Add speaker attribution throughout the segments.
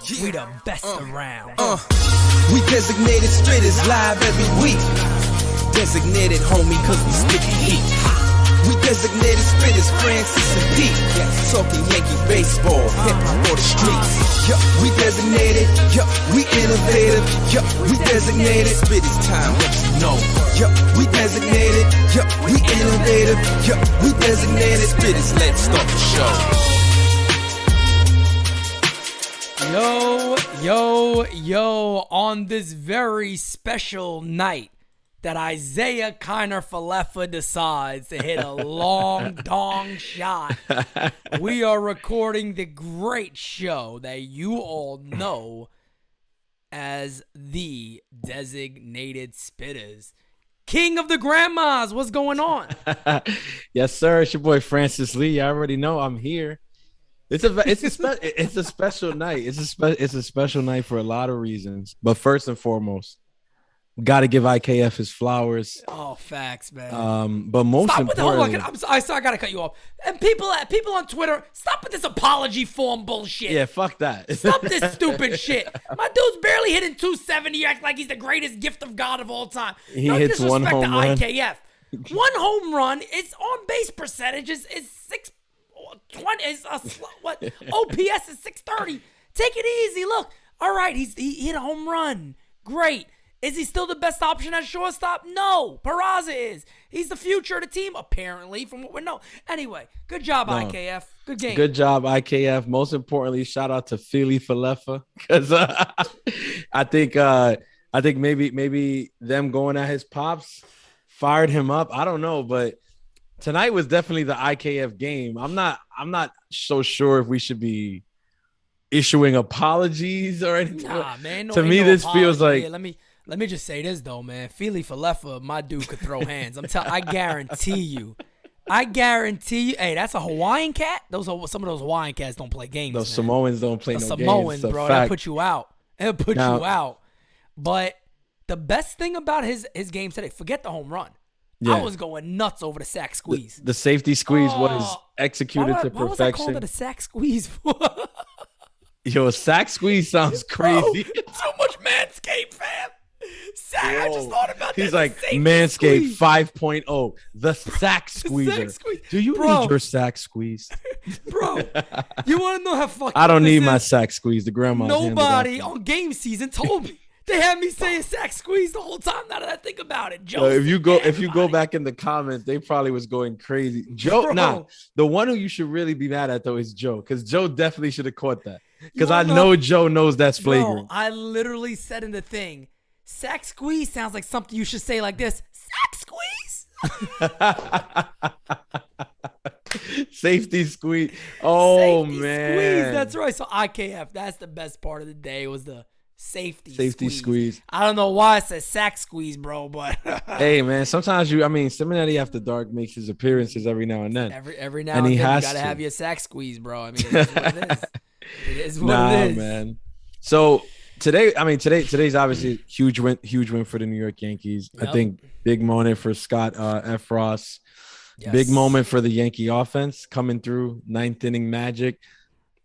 Speaker 1: We the best around.
Speaker 2: We designated Spittaz live every week. Designated homie cause we spit the heat. We designated Spittaz, Francis and Pete. Talking Yankee baseball, hip-hop or the streets. We designated, we innovative. We designated Spittaz time, what you know. We designated, we innovative. We designated Spittaz, let's start the show.
Speaker 1: Yo, on this very special night that Isaiah Kiner Falefa decides to hit a long dong shot, we are recording the great show that you all know as the designated Spittaz. King of the grandmas, what's going on?
Speaker 3: Yes, sir. It's your boy Francis Lee. I already know I'm here. It's a special night. It's a special night for a lot of reasons. But first and foremost, got to give IKF his flowers.
Speaker 1: Oh, facts, man.
Speaker 3: But most importantly,
Speaker 1: I gotta cut you off. And people on Twitter, stop with this apology form bullshit.
Speaker 3: Yeah, fuck that.
Speaker 1: Stop this stupid shit. My dude's barely hitting 270. You act like he's the greatest gift of God of all time.
Speaker 3: He hits one home run.
Speaker 1: IKF. One home run. Its on base percentage is 620. What? OPS is 630. Take it easy. Look. All right. He hit a home run. Great. Is he still the best option at shortstop? No. Peraza is. He's the future of the team, apparently, from what we know. Anyway, good job, IKF. Good game.
Speaker 3: Good job, IKF. Most importantly, shout out to Philly Falefa, because I think maybe them going at his pops fired him up. I don't know, but tonight was definitely the IKF game. I'm not so sure if we should be issuing apologies or anything.
Speaker 1: Nah, man.
Speaker 3: To me, this feels like.
Speaker 1: Yeah, let me just say this though, man. Philly Falefa, my dude could throw hands. I guarantee you. Hey, that's a Hawaiian cat. Some of those Hawaiian cats don't play games.
Speaker 3: Those man. Samoans don't play
Speaker 1: the
Speaker 3: no
Speaker 1: Samoans,
Speaker 3: games.
Speaker 1: bro. They'll put you out. You out. But the best thing about his game today, forget the home run. Yeah. I was going nuts over the sack squeeze.
Speaker 3: The safety squeeze was executed to perfection.
Speaker 1: Why was I calling it a sack squeeze for?
Speaker 3: Yo, a sack squeeze sounds crazy.
Speaker 1: Bro, too much Manscaped, fam. I just thought about that.
Speaker 3: He's like, Manscaped 5.0, the sack squeezer. Do you need your sack squeeze?
Speaker 1: Bro, you want to know how fucking
Speaker 3: I don't need my sack squeeze. The grandma.
Speaker 1: Nobody on game season told me. They had me saying sack squeeze the whole time. Now that I think about it, Joe.
Speaker 3: If you go back in the comments, they probably was going crazy. Joe, the one who you should really be mad at though is Joe, because Joe definitely should have caught that. Because I know Joe knows that's flagrant.
Speaker 1: I literally said in the thing, sack squeeze sounds like something you should say like this. Sack
Speaker 3: squeeze. Safety squeeze. Oh,
Speaker 1: Safety
Speaker 3: man.
Speaker 1: Squeeze. That's right. So IKF, that's the best part of the day was the safety squeeze. I don't know why I said sack squeeze, bro, but
Speaker 3: hey, man, sometimes Siminetti After Dark makes his apperances every now and then.
Speaker 1: Every now and then you gotta have your sack squeeze, bro. I mean, that's what it is. It is what it is,
Speaker 3: man. So today's obviously a huge win for the New York Yankees. Yep. I think big moment for Scott Efros. Yes. Big moment for the Yankee offense coming through, ninth inning magic.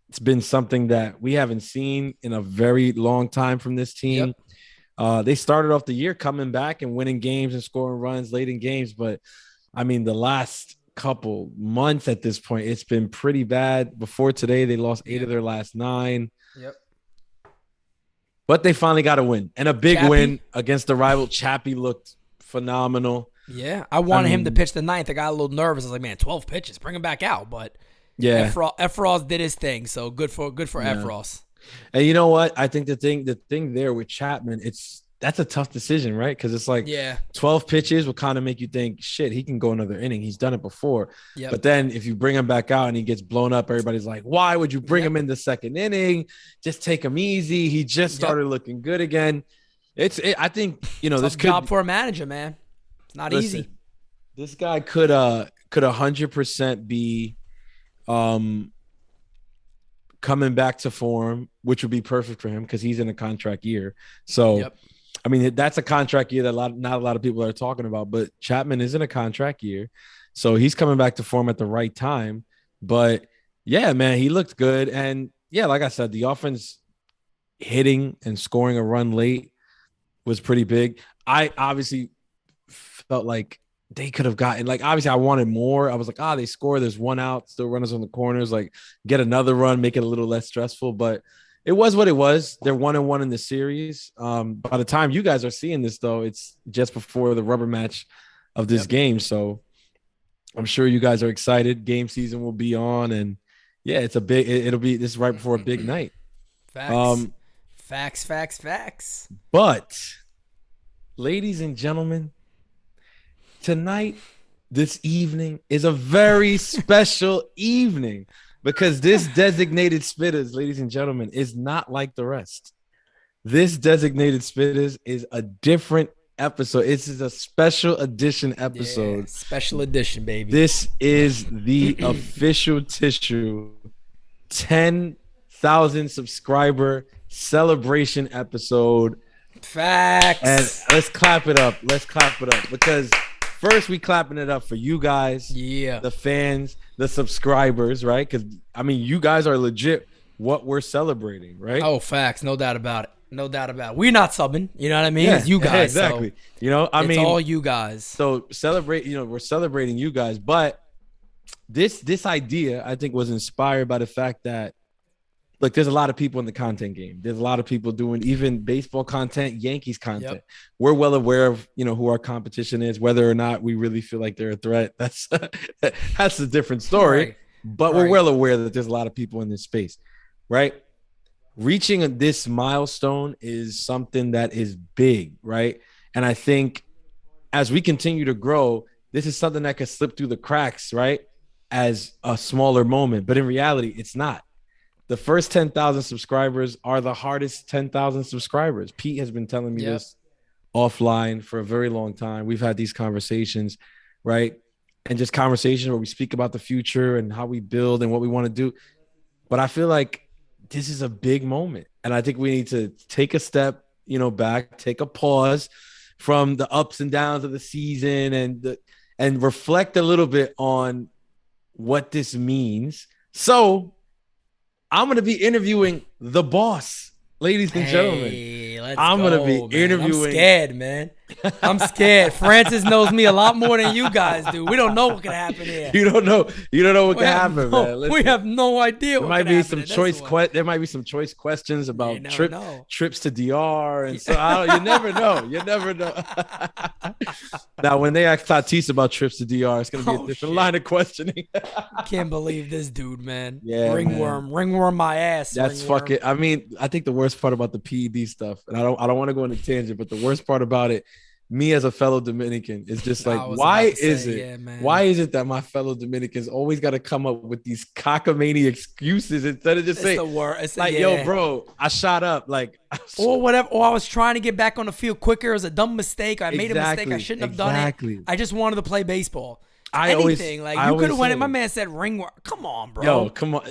Speaker 3: It's been something that we haven't seen in a very long time from this team. Yep. They started off the year coming back and winning games and scoring runs late in games, but I mean the last couple months at this point, it's been pretty bad. Before today, they lost 8 of their last 9.
Speaker 1: Yep.
Speaker 3: But they finally got a win, and a big win against the rival. Chappie looked phenomenal.
Speaker 1: Yeah, I wanted him to pitch the 9th. I got a little nervous. I was like, man, 12 pitches, bring him back out. But yeah, Efros did his thing, so good for Efros.
Speaker 3: And you know what? I think the thing there with Chapman, that's a tough decision, right? Because it's like 12 pitches will kind of make you think, shit, he can go another inning. He's done it before. Yep. But then if you bring him back out and he gets blown up, everybody's like, why would you bring him in the second inning? Just take him easy. He just started looking good again. I think, this could
Speaker 1: job for a manager, man. It's not easy.
Speaker 3: This guy could 100% be coming back to form, which would be perfect for him because he's in a contract year. So, I mean, that's a contract year that not a lot of people are talking about, but Chapman is in a contract year. So he's coming back to form at the right time. But yeah, man, he looked good. And yeah, like I said, the offense hitting and scoring a run late was pretty big. I obviously felt like they could have gotten, like, obviously I wanted more. I was like, they score. There's one out, still runners on the corners, like get another run, make it a little less stressful. But it was what it was. They're 1-1 in the series. By the time you guys are seeing this, though, it's just before the rubber match of this game. So I'm sure you guys are excited. Game season will be on, and yeah, it's a big. It'll be this is right before a big night.
Speaker 1: Facts.
Speaker 3: But, ladies and gentlemen, tonight, this evening is a very special evening because this designated Spittaz, ladies and gentlemen, is not like the rest. This designated Spittaz is a different episode. This is a special edition episode.
Speaker 1: Yeah, special edition, baby.
Speaker 3: This is the official tissue 10,000 subscriber celebration episode.
Speaker 1: Facts.
Speaker 3: And let's clap it up. Because first we clapping it up for you guys, the fans, the subscribers, right? Because I mean, you guys are legit what we're celebrating, right?
Speaker 1: Oh, facts. No doubt about it. We're not subbing. You know what I mean? It's you guys.
Speaker 3: Exactly.
Speaker 1: So
Speaker 3: it's
Speaker 1: all you guys.
Speaker 3: So celebrate. We're celebrating you guys. But this idea, I think, was inspired by the fact that, look, there's a lot of people in the content game. There's a lot of people doing even baseball content, Yankees content.
Speaker 1: Yep.
Speaker 3: We're well aware of, who our competition is, whether or not we really feel like they're a threat. That's a different story.
Speaker 1: Right.
Speaker 3: But we're well aware that there's a lot of people in this space, right? Reaching this milestone is something that is big, right? And I think as we continue to grow, this is something that could slip through the cracks, right? As a smaller moment. But in reality, it's not. The first 10,000 subscribers are the hardest 10,000 subscribers. Pete has been telling me this offline for a very long time. We've had these conversations, right? And just conversations where we speak about the future and how we build and what we want to do. But I feel like this is a big moment. And I think we need to take a step, back, take a pause from the ups and downs of the season and reflect a little bit on what this means. So I'm going to be interviewing the boss, ladies and gentlemen. I'm going to be interviewing.
Speaker 1: I'm scared, man. I'm scared. Francis knows me a lot more than you guys do. We don't know what can happen here.
Speaker 3: You don't know what can happen, man. Listen,
Speaker 1: we have no idea.
Speaker 3: There might be some choice. There might be some choice questions about trips to DR, and so you never know. You never know. Now, when they ask Tatis about trips to DR, it's going to be a different line of questioning.
Speaker 1: Can't believe this dude, man.
Speaker 3: Yeah,
Speaker 1: ringworm my ass.
Speaker 3: That's fucking. I mean, I think the worst part about the PED stuff, and I don't want to go on a tangent, but the worst part about it, me as a fellow Dominican, is just like, why is it that my fellow Dominicans always got to come up with these cockamamie excuses instead of just saying, it's like, yo, bro, I shot up, like,
Speaker 1: or whatever, or I was trying to get back on the field quicker. It was a dumb mistake. I made a mistake. I shouldn't have done it. I just wanted to play baseball. You could have went. My man said ringworm. Come on, bro.
Speaker 3: Yo, come on.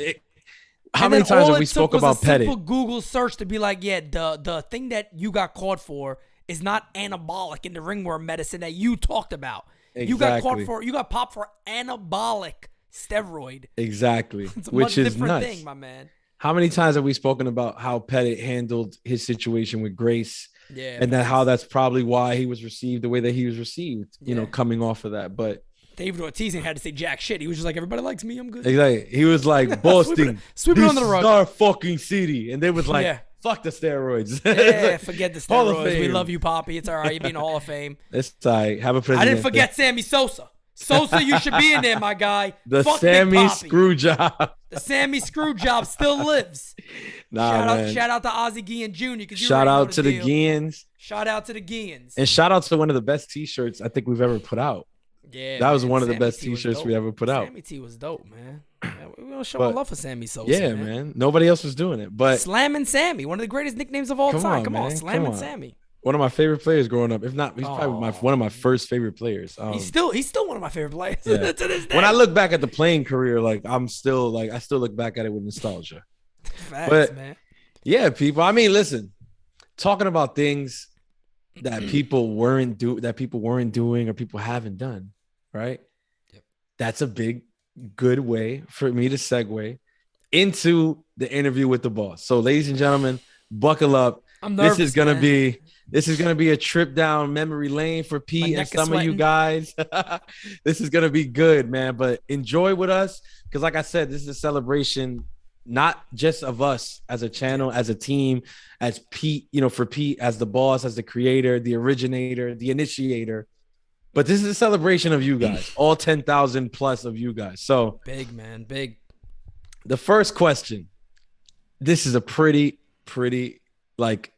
Speaker 3: How many times have we spoke about Pettit?
Speaker 1: Simple Google search to be like, the thing that you got caught for is not anabolic in the ringworm medicine that you talked about.
Speaker 3: Exactly.
Speaker 1: You got popped for anabolic steroid.
Speaker 3: Exactly.
Speaker 1: Which is nuts. Thing, my man.
Speaker 3: How many times have we spoken about how Pettit handled his situation with Grace?
Speaker 1: Yeah.
Speaker 3: And how that's probably why he was received the way that he was received, coming off of that. But
Speaker 1: David Ortiz had to say jack shit. He was just like, everybody likes me, I'm good.
Speaker 3: Exactly. He was like, Boston,
Speaker 1: sweep it under the rug.
Speaker 3: This is our fucking city. And they was like, fuck the steroids.
Speaker 1: Yeah, forget the steroids. We love you, Poppy. It's all right. You're being Hall of Fame.
Speaker 3: It's all right. Have a president.
Speaker 1: I didn't forget Sammy Sosa. Sosa, you should be in there, my guy.
Speaker 3: The fuck Sammy Screwjob.
Speaker 1: The Sammy Screwjob still lives. Shout out to Ozzie Guillen Jr.
Speaker 3: Shout out to the Guillens.
Speaker 1: Shout out to the Guillens.
Speaker 3: And shout out to one of the best T-shirts I think we've ever put out.
Speaker 1: Yeah,
Speaker 3: that was one of the best T-shirts we ever put out.
Speaker 1: Sammy T was dope, man. We're gonna show love for Sammy Sosa.
Speaker 3: Yeah, man. Nobody else was doing it, but
Speaker 1: Slammin' Sammy, one of the greatest nicknames of all time. Come on, Slammin' Sammy.
Speaker 3: One of my favorite players growing up. If not, he's probably one of my first favorite players.
Speaker 1: He's still one of my favorite players
Speaker 3: yeah.
Speaker 1: to this day.
Speaker 3: When I look back at the playing career, like I still look back at it with nostalgia.
Speaker 1: Facts, man.
Speaker 3: Yeah, people. I mean, listen, talking about things that people weren't doing or people haven't done, right?
Speaker 1: Yep.
Speaker 3: That's a good way for me to segue into the interview with the boss. So, ladies and gentlemen, buckle up.
Speaker 1: I'm nervous,
Speaker 3: This is gonna be a trip down memory lane for Pete and some of you guys. This is gonna be good, man. But enjoy with us, because like I said, this is a celebration not just of us as a channel, as a team, as Pete, for Pete as the boss, as the creator, the originator, the initiator. But this is a celebration of you guys, all 10,000 plus of you guys. So
Speaker 1: big, man, big.
Speaker 3: The first question. This is a pretty like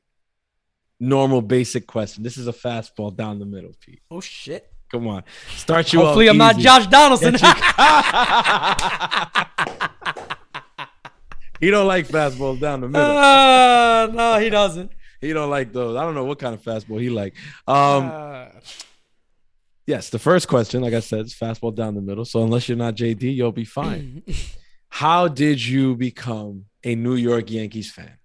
Speaker 3: normal basic question. This is a fastball down the middle, Pete.
Speaker 1: Oh shit.
Speaker 3: Come on. Start you
Speaker 1: Hopefully
Speaker 3: off
Speaker 1: I'm not
Speaker 3: easy.
Speaker 1: Josh Donaldson.
Speaker 3: He don't like fastballs down the middle.
Speaker 1: No, he doesn't.
Speaker 3: He don't like those. I don't know what kind of fastball he like. Yes, the first question, like I said, is fastball down the middle. So unless you're not JD, you'll be fine. How did you become a New York Yankees fan?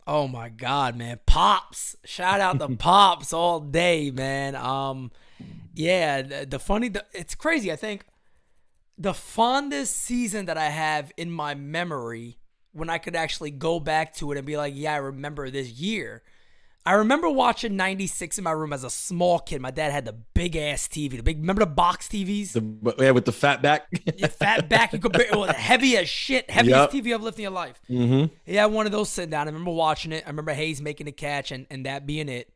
Speaker 1: Oh my God, man. Pops. Shout out to Pops all day, man. Yeah, it's crazy. I think the fondest season that I have in my memory, when I could actually go back to it and be like, yeah, I remember this year. I remember watching 96 in my room as a small kid. My dad had the big ass TV, remember the box TVs?
Speaker 3: With the fat back.
Speaker 1: Yeah, fat back. It was heavy as shit. Heaviest TV I've lifted in your life.
Speaker 3: Mm-hmm.
Speaker 1: Yeah, one of those sitting down. I remember watching it. I remember Hayes making the catch and that being it.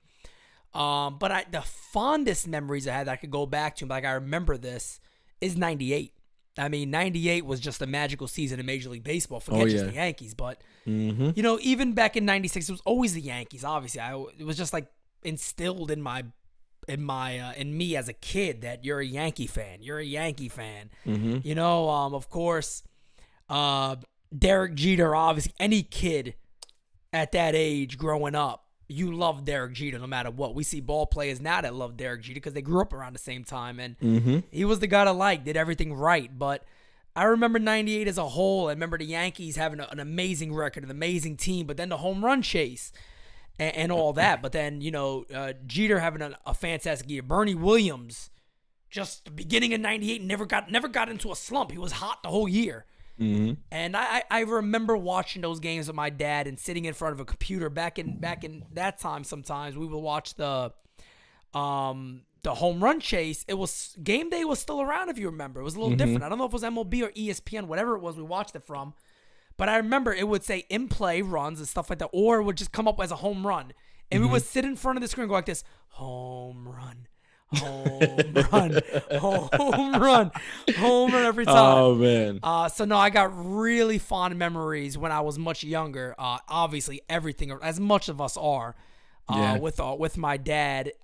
Speaker 1: But the fondest memories I had that I could go back to, like I remember this, is 98. I mean, 98 was just a magical season in Major League Baseball. Forget just the Yankees, but even back in 96, it was always the Yankees. Obviously, it was just like instilled in me as a kid that you're a Yankee fan. You're a Yankee fan.
Speaker 3: Mm-hmm.
Speaker 1: Of course, Derek Jeter. Obviously, any kid at that age growing up, you love Derek Jeter no matter what. We see ball players now that love Derek Jeter because they grew up around the same time, and he was the guy to like, did everything right. But I remember 98 as a whole. I remember the Yankees having an amazing record, an amazing team, but then the home run chase and all that. But then, Jeter having a fantastic year. Bernie Williams, just the beginning of 98, never got into a slump. He was hot the whole year. Mm-hmm. And I remember watching those games with my dad and sitting in front of a computer back in that time. Sometimes we would watch the home run chase. It was game day was still around, if you remember. It was a little different. I don't know if it was MLB or ESPN, whatever it was we watched it from. But I remember it would say in play runs and stuff like that, or it would just come up as a home run. And we would sit in front of the screen and go like this, home run. Home run, home run, home run every time.
Speaker 3: Oh man!
Speaker 1: So no, I got really fond memories when I was much younger. Obviously, everything as much of us are with my dad.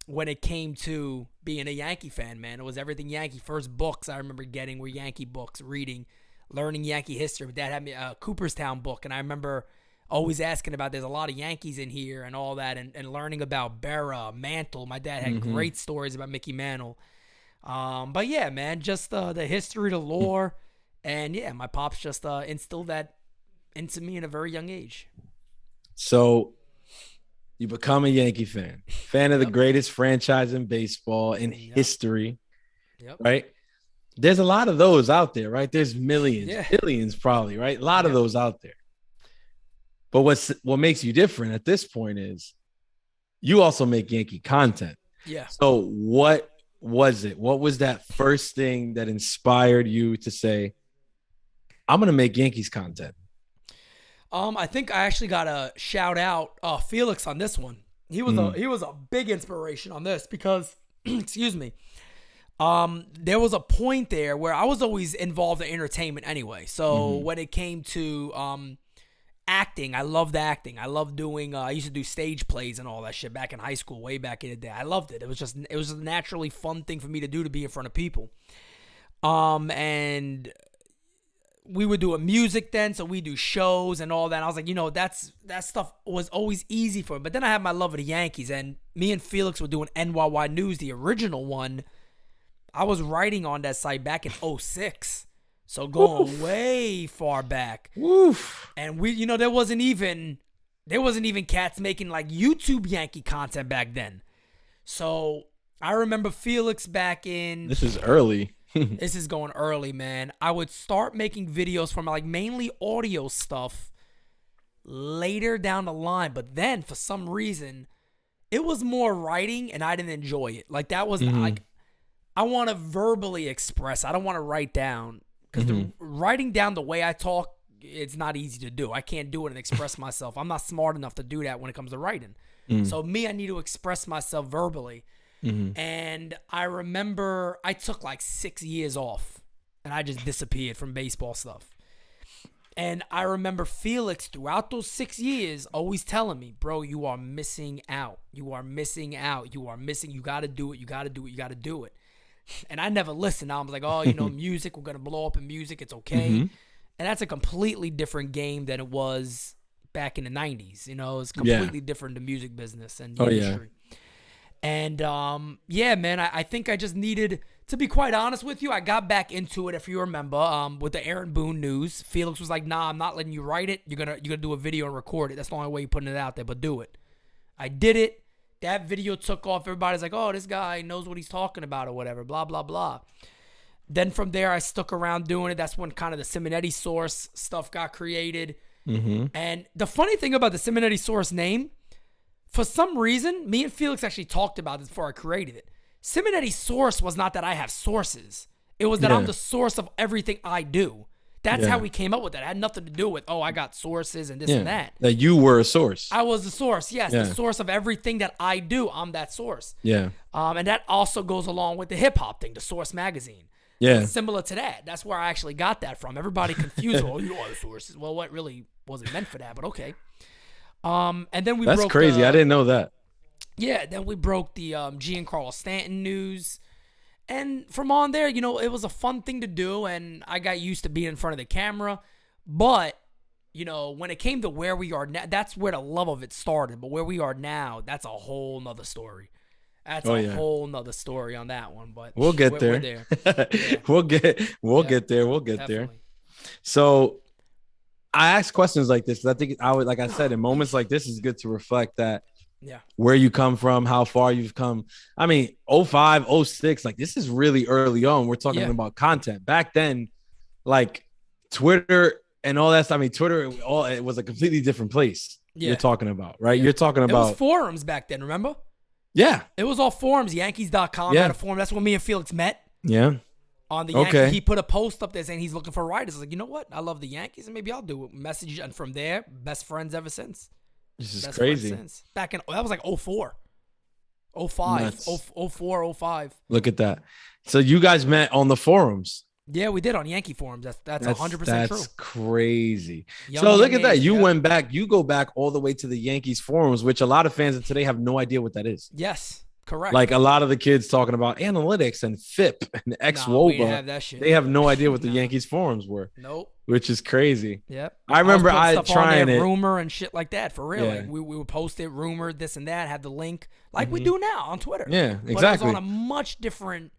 Speaker 1: When it came to being a Yankee fan, man, it was everything Yankee. First books I remember getting were Yankee books, reading, learning Yankee history. My dad had me a Cooperstown book, and I remember always asking about there's a lot of Yankees in here and all that, and learning about Berra, Mantle. My dad had great stories about Mickey Mantle. But yeah, man, just the history, the lore, and yeah, my pops just instilled that into me in a very young age.
Speaker 3: So you become a Yankee fan of the greatest franchise in baseball in history, right? There's a lot of those out there, right? There's millions, billions probably, right? A lot of those out there. But what makes you different at this point is you also make Yankee content. Yeah. So what was it? What was that first thing that inspired you to say, I'm going to make Yankees content?
Speaker 1: I think I actually got to shout out Felix on this one. He was a big inspiration on this because, excuse me, there was a point there where I was always involved in entertainment anyway. So when it came to acting, I loved acting. I loved doing I used to do stage plays and all that shit back in high school, way back in the day. I loved it. It was a naturally fun thing for me to do, to be in front of people. And we would do a music then, so we do shows and all that. And I was like, that stuff was always easy for me. But then I had my love of the Yankees, and me and Felix were doing NYY News, the original one. I was writing on that site back in 06. So going way far back. Oof. And we, there wasn't even cats making like YouTube Yankee content back then. So I remember Felix back in.
Speaker 3: This is early.
Speaker 1: This is going early, man. I would start making videos from like mainly audio stuff later down the line. But then for some reason, it was more writing and I didn't enjoy it. Like that was like, I want to verbally express. I don't want to write down because writing down the way I talk, it's not easy to do. I can't do it and express myself. I'm not smart enough to do that when it comes to writing. So I need to express myself verbally. And I remember I took like 6 years off and I just disappeared from baseball stuff. And I remember Felix throughout those 6 years always telling me, bro, you are missing out. You are missing out. You are missing. You got to do it. You got to do it. You got to do it. And I never listened. I was like, oh, music, we're going to blow up in music. It's okay. And that's a completely different game than it was back in the 90s. It's completely different, the music business and the industry. And, man, I think I just needed, to be quite honest with you, I got back into it, if you remember, with the Aaron Boone news. Felix was like, nah, I'm not letting you write it. You're gonna do a video and record it. That's the only way you're putting it out there, but do it. I did it. That video took off. Everybody's like, oh, this guy knows what he's talking about or whatever, blah, blah, blah. Then from there, I stuck around doing it. That's when kind of the Siminetti Source stuff got created. And the funny thing about the Siminetti Source name, for some reason, me and Felix actually talked about this before I created it. Siminetti Source was not that I have sources. It was that I'm the source of everything I do. That's how we came up with that. It had nothing to do with, oh, I got sources and this and that.
Speaker 3: That you were a source.
Speaker 1: I was the source, yes. The source of everything that I do. I'm that source.
Speaker 3: Yeah.
Speaker 1: And that also goes along with the hip-hop thing, the Source magazine.
Speaker 3: Yeah.
Speaker 1: It's similar to that. That's where I actually got that from. Everybody confused, oh, you are the sources. Well, what really wasn't meant for that, but okay. And then we broke.
Speaker 3: That's crazy. I didn't know that.
Speaker 1: Yeah, then we broke the Giancarlo Stanton news. And from on there, it was a fun thing to do, and I got used to being in front of the camera. But, when it came to where we are now, that's where the love of it started. But where we are now, that's a whole nother story. That's a whole nother story on that one. But
Speaker 3: we'll get there.
Speaker 1: We're there. Yeah.
Speaker 3: We'll get there. We'll get there. So I ask questions like this because I think like I said, in moments like this, it's good to reflect that where you come from, how far you've come. I mean, 05, 06, like this is really early on. We're talking about content. Back then, like Twitter and all that stuff. I mean, Twitter, it was a completely different place. You're talking about, right? You're talking about. It was
Speaker 1: forums back then, remember?
Speaker 3: Yeah.
Speaker 1: It was all forums. Yankees.com had a forum. That's when me and Felix met.
Speaker 3: Yeah.
Speaker 1: On the Yankees, he put a post up there saying he's looking for writers. I was like, you know what? I love the Yankees, and maybe I'll do a message. And from there, best friends ever since.
Speaker 3: This is crazy.
Speaker 1: Back in, that was like 04. 05. 04, 05.
Speaker 3: Look at that. So you guys met on the forums.
Speaker 1: Yeah, we did on Yankee forums. That's 100% true. That's
Speaker 3: crazy. So look at that. You went back. You go back all the way to the Yankees forums, which a lot of fans of today have no idea what that is.
Speaker 1: Yes. Correct.
Speaker 3: Like a lot of the kids talking about analytics and FIP and XWOBA. They have no idea what the Yankees forums were.
Speaker 1: Nope.
Speaker 3: Which is crazy.
Speaker 1: Yep.
Speaker 3: I remember trying it.
Speaker 1: Rumor and shit like that for real. Yeah. Like we would post it, rumor, this and that, have the link like we do now on Twitter.
Speaker 3: Yeah, exactly.
Speaker 1: But it was on a much different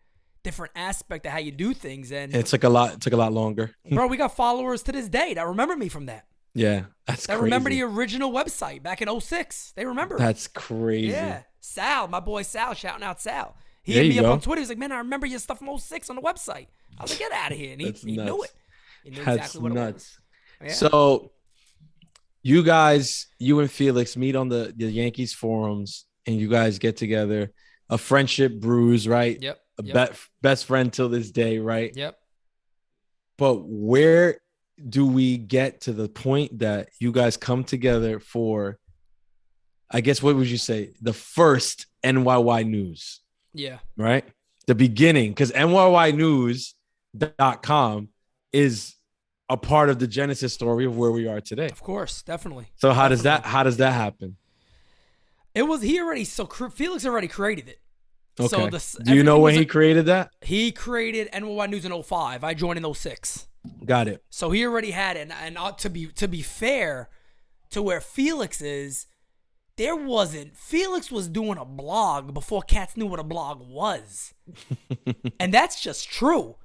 Speaker 1: aspect of how you do things, and
Speaker 3: it took a lot longer.
Speaker 1: Bro, we got followers to this day that remember me from that.
Speaker 3: Yeah, that's crazy.
Speaker 1: Remember the original website back in 06. They remember.
Speaker 3: That's crazy.
Speaker 1: Yeah. Sal, my boy Sal, shouting out Sal. He hit me up on Twitter. He's like, man, I remember your stuff from 06 on the website. I was like, get out of here. And he knew it. He knew exactly what it was. Yeah.
Speaker 3: So you and Felix meet on the Yankees forums, and you guys get together. A friendship brews, right?
Speaker 1: Yep.
Speaker 3: Best friend till this day, right?
Speaker 1: Yep.
Speaker 3: But where do we get to the point that you guys come together for, I guess, what would you say, the first NYY News?
Speaker 1: Yeah.
Speaker 3: Right? The beginning, because NYYnews.com is a part of the genesis story of where we are today.
Speaker 1: Of course, definitely.
Speaker 3: So how does that happen?
Speaker 1: Felix already created it.
Speaker 3: Okay.
Speaker 1: So
Speaker 3: do you know when he created that?
Speaker 1: He created NYY News in 05. I joined in 06.
Speaker 3: Got it.
Speaker 1: So he already had it. And to be fair to where Felix is, Felix was doing a blog before cats knew what a blog was. And that's just true.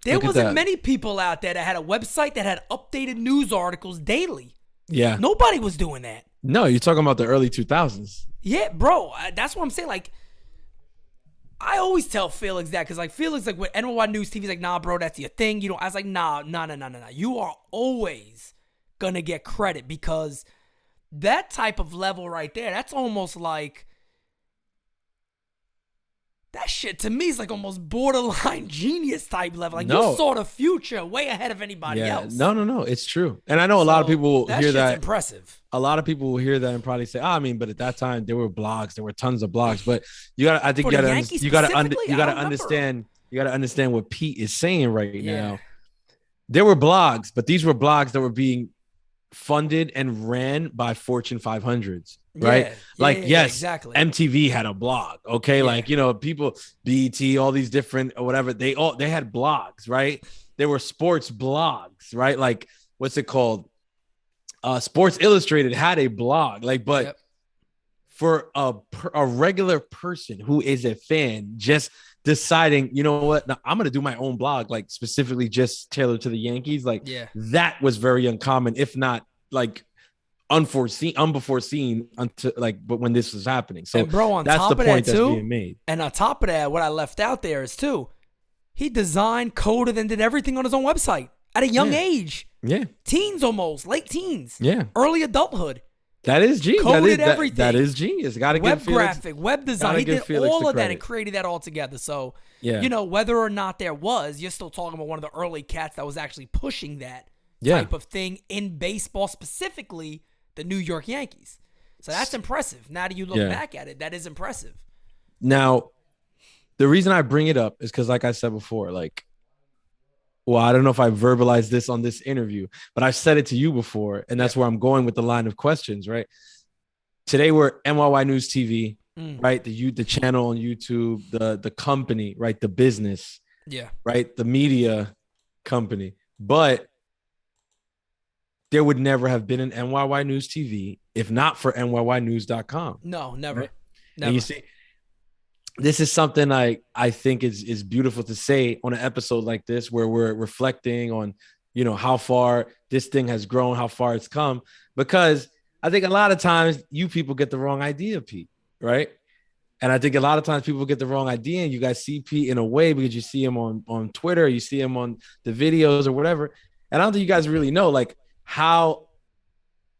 Speaker 1: There wasn't many people out there that had a website that had updated news articles daily.
Speaker 3: Yeah.
Speaker 1: Nobody was doing that.
Speaker 3: No, you're talking about the early 2000s.
Speaker 1: Yeah, bro. That's what I'm saying. Like, I always tell Felix that because, like, Felix, like, with NYY News TV, he's like, nah, bro, that's your thing. I was like, nah. You are always going to get credit because that type of level right there, that's almost like, that shit to me is like almost borderline genius type level. Like, you saw the future way ahead of anybody else.
Speaker 3: No. It's true. And I know a lot of people hear that.
Speaker 1: That's impressive.
Speaker 3: A lot of people will hear that and probably say, I mean, but at that time there were blogs, there were tons of blogs. But you got to, I think you got to understand what Pete is saying right now. There were blogs, but these were blogs that were being funded and ran by Fortune 500s, right? Yes, exactly. MTV had a blog, okay? Like, people, BET, all these different or whatever, they had blogs, right? There were sports blogs, right? Like, what's it called? Sports Illustrated had a blog, like, but for a regular person who is a fan, just deciding, you know what, now I'm going to do my own blog, like specifically just tailored to the Yankees. Like that was very uncommon, if not like unforeseen until like, but when this was happening. So,
Speaker 1: and bro, on
Speaker 3: that's
Speaker 1: top
Speaker 3: the
Speaker 1: of
Speaker 3: point
Speaker 1: that
Speaker 3: that's
Speaker 1: too,
Speaker 3: being made.
Speaker 1: And on top of that, what I left out there is too, he designed, coded, and did everything on his own website at a young age. Yeah. Teens almost, late teens. Yeah. Early adulthood.
Speaker 3: That is genius.
Speaker 1: Coded everything.
Speaker 3: That is genius. Got to give
Speaker 1: Felix, graphic, web design. He did all of that and created that all together. So, whether or not there was, you're still talking about one of the early cats that was actually pushing that type of thing in baseball, specifically the New York Yankees. So that's impressive. Now that you look back at it, that is impressive.
Speaker 3: Now, the reason I bring it up is because, like I said before, like, well, I don't know if I verbalized this on this interview, but I've said it to you before, and that's where I'm going with the line of questions, right? Today we're NYY News TV, right? The channel on YouTube, the company, right? The business, right? The media company. But there would never have been an NYY News TV if not for NYYNews.com.
Speaker 1: No, never.
Speaker 3: Right? Never. And you see, this is something I think is beautiful to say on an episode like this, where we're reflecting on, how far this thing has grown, how far it's come, because I think a lot of times you people get the wrong idea, Pete, right? And I think a lot of times people get the wrong idea, and you guys see Pete in a way because you see him on Twitter, you see him on the videos or whatever. And I don't think you guys really know like how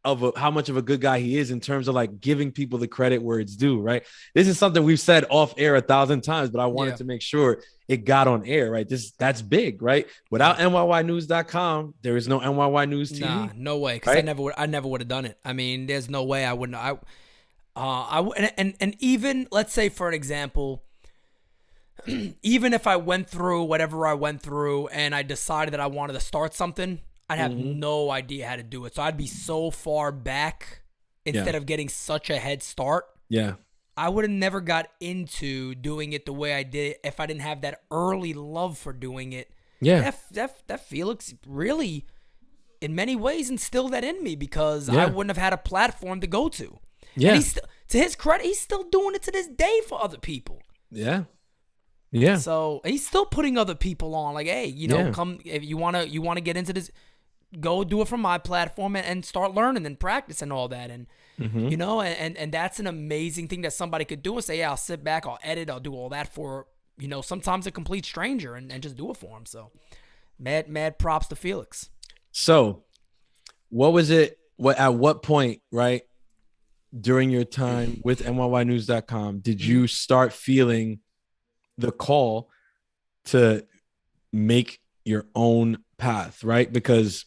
Speaker 3: much of a good guy he is in terms of like giving people the credit where it's due, right? This is something we've said off air 1,000 times, but I wanted to make sure it got on air, right? That's big, right? Without NYYnews.com, there is no NYY News TV.
Speaker 1: Nah, no way. Because I never would have done it. I mean, there's no way I wouldn't. And even, let's say for an example, even if I went through whatever I went through and I decided that I wanted to start something, I'd have no idea how to do it. So I'd be so far back instead of getting such a head start. Yeah. I would have never got into doing it the way I did if I didn't have that early love for doing it. Yeah. That Felix really, in many ways, instilled that in me because I wouldn't have had a platform to go to. Yeah. And to his credit, he's still doing it to this day for other people. Yeah. Yeah. So he's still putting other people on. Like, hey, come if you wanna get into this, go do it from my platform and start learning and practicing all that. And and that's an amazing thing that somebody could do and say, yeah, I'll sit back, I'll edit, I'll do all that for sometimes a complete stranger and just do it for him. So mad props to Felix. So what was it? At what point, right, during your time with NYYnews.com did you start feeling the call to make your own path, right? Because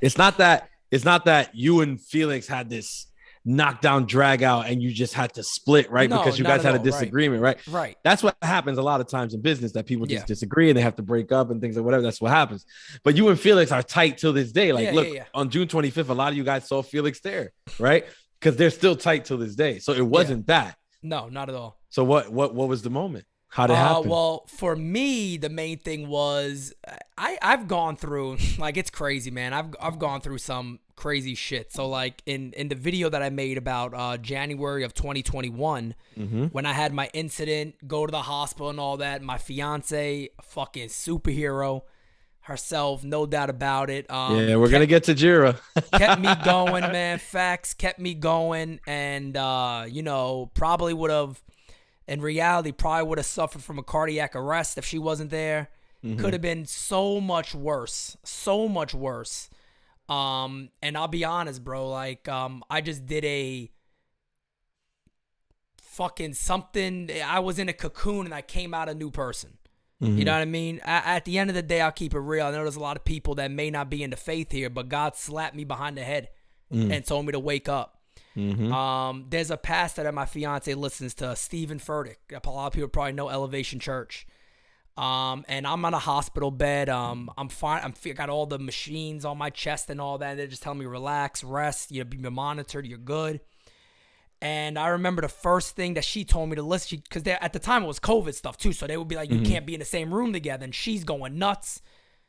Speaker 1: it's not that you and Felix had this knockdown drag out and you just had to split, right? No, because you guys had a disagreement, right? That's what happens a lot of times in business, that people just disagree and they have to break up and things like whatever. That's what happens. But you and Felix are tight till this day. Like, look, on June 25th, a lot of you guys saw Felix there, right? Because they're still tight till this day. So it wasn't that. No, not at all.
Speaker 3: So what was the moment? How did it happen?
Speaker 1: Well, for me, the main thing was I've gone through, like, it's crazy, man. I've gone through some crazy shit. So, like, in the video that I made about January of 2021, when I had my incident, go to the hospital and all that, my fiance, fucking superhero herself, no doubt about it.
Speaker 3: We're going to get to Jira.
Speaker 1: Kept me going, man. Facts kept me going. And, probably would have, in reality, probably would have suffered from a cardiac arrest if she wasn't there. Could have been so much worse. So much worse. And I'll be honest, bro, like, I just did a fucking something. I was in a cocoon and I came out a new person. You know what I mean? At the end of the day, I'll keep it real. I know there's a lot of people that may not be into faith here, but God slapped me behind the head and told me to wake up. There's a pastor that my fiance listens to, Stephen Furtick. A lot of people probably know Elevation Church. And I'm on a hospital bed. I'm fine. I got all the machines on my chest and all that. And they're just telling me, relax, rest. You're monitored. You're good. And I remember the first thing that she told me to listen, because at the time it was COVID stuff too. So they would be like, you can't be in the same room together. And she's going nuts.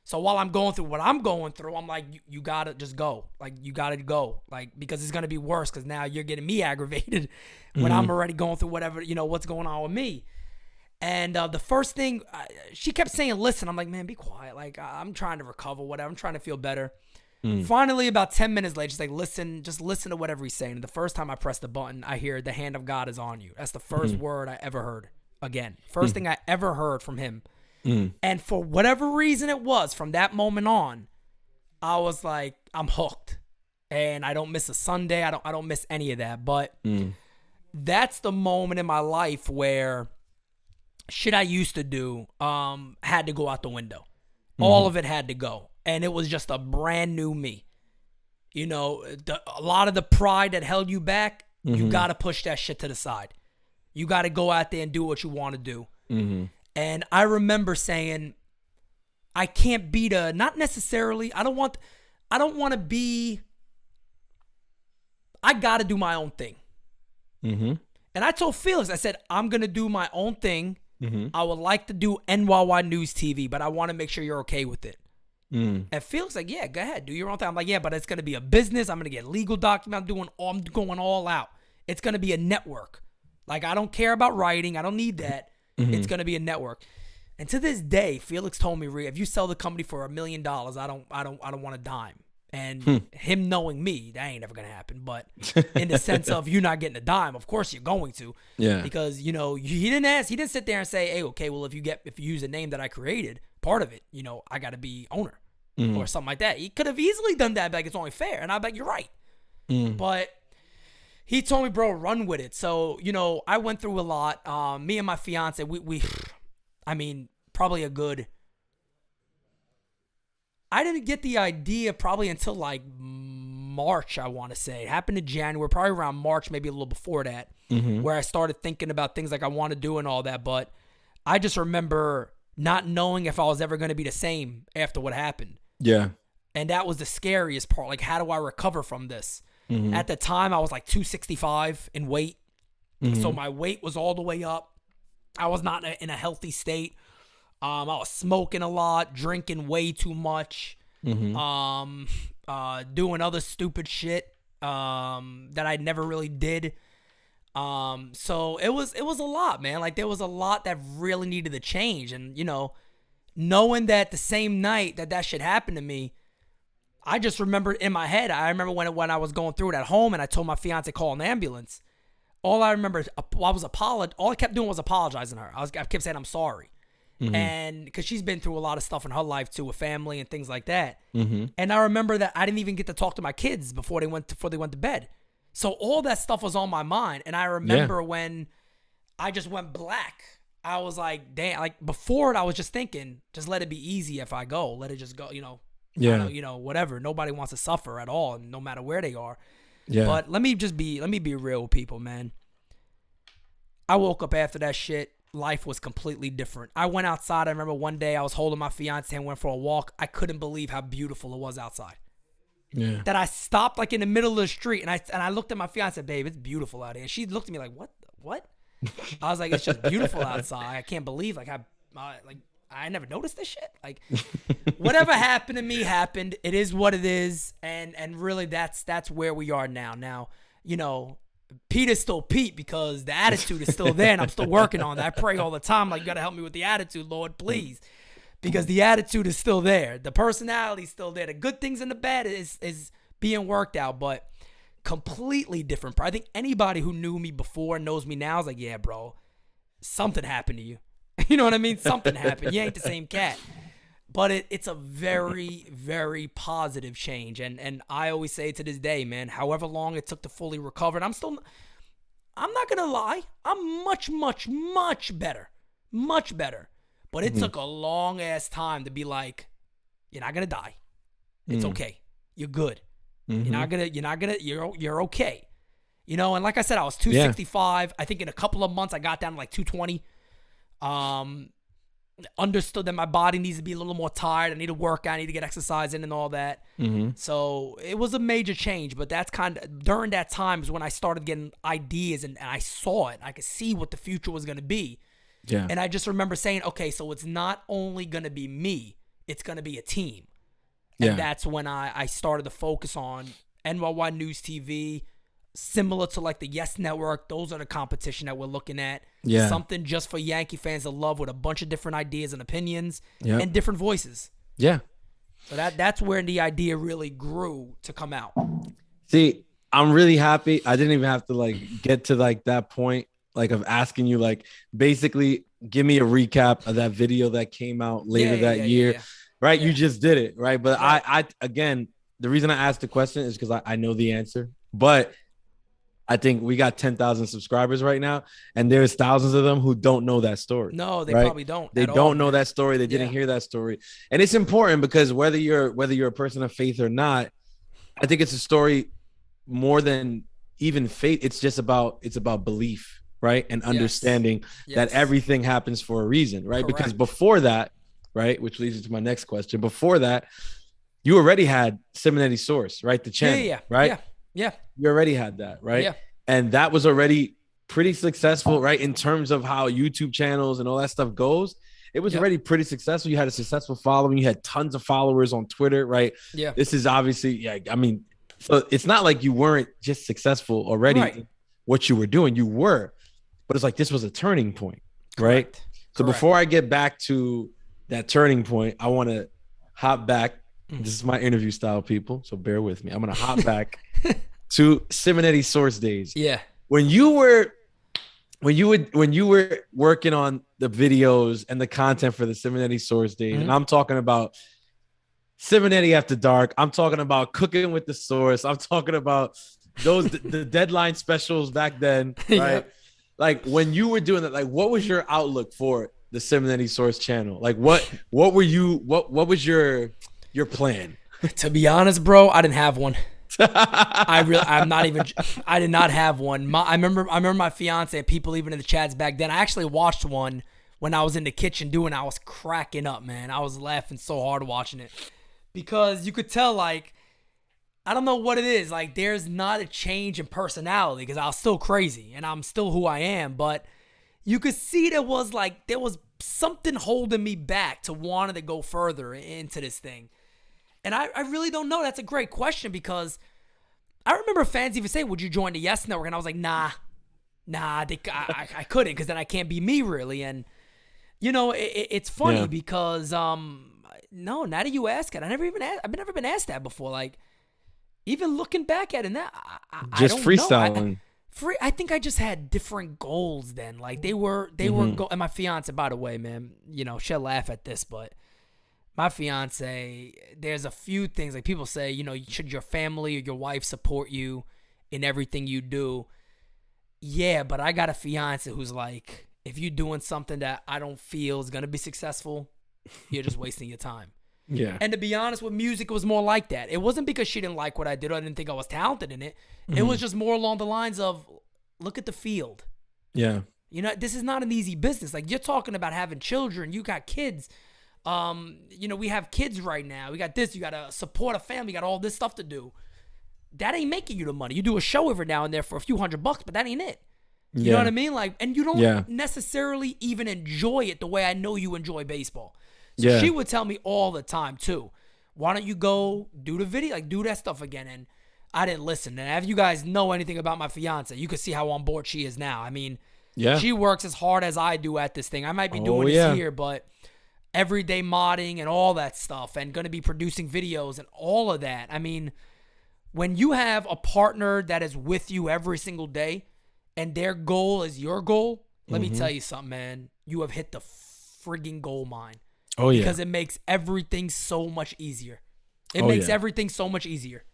Speaker 1: So while I'm going through what I'm going through, I'm like, you got to just go. Like, you got to go. Like, because it's going to be worse because now you're getting me aggravated when I'm already going through whatever, what's going on with me. And the first thing, she kept saying, listen. I'm like, man, be quiet. Like, I'm trying to recover, whatever. I'm trying to feel better. Finally, about 10 minutes later, she's like, listen, just listen to whatever he's saying. And the first time I press the button, I hear the hand of God is on you. That's the first word I ever heard. Again, first thing I ever heard from him. And for whatever reason it was, from that moment on, I was like, I'm hooked. And I don't miss a Sunday. I don't miss any of that. But that's the moment in my life where shit I used to do had to go out the window. All of it had to go. And it was just a brand new me. A lot of the pride that held you back, you got to push that shit to the side. You got to go out there and do what you want to do. And I remember saying, I can't be not necessarily, I don't want to be, I got to do my own thing. And I told Felix, I said, I'm going to do my own thing. I would like to do NYNewsTV, but I want to make sure you're okay with it. And Felix like, yeah, go ahead, do your own thing. I'm like, yeah, but it's going to be a business. I'm going to get legal documents. I'm going all out. It's going to be a network. Like, I don't care about writing. I don't need that. It's going to be a network. And to this day, Felix told me, if you sell the company for $1 million, I don't want a dime. And him knowing me, that ain't never going to happen. But in the sense of you not getting a dime, of course you're going to. Yeah. Because, he didn't sit there and say, hey, okay, well, if you use a name that I created, part of it, I got to be owner or something like that. He could have easily done that, like, it's only fair. And I'm like, you're right. But he told me, bro, run with it. So, I went through a lot. Me and my fiance, we probably a good, I didn't get the idea probably until like March, I want to say. It happened in January, probably around March, maybe a little before that, where I started thinking about things like I want to do and all that. But I just remember not knowing if I was ever going to be the same after what happened. Yeah. And that was the scariest part. Like, how do I recover from this? At the time, I was like 265 in weight. So my weight was all the way up. I was not in a healthy state. I was smoking a lot, drinking way too much, doing other stupid shit that I never really did. So it was a lot, man. Like, there was a lot that really needed to change. And, knowing that the same night that shit happened to me, I just remembered in my head. I remember when I was going through it at home and I told my fiance call an ambulance. All I remember, all I kept doing was apologizing to her. I kept saying I'm sorry. And because she's been through a lot of stuff in her life too, with family and things like that. And I remember that I didn't even get to talk to my kids before they went to bed. So all that stuff was on my mind. And I remember when I just went black, I was like, damn, like before it, I was just thinking, just let it be easy if I go, let it just go, whatever. Nobody wants to suffer at all, no matter where they are. Yeah. But let me be real with people, man. I woke up after that shit. Life was completely different. I went outside. I remember one day I was holding my fiance and went for a walk. I couldn't believe how beautiful it was outside. Yeah. That I stopped like in the middle of the street and I looked at my fiance, babe, it's beautiful out here. And she looked at me like, what? I was like, it's just beautiful outside. I can't believe I never noticed this shit. Like, whatever happened to me happened. It is what it is. And really that's where we are now. Now, Pete is still Pete because the attitude is still there and I'm still working on that. I pray all the time, like, you got to help me with the attitude, Lord, please. Because the attitude is still there. The personality is still there. The good things and the bad is being worked out, but completely different. I think anybody who knew me before and knows me now is like, yeah, bro, something happened to you. You know what I mean? Something happened. You ain't the same cat. But it's a very, very positive change. And I always say to this day, man, however long it took to fully recover, and I'm not going to lie, I'm much, much, much better. Much better. But it took a long ass time to be like, you're not going to die. It's okay. You're good. You're okay. You know, and like I said, I was 265. I think in a couple of months I got down to like 220. Understood that my body needs to be a little more tired. I need to work out. I need to get exercise in and all that. So it was a major change, but that's kind of during that time is when I started getting ideas and I saw it. I could see what the future was going to be. Yeah. And I just remember saying, okay, so it's not only going to be me, it's going to be a team. And that's when I started to focus on NYYNewsTV, similar to like the Yes Network. Those are the competition that we're looking at. Yeah. Something just for Yankee fans to love with a bunch of different ideas and opinions and different voices. Yeah. So that's where the idea really grew to come out.
Speaker 3: See, I'm really happy. I didn't even have to like get to like that point, like of asking you, like basically give me a recap of that video that came out later that year. Yeah. Right. Yeah. You just did it. Right. But I again, the reason I asked the question is because I know the answer, but I think we got 10,000 subscribers right now, and there's thousands of them who don't know that story.
Speaker 1: No, they probably don't.
Speaker 3: They don't know that story. They didn't hear that story. And it's important because whether you're a person of faith or not, I think it's a story more than even faith. It's about belief, right? And understanding that everything happens for a reason, right? Correct. Because before that, right, which leads me to my next question. Before that, you already had Siminetti Source, right? The channel, right? Yeah. You already had that, right? Yeah. And that was already pretty successful, right? In terms of how YouTube channels and all that stuff goes. It was already pretty successful. You had a successful following. You had tons of followers on Twitter, right? Yeah. This is obviously, I mean, so it's not like you weren't just successful already in what you were doing. You were, but it's like this was a turning point, right? Correct. So before I get back to that turning point, I want to hop back. This is my interview style, people, so bear with me. I'm going to hop back to Siminetti Source days. Yeah. When you were working on the videos and the content for the Siminetti Source days, and I'm talking about Siminetti After Dark, I'm talking about Cooking with the Source, I'm talking about the deadline specials back then, right? Like when you were doing that, like what was your outlook for the Siminetti Source channel? Like what was your plan?
Speaker 1: To be honest, bro, I didn't have one. I did not have one. I remember my fiance, people even in the chats back then. I actually watched one when I was in the kitchen doing it. I was cracking up, man. I was laughing so hard watching it because you could tell, like, I don't know what it is. Like, there's not a change in personality because I was still crazy and I'm still who I am. But you could see there was something holding me back to wanting to go further into this thing. And I really don't know. That's a great question because I remember fans even say, would you join the Yes Network? And I was like, nah, I couldn't because then I can't be me really. And, you know, it's funny because, no, now that you ask it, I've never been asked that before. Like, even looking back at it, I
Speaker 3: just
Speaker 1: don't
Speaker 3: freestyling.
Speaker 1: I think I just had different goals then. Like they were and my fiance, by the way, man, you know, she'll laugh at this, but my fiance, there's a few things like people say, you know, should your family or your wife support you in everything you do? Yeah, but I got a fiance who's like, if you're doing something that I don't feel is going to be successful, you're just wasting your time. Yeah. And to be honest, with music, it was more like that. It wasn't because she didn't like what I did or I didn't think I was talented in it. It was just more along the lines of, look at the field. Yeah. You know, this is not an easy business. Like, you're talking about having children. You got kids. You know, we have kids right now. We got this. You got to support a family. You got all this stuff to do. That ain't making you the money. You do a show every now and there for a few $100, but that ain't it. You know what I mean? Like, and you don't necessarily even enjoy it the way I know you enjoy baseball. So she would tell me all the time too, why don't you go do the video, like do that stuff again? And I didn't listen. And if you guys know anything about my fiance, you can see how on board she is now. I mean, she works as hard as I do at this thing. I might be doing this here, but everyday modding and all that stuff and going to be producing videos and all of that. I mean, when you have a partner that is with you every single day and their goal is your goal, let me tell you something, man. You have hit the frigging gold mine.
Speaker 3: Oh yeah.
Speaker 1: Because it makes everything so much easier. It
Speaker 3: Oh,
Speaker 1: makes
Speaker 3: yeah.
Speaker 1: everything so much easier.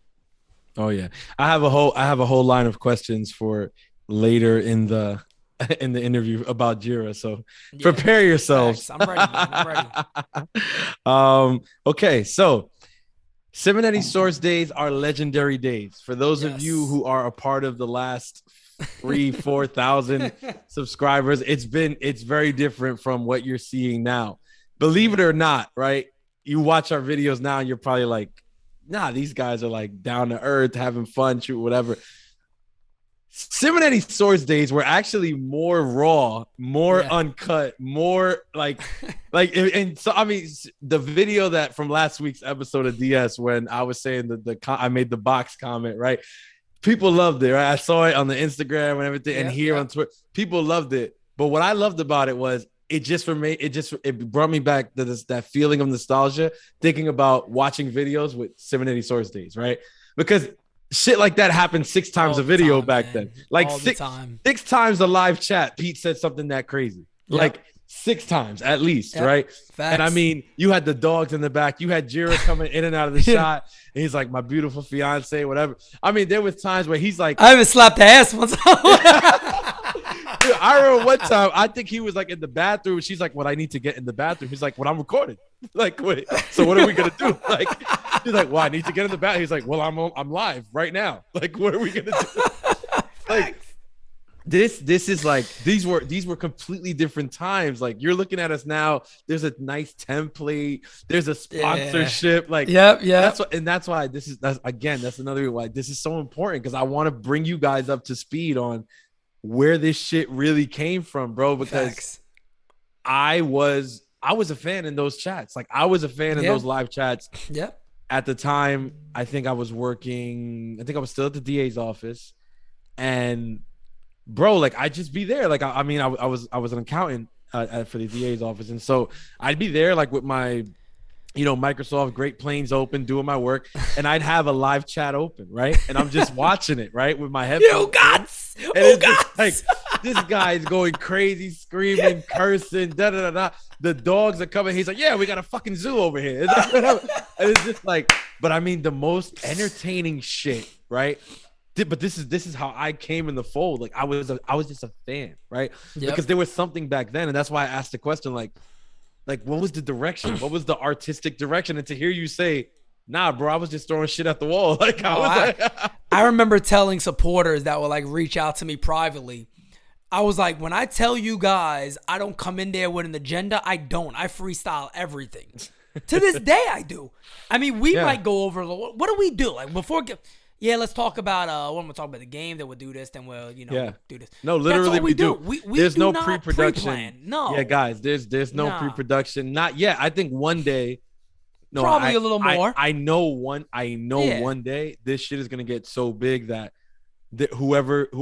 Speaker 3: Oh yeah. I have a whole line of questions for later in the in the interview about Jira. So
Speaker 1: Yeah.
Speaker 3: prepare yourselves.
Speaker 1: Facts. I'm ready, man. I'm ready.
Speaker 3: Okay, so Siminetti Source days are legendary days. For those of you
Speaker 1: Yes.
Speaker 3: who are a part of the last 4,000 subscribers, it's very different from what you're seeing now. Believe it or not, right? You watch our videos now and you're probably like, nah, these guys are like down to earth, having fun, shoot, whatever. Siminetti Source days were actually more raw, more uncut, more like, and so I mean, the video that from last week's episode of DS when I was saying that I made the box comment, right? People loved it, right? I saw it on the Instagram and everything, and here on Twitter, people loved it. But what I loved about it was it brought me back to that feeling of nostalgia, thinking about watching videos with Siminetti Source days, right? Because shit like that happened 6 times a video back then. Like six times a live chat, Pete said something that crazy. Like 6 times at least, right?
Speaker 1: Facts.
Speaker 3: And I mean, you had the dogs in the back. You had Jira coming in and out of the shot. And he's like, my beautiful fiance, whatever. I mean, there was times where he's like,
Speaker 1: I haven't slapped the ass once.
Speaker 3: Dude, I remember one time, I think he was like in the bathroom. She's like, "What I need to get in the bathroom?" He's like, "Well, I'm recording." Like, wait, so what are we gonna do? Like, he's like, "Well, I need to get in the bathroom." He's like, "Well, I'm live right now." Like, what are we gonna do? Like, this is like these were completely different times. Like, you're looking at us now. There's a nice template. There's a sponsorship. Like, that's why that's another reason why this is so important, because I want to bring you guys up to speed on where this shit really came from, bro, because I was a fan in those chats. Like, I was a fan in those live chats. At the time, I think I was still at the DA's office, and bro, like, I'd just be there. Like, I was an accountant for the DA's office, and so I'd be there like with my Microsoft Great Plains open, doing my work, and I'd have a live chat open, right? And I'm just watching it, right, with my headphones. And it's just like, this guy's going crazy, screaming, cursing, da-da-da-da. The dogs are coming. He's like, yeah, we got a fucking zoo over here. And it's just like, but I mean, the most entertaining shit, right? But this is how I came in the fold. Like, I was just a fan, right? Because there was something back then, and that's why I asked the question, like, what was the direction? What was the artistic direction? And to hear you say, nah, bro, I was just throwing shit at the wall. Like,
Speaker 1: I remember telling supporters that would like reach out to me privately. I was like, when I tell you guys I don't come in there with an agenda, I don't. I freestyle everything. To this day, I do. I mean, we might go over, what do we do? Like, before... let's talk about what I'm gonna talk about, the game, that we'll do this, then we'll do this.
Speaker 3: No, literally we do. There's no pre-production.
Speaker 1: Pre-plan. No.
Speaker 3: Yeah, guys, there's no pre-production. Not yet. I think one day. No,
Speaker 1: probably a little more.
Speaker 3: I know one day this shit is gonna get so big that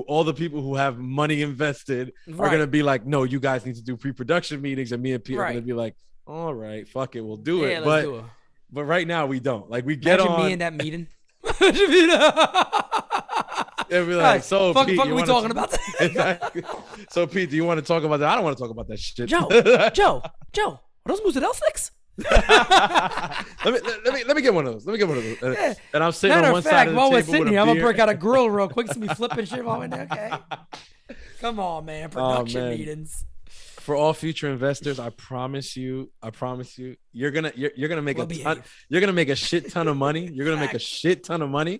Speaker 3: all the people who have money invested are gonna be like, no, you guys need to do pre-production meetings, and me and Pete are gonna be like, all right, fuck it, we'll do it.
Speaker 1: Let's do it.
Speaker 3: But right now we don't. Like, we get
Speaker 1: Imagine
Speaker 3: on
Speaker 1: me in that meeting.
Speaker 3: It'd be like, so
Speaker 1: fuck,
Speaker 3: Pete,
Speaker 1: are we talking about that?
Speaker 3: Exactly. So Pete, do you want to talk about that? I don't want to talk about that shit.
Speaker 1: Joe, are those mozzarella sticks?
Speaker 3: let me get one of those. And I'm sitting on one side of the
Speaker 1: while we're
Speaker 3: table
Speaker 1: sitting
Speaker 3: with a
Speaker 1: here, I'm gonna
Speaker 3: beer.
Speaker 1: break out a grill real quick. See me flipping shit while we're there. Okay. Come on, man. Production meetings.
Speaker 3: For all future investors, I promise you, you're gonna make you're gonna make a shit ton of money. You're gonna make a shit ton of money,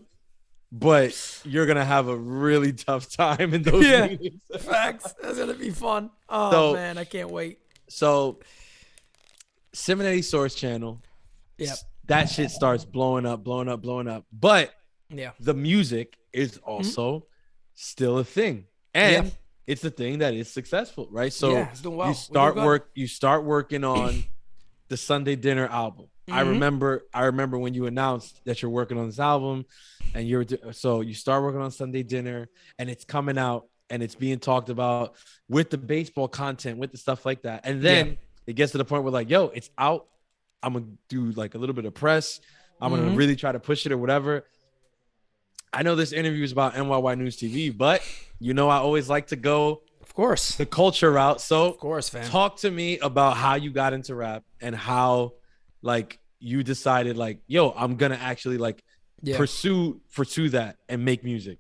Speaker 3: but you're gonna have a really tough time in those meetings.
Speaker 1: Facts. That's gonna be fun. Oh man, I can't wait.
Speaker 3: So, Siminetti Source channel. That shit starts blowing up. But the music is also still a thing, and it's a thing that is successful, right? So
Speaker 1: it's doing well.
Speaker 3: you start working on the Sunday Dinner album. I remember when you announced that you're working on this album, and so you start working on Sunday Dinner, and it's coming out, and it's being talked about with the baseball content, with the stuff like that. And then it gets to the point where, like, yo, it's out. I'm gonna do like a little bit of press. I'm gonna really try to push it or whatever. I know this interview is about NYYNewsTV, but I always like to go
Speaker 1: course.
Speaker 3: the culture route. So
Speaker 1: Of course, fam.
Speaker 3: talk to me about how you got into rap and how like you decided like, yo, I'm gonna actually like pursue that and make music.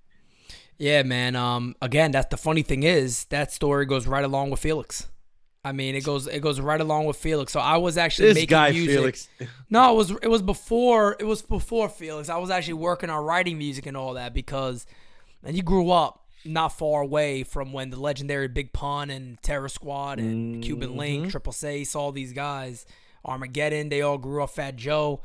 Speaker 1: Yeah, man. Again, that's the funny thing is that story goes right along with Felix. I mean, it goes right along with Felix. So I was actually making music.
Speaker 3: Felix.
Speaker 1: No, it was before Felix. I was actually working on writing music and all that because, and he grew up not far away from when the legendary Big Pun and Terror Squad and Cuban Link, Triple Ace, all these guys, Armageddon, they all grew up. Fat Joe,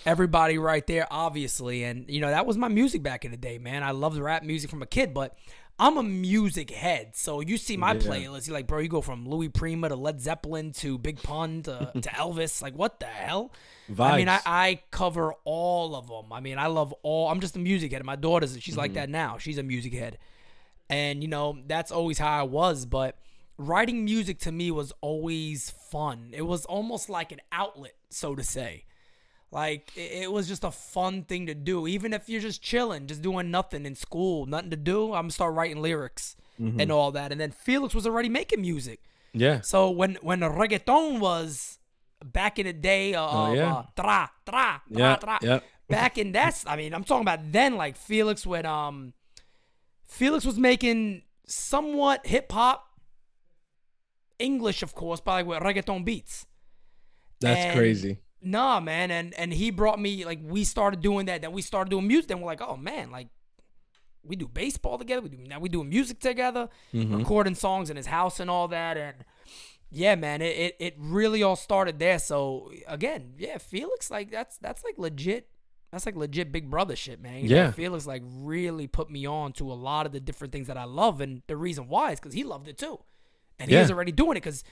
Speaker 1: everybody right there, obviously. And you know that was my music back in the day, man. I loved rap music from a kid, but I'm a music head, so you see my playlist. You're like, bro, you go from Louis Prima to Led Zeppelin to Big Pun to Elvis. Like, what the hell?
Speaker 3: Vibes.
Speaker 1: I mean, I cover all of them. I mean, I love all. I'm just a music head. My she's like that now. She's a music head. And, you know, that's always how I was. But writing music to me was always fun. It was almost like an outlet, so to say. Like, it was just a fun thing to do. Even if you're just chilling, just doing nothing in school, nothing to do, I'm going to start writing lyrics and all that. And then Felix was already making music. Yeah. So when reggaeton was back in the day, tra, back in that, I mean, I'm talking about then, like Felix when Felix was making somewhat hip-hop, English, of course, but like with reggaeton beats.
Speaker 3: That's crazy.
Speaker 1: Nah, man, and he brought me, like, we started doing that. Then we started doing music. Then we're like, oh, man, like, we do baseball together. Now we do music together, recording songs in his house and all that. And, yeah, man, it really all started there. So, again, yeah, Felix, like, that's like legit. That's like legit big brother shit, man. You know, Felix, like, really put me on to a lot of the different things that I love. And the reason why is because he loved it, too. And he was already doing it because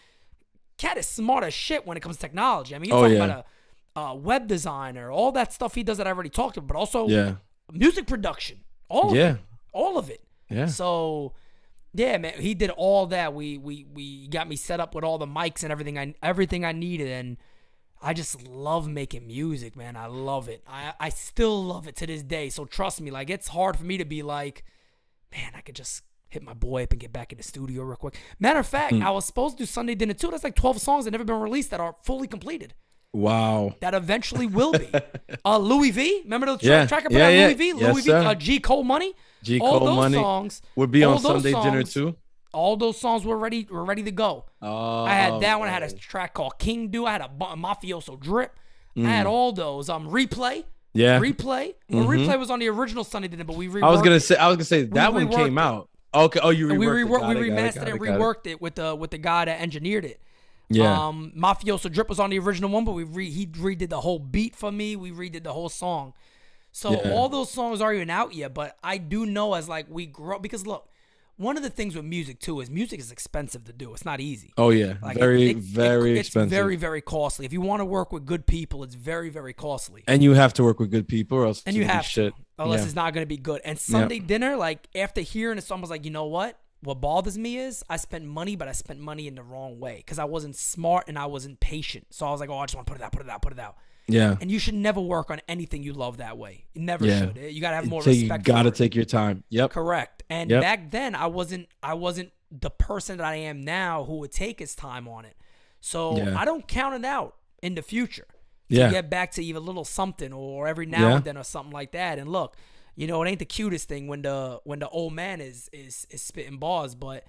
Speaker 1: Cat is smart as shit when it comes to technology. I mean, you're talking about a web designer, all that stuff he does that I already talked about, but also music production, all of it. Yeah. So, yeah, man, he did all that. We got me set up with all the mics and everything I needed, and I just love making music, man. I love it. I still love it to this day. So trust me, like it's hard for me to be like, man, I could just hit my boy up and get back in the studio real quick. Matter of fact, I was supposed to do Sunday Dinner too. That's like 12 songs that never been released that are fully completed. Wow. That eventually will be. Louis V. Remember the track I put out Louis V? Louis V. G. Cole Money.
Speaker 3: G. Cole Money songs would be on Sunday Dinner too.
Speaker 1: All those songs were ready to go. I had that one. I had a track called King Do. I had a Mafioso Drip. I had all those. Replay. Yeah. Replay. Well, Replay was on the original Sunday Dinner, but we reworked.
Speaker 3: I was gonna say that one came out. Okay. Oh, you reworked
Speaker 1: it. We remastered it and reworked it with the guy that engineered it. Yeah. Mafioso Drip was on the original one, but he redid the whole beat for me. We redid the whole song. So all those songs aren't even out yet, but I do know as like we grow, because look, one of the things with music too is music is expensive to do. It's not easy. Oh yeah. Like very expensive. It's very, very costly. If you want to work with good people, it's very, very costly.
Speaker 3: And you have to work with good people or else
Speaker 1: unless it's not going to be good. And Sunday Dinner, like after hearing it, someone was like, you know what bothers me is I spent money, but I spent money in the wrong way because I wasn't smart and I wasn't patient. So I was like, oh, I just want to put it out. Yeah. And you should never work on anything you love that way. You never should. You got to have more respect.
Speaker 3: You got to take your time. Yep.
Speaker 1: Correct. And back then I wasn't the person that I am now who would take his time on it. So I don't count it out in the future to get back to even a little something or every now and then or something like that. And look, you know, it ain't the cutest thing when the old man is spitting bars, but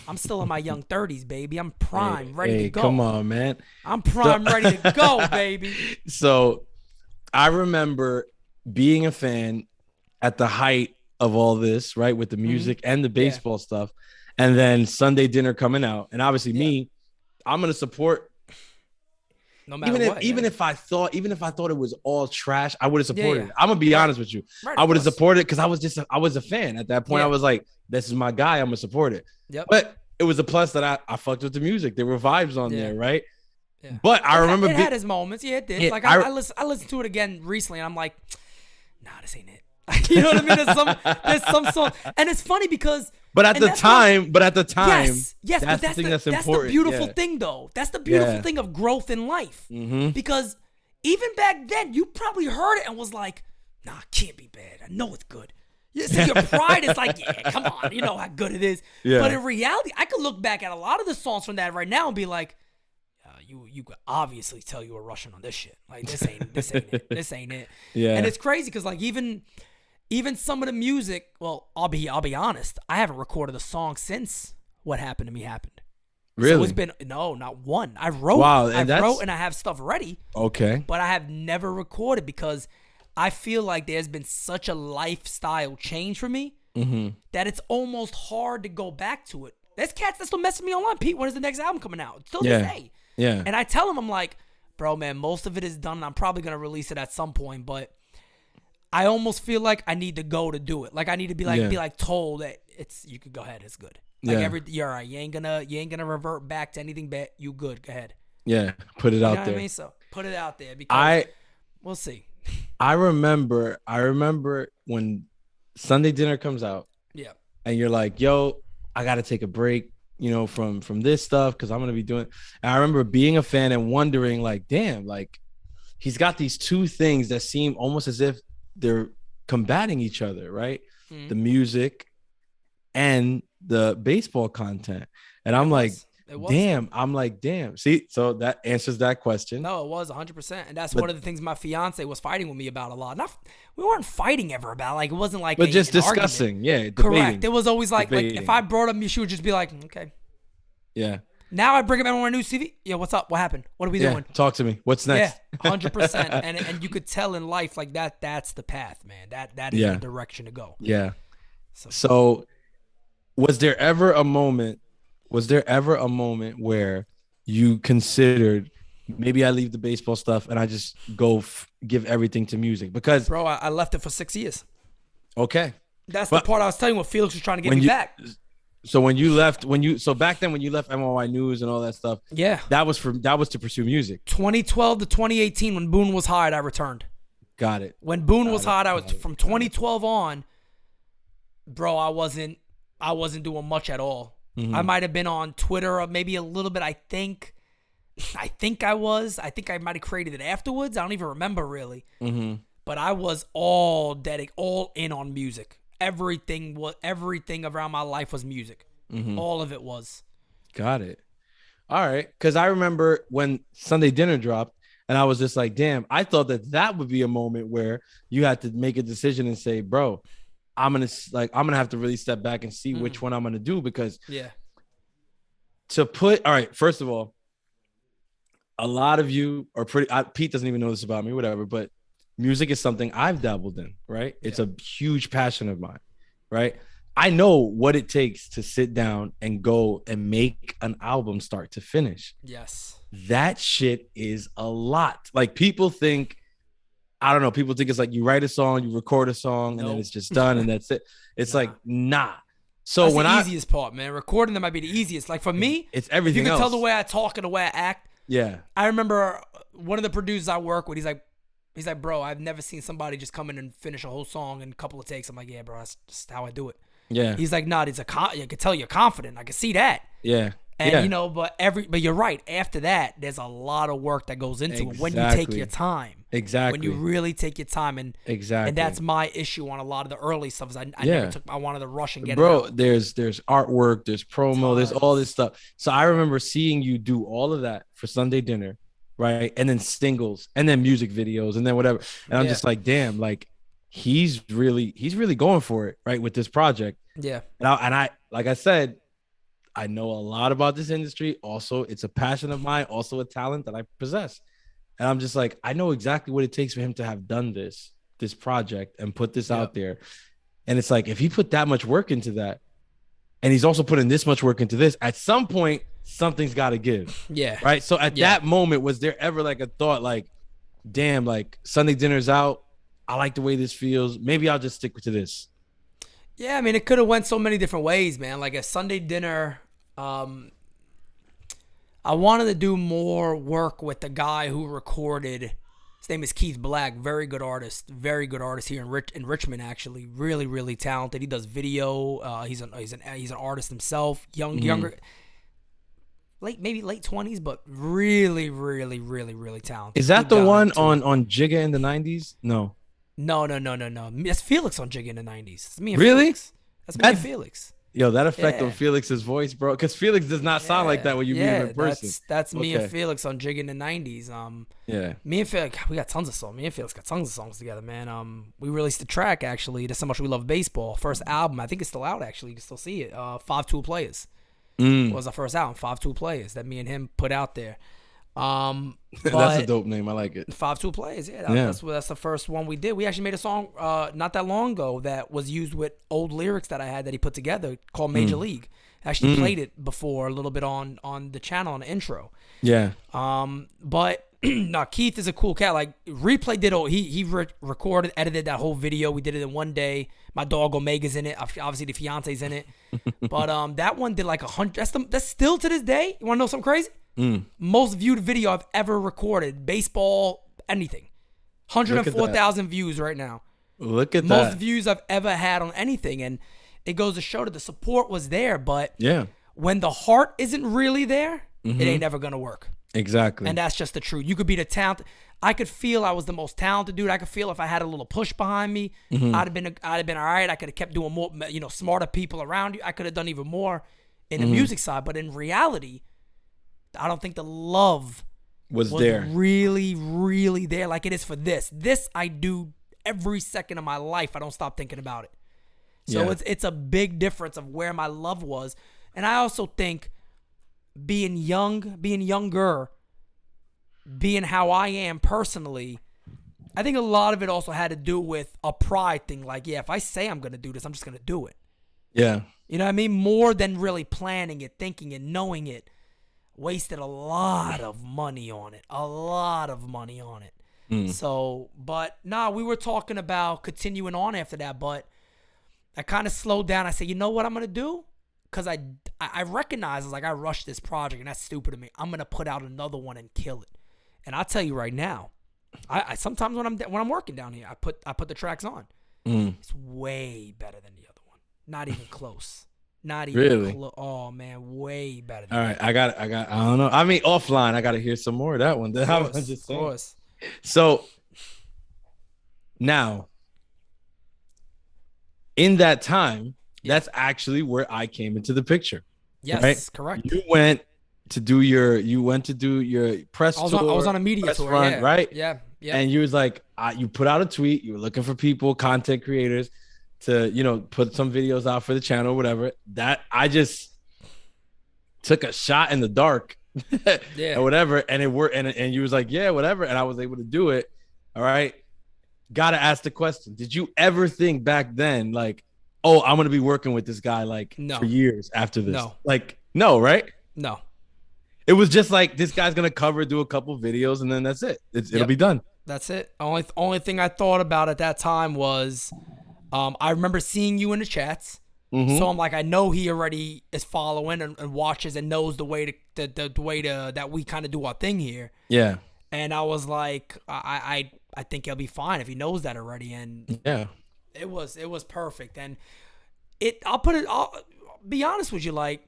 Speaker 1: I'm still in my young 30s, baby. I'm prime, ready to go.
Speaker 3: Come on, man.
Speaker 1: I'm prime, ready to go, baby.
Speaker 3: So I remember being a fan at the height of all this, right, with the music and the baseball stuff, and then Sunday Dinner coming out. And obviously me, I'm going to support. No matter even if I thought it was all trash, I would have supported it. I'm gonna be honest with you. Right, I would have supported it because I was a fan at that point. I was like, this is my guy. I'm gonna support it. Yep. But it was a plus that I fucked with the music. There were vibes on there, right? Yeah. But I remember
Speaker 1: it had his moments. Yeah, it did. Like I listened to it again recently, and I'm like, nah, this ain't it. You know what I mean? There's some song, and it's funny because.
Speaker 3: But at the time,
Speaker 1: yes,
Speaker 3: that's
Speaker 1: but
Speaker 3: the thing that's important.
Speaker 1: The beautiful thing, though. That's the beautiful thing of growth in life. Because even back then, you probably heard it and was like, "Nah, it can't be bad. I know it's good." Yeah, so your pride is like, yeah, come on, you know how good it is.
Speaker 3: Yeah.
Speaker 1: But in reality, I could look back at a lot of the songs from that right now and be like, you could obviously tell you were rushing on this shit. Like this ain't it. This ain't it.
Speaker 3: Yeah.
Speaker 1: And it's crazy because like even some of the music, well, I'll be honest, I haven't recorded a song since What Happened to Me happened.
Speaker 3: Really?
Speaker 1: So it's been not one. I wrote.
Speaker 3: Wow,
Speaker 1: I wrote and I have stuff ready.
Speaker 3: Okay.
Speaker 1: But I have never recorded because I feel like there's been such a lifestyle change for me that it's almost hard to go back to it. There's cats that still messing me online. Pete, when is the next album coming out? Still this day.
Speaker 3: Yeah.
Speaker 1: And I tell them, I'm like, bro, man, most of it is done. And I'm probably going to release it at some point. But I almost feel like I need to go to do it. Like I need to be like told that you could go ahead. It's good. Like you're all right. You ain't gonna revert back to anything bad. You good. Go ahead.
Speaker 3: Yeah. Put it out
Speaker 1: You know
Speaker 3: there.
Speaker 1: what I mean? So put it out there because we'll see.
Speaker 3: I remember when Sunday Dinner comes out.
Speaker 1: Yeah.
Speaker 3: And you're like, yo, I got to take a break, you know, from this stuff because I'm going to be doing. And I remember being a fan and wondering like, damn, like he's got these two things that seem almost as if they're combating each other, right? Mm-hmm. The music and the baseball content. And I'm like, damn. See, so that answers that question.
Speaker 1: No, it was 100%. And that's one of the things my fiance was fighting with me about a lot. We weren't fighting ever about, like, it wasn't like,
Speaker 3: but just discussing.
Speaker 1: Argument.
Speaker 3: Yeah.
Speaker 1: Correct.
Speaker 3: Debating.
Speaker 1: It was always like if I brought up, she would just be like, okay.
Speaker 3: Yeah.
Speaker 1: Now I bring him on NyynewsTV. Yeah, what's up? What happened? What are we doing?
Speaker 3: Talk to me. What's next?
Speaker 1: Yeah, 100%. And you could tell in life like that's the path, man. That is the direction to go.
Speaker 3: Yeah. So was there ever a moment where you considered maybe I leave the baseball stuff and I just go give everything to music? Because
Speaker 1: bro, I left it for 6 years.
Speaker 3: Okay.
Speaker 1: That's the part I was telling you what Felix was trying to get me back.
Speaker 3: So back then when you left MLY News and all that stuff, that was to pursue music.
Speaker 1: 2012 to 2018 when Boone was hired, I returned.
Speaker 3: Got it.
Speaker 1: When Boone was hired, I was from 2012 on, bro, I wasn't doing much at all. Mm-hmm. I might have been on Twitter maybe a little bit. I think I was. I think I might have created it afterwards. I don't even remember really. Mm-hmm. But I was all in on music. Everything around my life was music. Mm-hmm. All of it was.
Speaker 3: Got it. All right. Because I remember when Sunday Dinner dropped, and I was just like, damn, I thought that would be a moment where you had to make a decision and say, bro, I'm gonna have to really step back and see which one I'm gonna do because all right, first of all, a lot of you are Pete doesn't even know this about me, whatever, but music is something I've dabbled in, right? It's a huge passion of mine, right? I know what it takes to sit down and go and make an album start to finish.
Speaker 1: Yes.
Speaker 3: That shit is a lot. Like people think it's like you write a song, you record a song, and then it's just done and that's it. It's like, nah. So
Speaker 1: that's the easiest part, man. Recording them might be the easiest. Like for me,
Speaker 3: it's everything
Speaker 1: if you can
Speaker 3: else.
Speaker 1: tell the way I talk and the way I act.
Speaker 3: Yeah.
Speaker 1: I remember one of the producers I work with, he's like, bro, I've never seen somebody just come in and finish a whole song in a couple of takes. I'm like, yeah, bro, that's just how I do it.
Speaker 3: Yeah.
Speaker 1: He's like, nah, I can tell you're confident. I can see that.
Speaker 3: Yeah.
Speaker 1: And but you're right. After that, there's a lot of work that goes into it when you take your time.
Speaker 3: Exactly.
Speaker 1: When you really take your time and that's my issue on a lot of the early stuff. Is I wanted to rush and get it out.
Speaker 3: There's artwork, there's promo, there's all this stuff. So I remember seeing you do all of that for Sunday Dinner, right? And then singles, and then music videos, and then whatever. And I'm just like, damn, like he's really going for it, right, with this project.
Speaker 1: Yeah.
Speaker 3: And I like I said, I know a lot about this industry. Also, it's a passion of mine, also a talent that I possess. And I'm just like, I know exactly what it takes for him to have done this project and put this out there. And it's like, if he put that much work into that, and he's also putting this much work into this, at some point, something's got to give.
Speaker 1: Yeah.
Speaker 3: Right. So at that moment, was there ever like a thought like, damn, like Sunday Dinner's out. I like the way this feels. Maybe I'll just stick to this.
Speaker 1: Yeah, I mean, it could have went so many different ways, man. Like a Sunday Dinner, I wanted to do more work with the guy who recorded. His name is Keith Black, very good artist here in Richmond. Actually, really, really talented. He does video. He's an artist himself. Younger, maybe late 20s, but really, really, really, really talented.
Speaker 3: Is that the one on Jira in the 90s? No.
Speaker 1: No. It's Felix on Jigga in the 90s. It's me and
Speaker 3: Really?
Speaker 1: Felix. That's me and Felix.
Speaker 3: Yo, that effect
Speaker 1: Yeah.
Speaker 3: on Felix's voice, bro. Because Felix does not sound like that when you meet him in person.
Speaker 1: That's me and Felix on Jigga in the 90s.
Speaker 3: Yeah.
Speaker 1: Me and Felix, we got tons of songs. Me and Felix got tons of songs together, man. We released a track, actually, That's How Much We Love Baseball. First album. I think it's still out, actually. You can still see it. 5 Tool Players was our first album. 5 Tool Players that me and him put out there.
Speaker 3: That's a dope name. I like it.
Speaker 1: 5 Tool Players. Yeah, that's the first one we did. We actually made a song not that long ago that was used with old lyrics that I had that he put together called Major League. I actually played it before a little bit on the channel on the intro.
Speaker 3: Yeah.
Speaker 1: But no, Keith is a cool cat. Like Replay did he recorded, edited that whole video. We did it in one day. My dog Omega's in it. Obviously the fiance's in it. But that one did like 100. That's still to this day. You want to know something crazy? Most viewed video I've ever recorded, baseball, anything. 104,000 views right now.
Speaker 3: Look at
Speaker 1: Most
Speaker 3: that.
Speaker 1: views I've ever had on anything, and it goes to show that the support was there, but when the heart isn't really there, it ain't never gonna work.
Speaker 3: Exactly.
Speaker 1: And that's just the truth. You could be the talent. I could feel I was the most talented dude. I could feel if I had a little push behind me, I'd have been all right. I could have kept doing more, smarter people around you. I could have done even more in the music side, but in reality, I don't think the love
Speaker 3: was there.
Speaker 1: Really, really there like it is for this. This I do every second of my life. I don't stop thinking about it. So it's a big difference of where my love was. And I also think being younger, being how I am personally, I think a lot of it also had to do with a pride thing. Like, if I say I'm going to do this, I'm just going to do it.
Speaker 3: Yeah.
Speaker 1: You know what I mean? More than really planning it, thinking it, knowing it. Wasted a lot of money on it. So, but we were talking about continuing on after that, but I kind of slowed down. I said, you know what I'm going to do? Because I recognize, I rushed this project, and that's stupid of me. I'm going to put out another one and kill it. And I'll tell you right now, I sometimes when I'm working down here, I put the tracks on. It's way better than the other one. Not even close. Not even
Speaker 3: really.
Speaker 1: Oh man, way better.
Speaker 3: All right, I don't know. I mean, offline, I got to hear some more of that one.
Speaker 1: Of course.
Speaker 3: So now, in that time, that's actually where I came into the picture.
Speaker 1: Yes,
Speaker 3: right?
Speaker 1: Correct.
Speaker 3: You went to do your press tour.
Speaker 1: I was on a media tour,
Speaker 3: run, right?
Speaker 1: Yeah.
Speaker 3: And you was like, you put out a tweet. You were looking for people, content creators, to put some videos out for the channel or whatever. That I just took a shot in the dark or whatever, and it worked, and you was like, yeah, whatever, and I was able to do it. All right, gotta ask the question, did you ever think back then, like, oh, I'm gonna be working with this guy for years after this? No, right?
Speaker 1: No,
Speaker 3: it was just like, this guy's gonna do a couple videos, and then that's it. It'll be done.
Speaker 1: That's it. Only thing I thought about at that time was I remember seeing you in the chats. So I'm like, I know he already is following and watches and knows the way that we kind of do our thing here. Yeah. And I was like, I think he'll be fine if he knows that already. And it was perfect. And I'll be honest with you, like,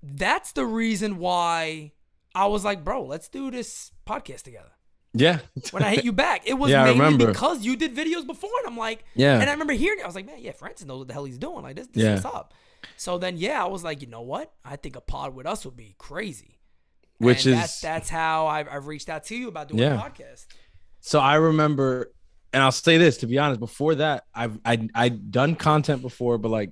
Speaker 1: that's the reason why I was like, bro, let's do this podcast together. Yeah. When I hit you back, it was mainly because you did videos before, and I'm like, and I remember hearing it. I was like, man, Francis knows what the hell he's doing. Like, this is what's up. So then, I was like, you know what? I think a pod with us would be crazy. That's how I've reached out to you about doing a podcast.
Speaker 3: So I remember, and I'll say this, to be honest, before that, I'd done content before, but like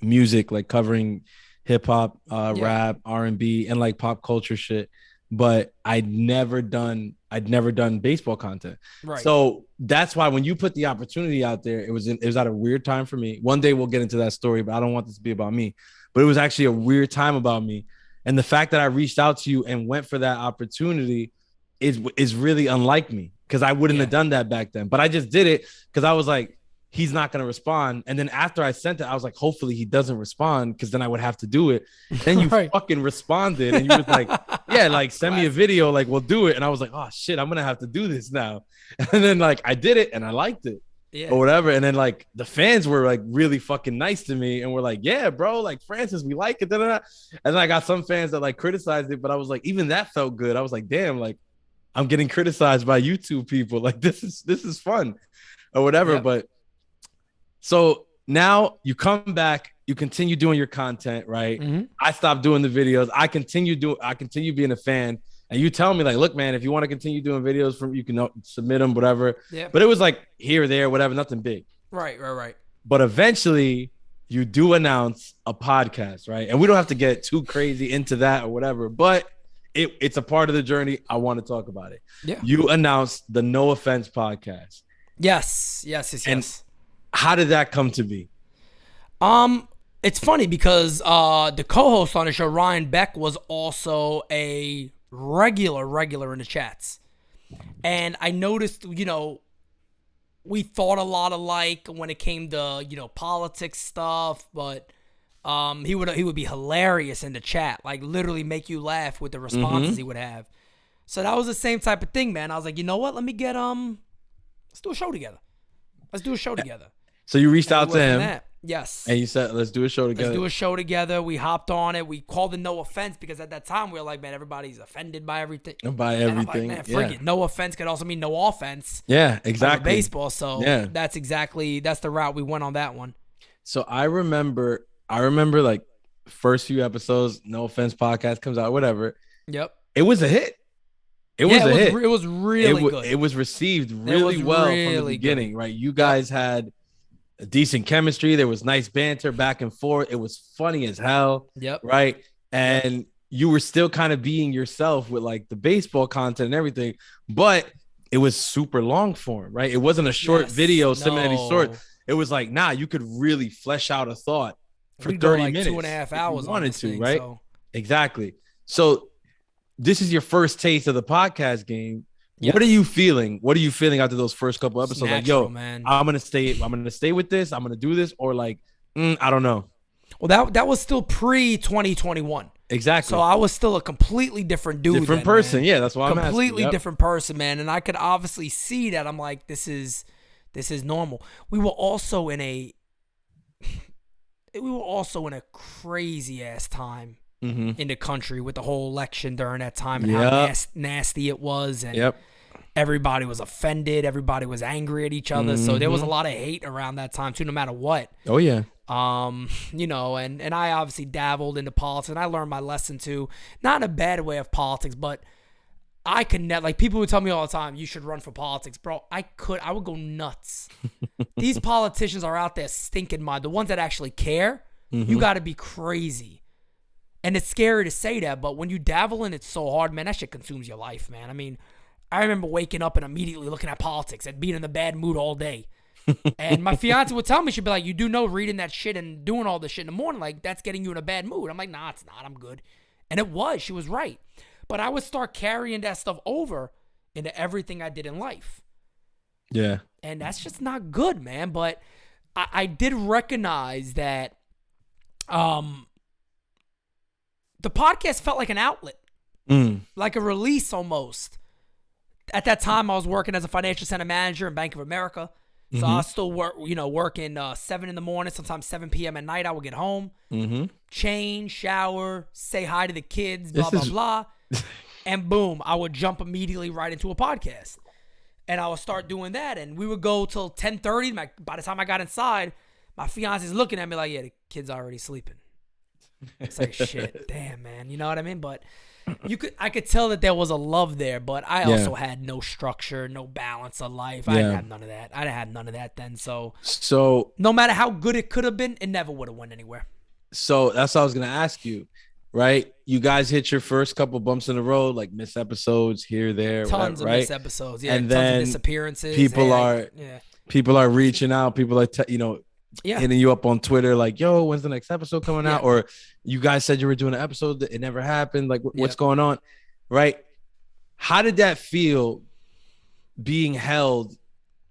Speaker 3: music, like covering hip hop, rap, R&B, and like pop culture shit. But I'd never done baseball content. Right. So that's why when you put the opportunity out there, it was at a weird time for me. One day we'll get into that story, but I don't want this to be about me. But it was actually a weird time about me. And the fact that I reached out to you and went for that opportunity is really unlike me, because I wouldn't have done that back then. But I just did it because I was like, he's not going to respond. And then after I sent it, I was like, hopefully he doesn't respond, because then I would have to do it. Then you fucking responded, and you was like, yeah, like, send me a video, like, we'll do it. And I was like, oh shit, I'm going to have to do this now. And then like I did it, and I liked it or whatever. And then like the fans were like really fucking nice to me, and were like, yeah, bro, like, Francis, we like it. And then I got some fans that like criticized it, but I was like, even that felt good. I was like, damn, like, I'm getting criticized by YouTube people. Like this is fun or whatever.
Speaker 1: Yep.
Speaker 3: But so now you come back, you continue doing your content, right?
Speaker 1: Mm-hmm.
Speaker 3: I stopped doing the videos. I continue being a fan. And you tell me like, look, man, if you want to continue doing videos you can submit them, whatever.
Speaker 1: Yeah.
Speaker 3: But it was like here, there, whatever, nothing big.
Speaker 1: Right.
Speaker 3: But eventually you do announce a podcast, right? And we don't have to get too crazy into that or whatever, but it's a part of the journey. I want to talk about it.
Speaker 1: Yeah.
Speaker 3: You announced the No Offense podcast.
Speaker 1: Yes.
Speaker 3: And how did that come to be?
Speaker 1: It's funny because the co-host on the show, Ryan Beck, was also a regular in the chats. And I noticed, we thought a lot alike when it came to, politics stuff, but he would be hilarious in the chat, like literally make you laugh with the responses he would have. So that was the same type of thing, man. I was like, you know what? Let me get let's do a show together.
Speaker 3: So you reached out to him.
Speaker 1: Yes.
Speaker 3: And you said, let's do a show together.
Speaker 1: We hopped on it. We called it No Offense because at that time we were like, man, everybody's offended by everything.
Speaker 3: By everything.
Speaker 1: Like, man, forget No Offense could also mean no offense.
Speaker 3: Yeah, exactly.
Speaker 1: Baseball. So that's the route we went on that one.
Speaker 3: So I remember like first few episodes, No Offense podcast comes out, whatever.
Speaker 1: Yep.
Speaker 3: It was a hit. It was a hit.
Speaker 1: It was really good.
Speaker 3: It was received really well from the beginning, right? You guys had a decent chemistry. There was nice banter back and forth. It was funny as hell.
Speaker 1: Yep.
Speaker 3: Right. And you were still kind of being yourself with like the baseball content and everything, but it was super long form, right? It wasn't a short video, Siminetti Source. It was like, you could really flesh out a thought for 30 minutes.
Speaker 1: 2.5 hours.
Speaker 3: Wanted to, right? So. Exactly. So this is your first taste of the podcast game. Yes. What are you feeling? After those first couple episodes?
Speaker 1: Natural,
Speaker 3: like, yo,
Speaker 1: man.
Speaker 3: I'm gonna stay with this. I'm gonna do this, or like, I don't know.
Speaker 1: Well, that was still pre-2021.
Speaker 3: Exactly.
Speaker 1: So I was still a completely different dude.
Speaker 3: Different person.
Speaker 1: Man.
Speaker 3: Yeah, that's why I'm asking.
Speaker 1: Completely different person, man. And I could obviously see that. I'm like, this is normal. We were also in a crazy ass time in the country with the whole election during that time and how nasty it was. And everybody was offended. Everybody was angry at each other. So there was a lot of hate around that time too, no matter what.
Speaker 3: Oh, yeah.
Speaker 1: And I obviously dabbled into politics and I learned my lesson too. Not in a bad way of politics, but I could never, like people would tell me all the time, you should run for politics, bro. I would go nuts. These politicians are out there stinking mind. The ones that actually care, you got to be crazy. And it's scary to say that, but when you dabble in it so hard, man, that shit consumes your life, man. I mean, I remember waking up and immediately looking at politics and being in a bad mood all day. And my fiance would tell me, she'd be like, you do know reading that shit and doing all this shit in the morning, like that's getting you in a bad mood. I'm like, nah, it's not. I'm good. And it was. She was right. But I would start carrying that stuff over into everything I did in life.
Speaker 3: Yeah.
Speaker 1: And that's just not good, man. But I did recognize that the podcast felt like an outlet, like a release almost. At that time, I was working as a financial center manager in Bank of America. So I was still working 7 in the morning, sometimes 7 p.m. at night. I would get home, change, shower, say hi to the kids, blah, blah. And boom, I would jump immediately right into a podcast. And I would start doing that. And we would go till 10:30. By the time I got inside, my fiance's looking at me like, yeah, the kid's already sleeping. It's like, shit, damn, man. You know what I mean? But I could tell that there was a love there, but I also had no structure, no balance of life. I didn't have none of that. I didn't have none of that then. So no matter how good it could have been, it never would have went anywhere.
Speaker 3: So that's what I was going to ask you, right? You guys hit your first couple bumps in the road, like missed episodes here, there,
Speaker 1: tons of
Speaker 3: right?
Speaker 1: missed episodes. Yeah,
Speaker 3: and
Speaker 1: tons
Speaker 3: then
Speaker 1: of disappearances.
Speaker 3: People are reaching out. People are, hitting you up on Twitter like, yo, when's the next episode coming out? Or you guys said you were doing an episode that it never happened. Like, what's going on? Right? How did that feel being held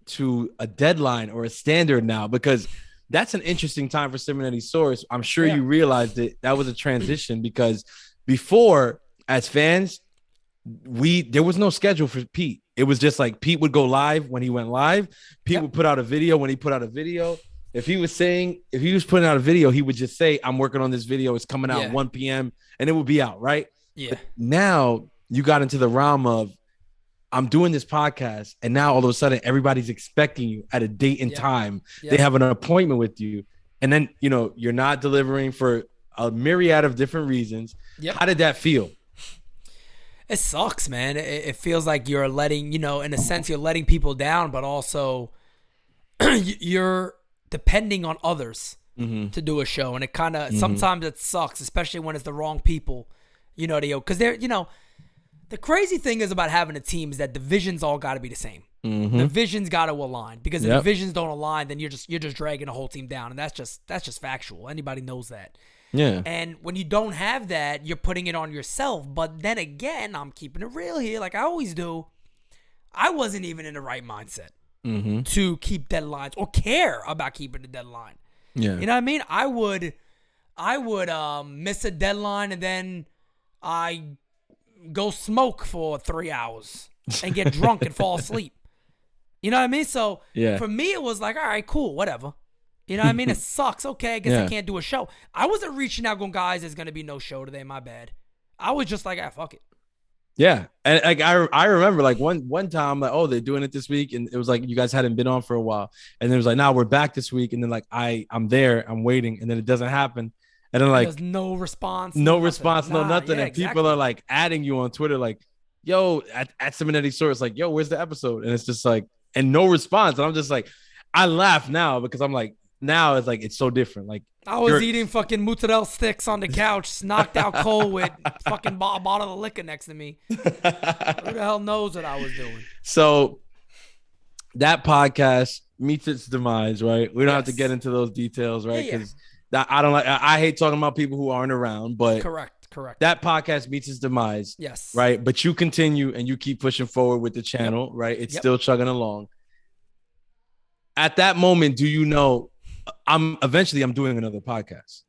Speaker 3: to a deadline or a standard now? Because that's an interesting time for Siminetti Source. I'm sure you realized that was a transition because before, as fans, there was no schedule for Pete. It was just like Pete would go live when he went live. Pete would put out a video when he put out a video. If he was putting out a video, he would just say, I'm working on this video. It's coming out 1 p.m. and it would be out, right?
Speaker 1: Yeah.
Speaker 3: But now you got into the realm of I'm doing this podcast, and now all of a sudden everybody's expecting you at a date and time. They have an appointment with you, and then you're not delivering for a myriad of different reasons. How did that feel?
Speaker 1: It sucks, man. It feels like you're letting, in a sense, you're letting people down, but also you're depending on others to do a show, and it kind of sometimes it sucks, especially when it's the wrong people. Because they're the crazy thing is about having a team is that the visions all got to be the same. The visions got to align, because if the visions don't align, then you're just dragging the whole team down, and that's just factual. Anybody knows that. Yeah. And when you don't have that, you're putting it on yourself. But then again, I'm keeping it real here, like I always do. I wasn't even in the right mindset to keep deadlines or care about keeping the deadline. Yeah. You know what I mean? I would miss a deadline, and then I go smoke for 3 hours and get drunk and fall asleep. You know what I mean? So for me, it was like, all right, cool, whatever. You know what I mean? It sucks. Okay, I guess I can't do a show. I wasn't reaching out going, guys, there's going to be no show today. My bad. I was just like, fuck it.
Speaker 3: Yeah. And like I remember like one time, like, oh, they're doing it this week. And it was like, you guys hadn't been on for a while. And it was like, nah, we're back this week. And then like, I'm there, I'm waiting. And then it doesn't happen. And then like,
Speaker 1: there's no response.
Speaker 3: No response, no nothing. And people are like adding you on Twitter, like, yo, at Siminetti Source, like, yo, where's the episode? And it's just like, and no response. And I'm just like, I laugh now because I'm like, now it's like, it's so different. Like,
Speaker 1: I was eating fucking mozzarella sticks on the couch, knocked out cold with fucking bottle of liquor next to me. Who the hell knows what I was doing?
Speaker 3: So that podcast meets its demise, right? We don't have to get into those details, right? Because I hate talking about people who aren't around, but
Speaker 1: correct.
Speaker 3: That podcast meets its demise.
Speaker 1: Yes.
Speaker 3: Right. But you continue and you keep pushing forward with the channel, right? It's still chugging along. At that moment, do you know I'm doing another podcast?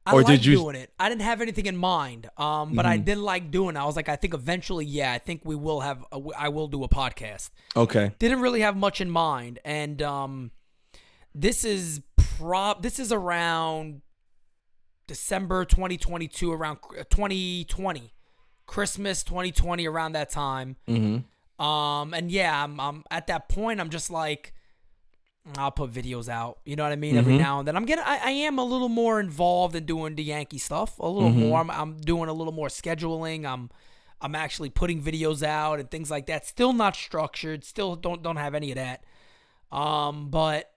Speaker 1: Doing it. I didn't have anything in mind, but I did like doing it. I was like, I think eventually, I think I will do a podcast.
Speaker 3: Okay.
Speaker 1: Didn't really have much in mind, and this is around December 2022, around 2020, Christmas 2020, around that time. And I'm at that point. I'm just like, I'll put videos out, you know what I mean, every now and then. I am a little more involved in doing the Yankee stuff, a little more. I'm doing a little more scheduling. I'm actually putting videos out and things like that. Still not structured. Still don't have any of that. But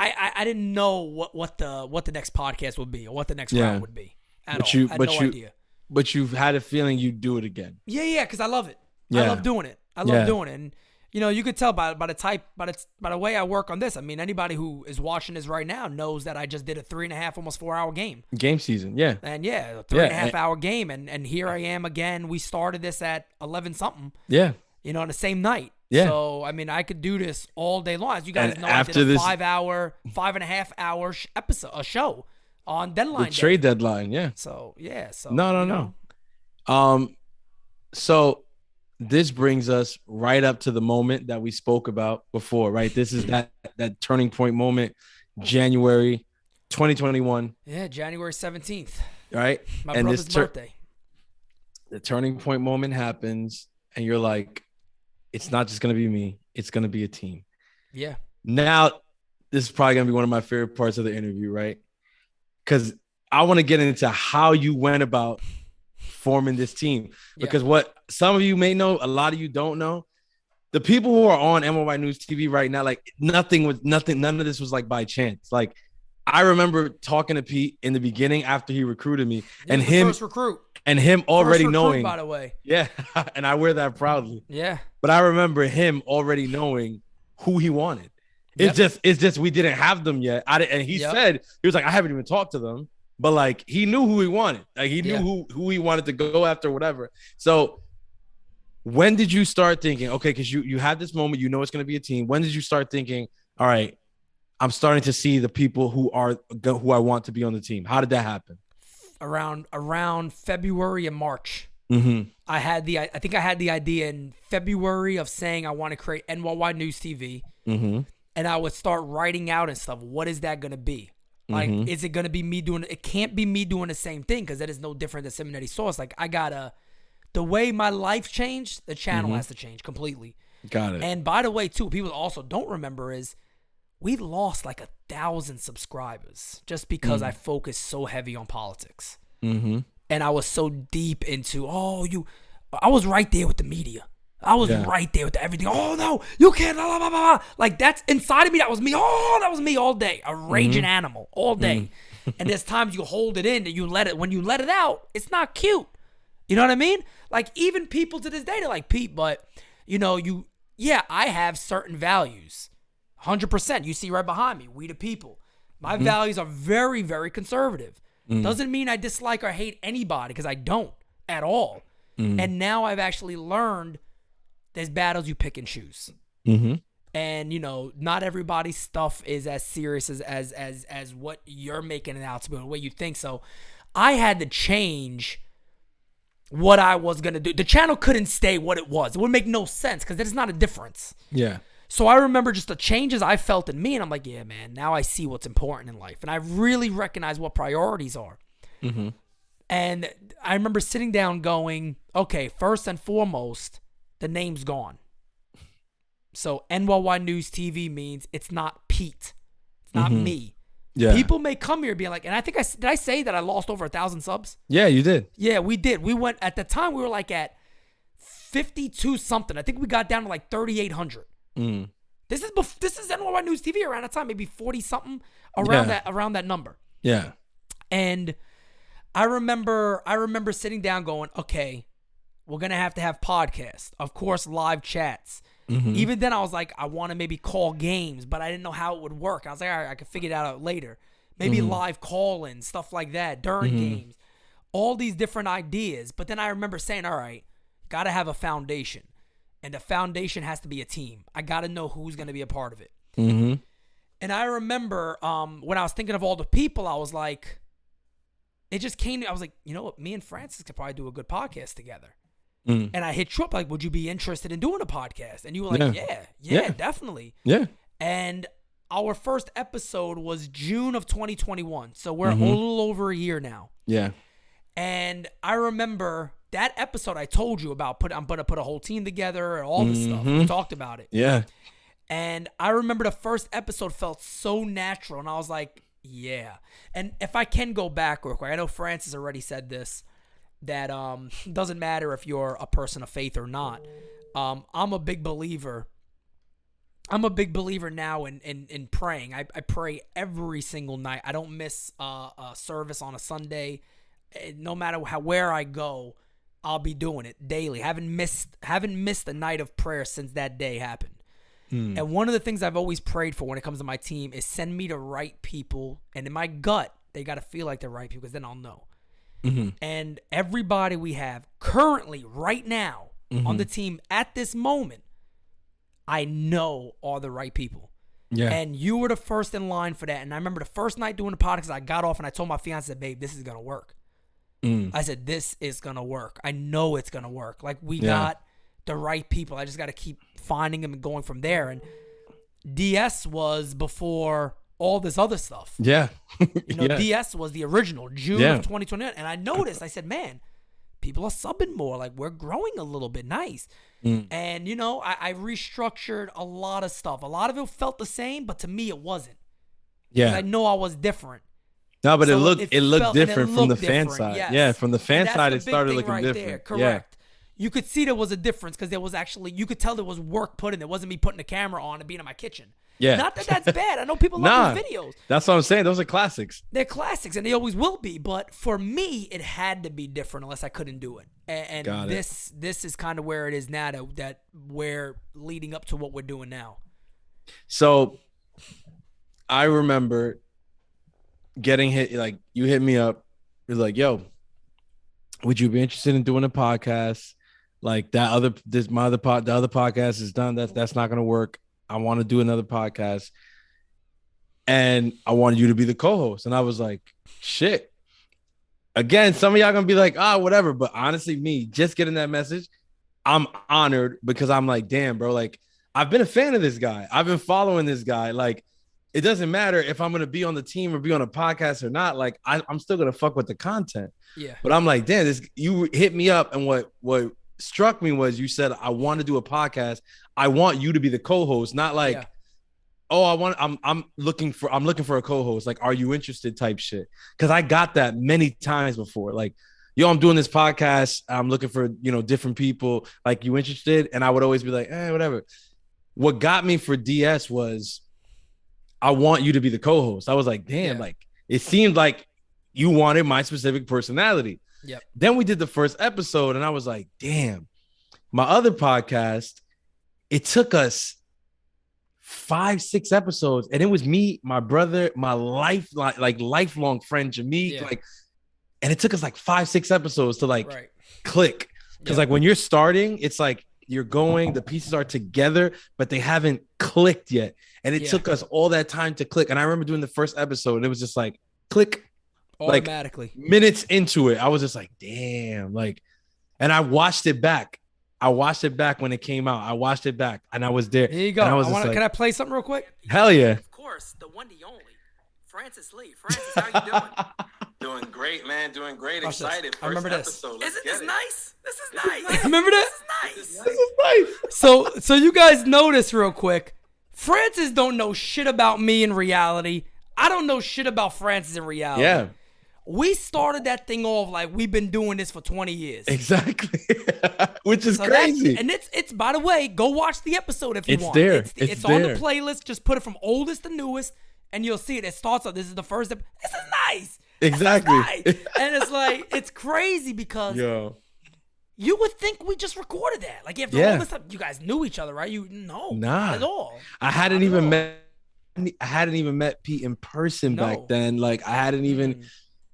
Speaker 1: I didn't know what the next podcast would be or what the next round would be at all. I had no idea.
Speaker 3: But you've had a feeling you'd do it again.
Speaker 1: Yeah, because I love it. I love doing it. And you could tell by the way I work on this. I mean, anybody who is watching this right now knows that I just did a 3.5, almost 4 hour game.
Speaker 3: Game season, yeah.
Speaker 1: And a 3.5 hour game, and here I am again. We started this at 11 something.
Speaker 3: Yeah.
Speaker 1: On the same night.
Speaker 3: Yeah.
Speaker 1: So I mean, I could do this all day long. As you guys know, I did a 5.5 hour show on deadline day.
Speaker 3: Trade deadline, yeah.
Speaker 1: So
Speaker 3: No. So this brings us right up to the moment that we spoke about before, right? This is that turning point moment, January 2021.
Speaker 1: Yeah, January 17th.
Speaker 3: Right?
Speaker 1: My brother's birthday.
Speaker 3: The turning point moment happens, and you're like, it's not just going to be me. It's going to be a team.
Speaker 1: Yeah.
Speaker 3: Now, this is probably going to be one of my favorite parts of the interview, right? Because I want to get into how you went about forming this team. Because what some of you may know, a lot of you don't know, the people who are on NYNewsTV right now, like none of this was like by chance. Like, I remember talking to Pete in the beginning after he recruited me, and him
Speaker 1: first recruit,
Speaker 3: and him already
Speaker 1: first recruit,
Speaker 3: knowing,
Speaker 1: by the way.
Speaker 3: Yeah, and I wear that proudly.
Speaker 1: Yeah.
Speaker 3: But I remember him already knowing who he wanted. It's just we didn't have them yet. And he said, he was like, I haven't even talked to them, but like he knew who he wanted. Like he knew who he wanted to go after, whatever. So when did you start thinking, okay, because you had this moment, you know it's going to be a team. When did you start thinking, all right, I'm starting to see the people who I want to be on the team? How did that happen?
Speaker 1: Around February and March.
Speaker 3: Mm-hmm.
Speaker 1: I think I had the idea in February of saying I want to create NYNewsTV.
Speaker 3: Mm-hmm.
Speaker 1: And I would start writing out and stuff. What is that going to be? Like, is it going to be me doing it? It can't be me doing the same thing because that is no different than Siminetti Source. Like, I got to the way my life changed, the channel has to change completely.
Speaker 3: Got it.
Speaker 1: And by the way, too, people also don't remember is we lost like 1,000 subscribers just because I focused so heavy on politics. And I was so deep into, I was right there with the media. I was right there with everything. Oh, no, you can't, blah, blah, blah, blah. Like, that's inside of me. That was me. Oh, that was me all day. A raging animal all day. And there's times you hold it in and you let it. When you let it out, it's not cute. You know what I mean? Like, even people to this day, they're like, Pete, but, you know, I have certain values. 100%. You see right behind me, we the people. My values are very, very conservative. Doesn't mean I dislike or hate anybody, because I don't at all. And now I've actually learned there's battles you pick and choose. And, you know, not everybody's stuff is as serious as what you're making it out to be, the way you think. So I had to change what I was going to do. The channel couldn't stay what it was. It would make no sense because there's not a difference. Yeah. So I remember just the changes I felt in me, and I'm like, yeah, man, now I see what's important in life. And I really recognize what priorities are. And I remember sitting down going, okay, first and foremost, the name's gone. So NYYNewsTV means it's not Pete. It's not me. Yeah. People may come here being like, and I think did I say that I lost over 1,000 subs?
Speaker 3: Yeah, you did.
Speaker 1: Yeah, we did. We went, at the time, we were like at 52 something. I think we got down to like 3,800. This is NYYNewsTV around that time, maybe 40 something around that number. Yeah. And I remember sitting down going, okay, we're going to have podcasts. Of course, live chats. Even then I was like, I want to maybe call games, but I didn't know how it would work. I was like, all right, I could figure that out later. Maybe live call-in, stuff like that during games. All these different ideas. But then I remember saying, all right, got to have a foundation. And the foundation has to be a team. I got to know who's going to be a part of it. And I remember when I was thinking of all the people, I was like, it just came to, I was like, you know what? Me and Francis could probably do a good podcast together. And I hit you up like, would you be interested in doing a podcast? And you were like, yeah, definitely. Yeah. And our first episode was June of 2021. So we're a little over a year now. Yeah. And I remember that episode I told you about, I'm going to put a whole team together and all this stuff. We talked about it. Yeah. And I remember the first episode felt so natural. And I was like, yeah. And if I can go back real quick, I know Francis already said this, that doesn't matter if you're a person of faith or not. I'm a big believer. I'm a big believer now in praying. I pray every single night. I don't miss a service on a Sunday. No matter where I go, I'll be doing it daily. Haven't missed a night of prayer since that day happened. And one of the things I've always prayed for when it comes to my team is send me the right people. And in my gut, they got to feel like the right people, because then I'll know. And everybody we have currently right now on the team at this moment, I know are the right people. Yeah. And you were the first in line for that. And I remember the first night doing the podcast, I got off and I told my fiance, babe, this is going to work. I said, this is going to work. I know it's going to work. Like, we got the right people. I just got to keep finding them and going from there. And DS was before all this other stuff. Yeah. DS was the original, June of 2021. And I noticed, I said, man, people are subbing more. Like, we're growing a little bit nice. And, I restructured a lot of stuff. A lot of it felt the same, but to me, it wasn't. Yeah. I know I was different.
Speaker 3: No, but it looked different from the fan side. Yes. Yeah, from the fan side, it started looking different. There.
Speaker 1: Correct. You could see there was a difference because there was actually, you could tell there was work put in. It wasn't me putting the camera on and being in my kitchen. Yeah. Not that that's bad. I know people love those videos.
Speaker 3: That's what I'm saying. Those are classics.
Speaker 1: They're classics, and they always will be. But for me, it had to be different unless I couldn't do it. And this is kind of where it is now, that we're leading up to what we're doing now.
Speaker 3: So I remember getting hit, like, you hit me up. You're like, yo, would you be interested in doing a podcast? Like, the other podcast is done. That's not going to work. I want to do another podcast, and I wanted you to be the co-host. And I was like, shit. Again, some of y'all gonna be like, whatever. But honestly, me just getting that message, I'm honored, because I'm like, damn, bro. Like, I've been a fan of this guy. I've been following this guy. Like, it doesn't matter if I'm gonna be on the team or be on a podcast or not. Like I'm still gonna fuck with the content.
Speaker 1: Yeah.
Speaker 3: But I'm like, damn, you hit me up, and what struck me was you said I want to do a podcast. I want you to be the co-host, not like, I'm looking for a co-host. Like, are you interested? Type shit. Because I got that many times before. Like, yo, I'm doing this podcast. I'm looking for different people. Like, you interested? And I would always be like, whatever. What got me for DS was I want you to be the co-host. I was like, damn, like it seemed like you wanted my specific personality.
Speaker 1: Yep.
Speaker 3: Then we did the first episode and I was like, damn, my other podcast, it took us 5-6 episodes, and it was me, my brother, my lifelong friend Jameek, and it took us like 5-6 episodes to click. Because like when you're starting, it's like you're going, the pieces are together, but they haven't clicked yet. And it took us all that time to click. And I remember doing the first episode, and it was just like click
Speaker 1: automatically.
Speaker 3: Like, minutes into it, I was just like, damn, like, and I watched it back. When it came out. I watched it back, and I was there.
Speaker 1: Here you go. Can I play something real quick?
Speaker 3: Hell yeah.
Speaker 1: Of course, the one, the only, Francis Lee. Francis, how you doing?
Speaker 4: Doing great, man. Doing great.
Speaker 1: Watch
Speaker 4: Excited.
Speaker 1: This. I remember this.
Speaker 4: Episode.
Speaker 1: Isn't this nice? This is nice. Remember this?
Speaker 3: This is nice.
Speaker 1: So you guys notice real quick, Francis don't know shit about me in reality. I don't know shit about Francis in reality.
Speaker 3: Yeah.
Speaker 1: We started that thing off like we've been doing this for 20 years.
Speaker 3: Exactly. Which is crazy.
Speaker 1: And it's by the way, go watch the episode if you want.
Speaker 3: There.
Speaker 1: It's on the playlist. Just put it from oldest to newest, and you'll see it. It starts off, this is the first episode. This is nice.
Speaker 3: Exactly.
Speaker 1: Nice. And it's like, it's crazy because you would think we just recorded that. Like after all this stuff, you guys knew each other, right? Not at all.
Speaker 3: I hadn't even met Pete in person back then. Like I hadn't even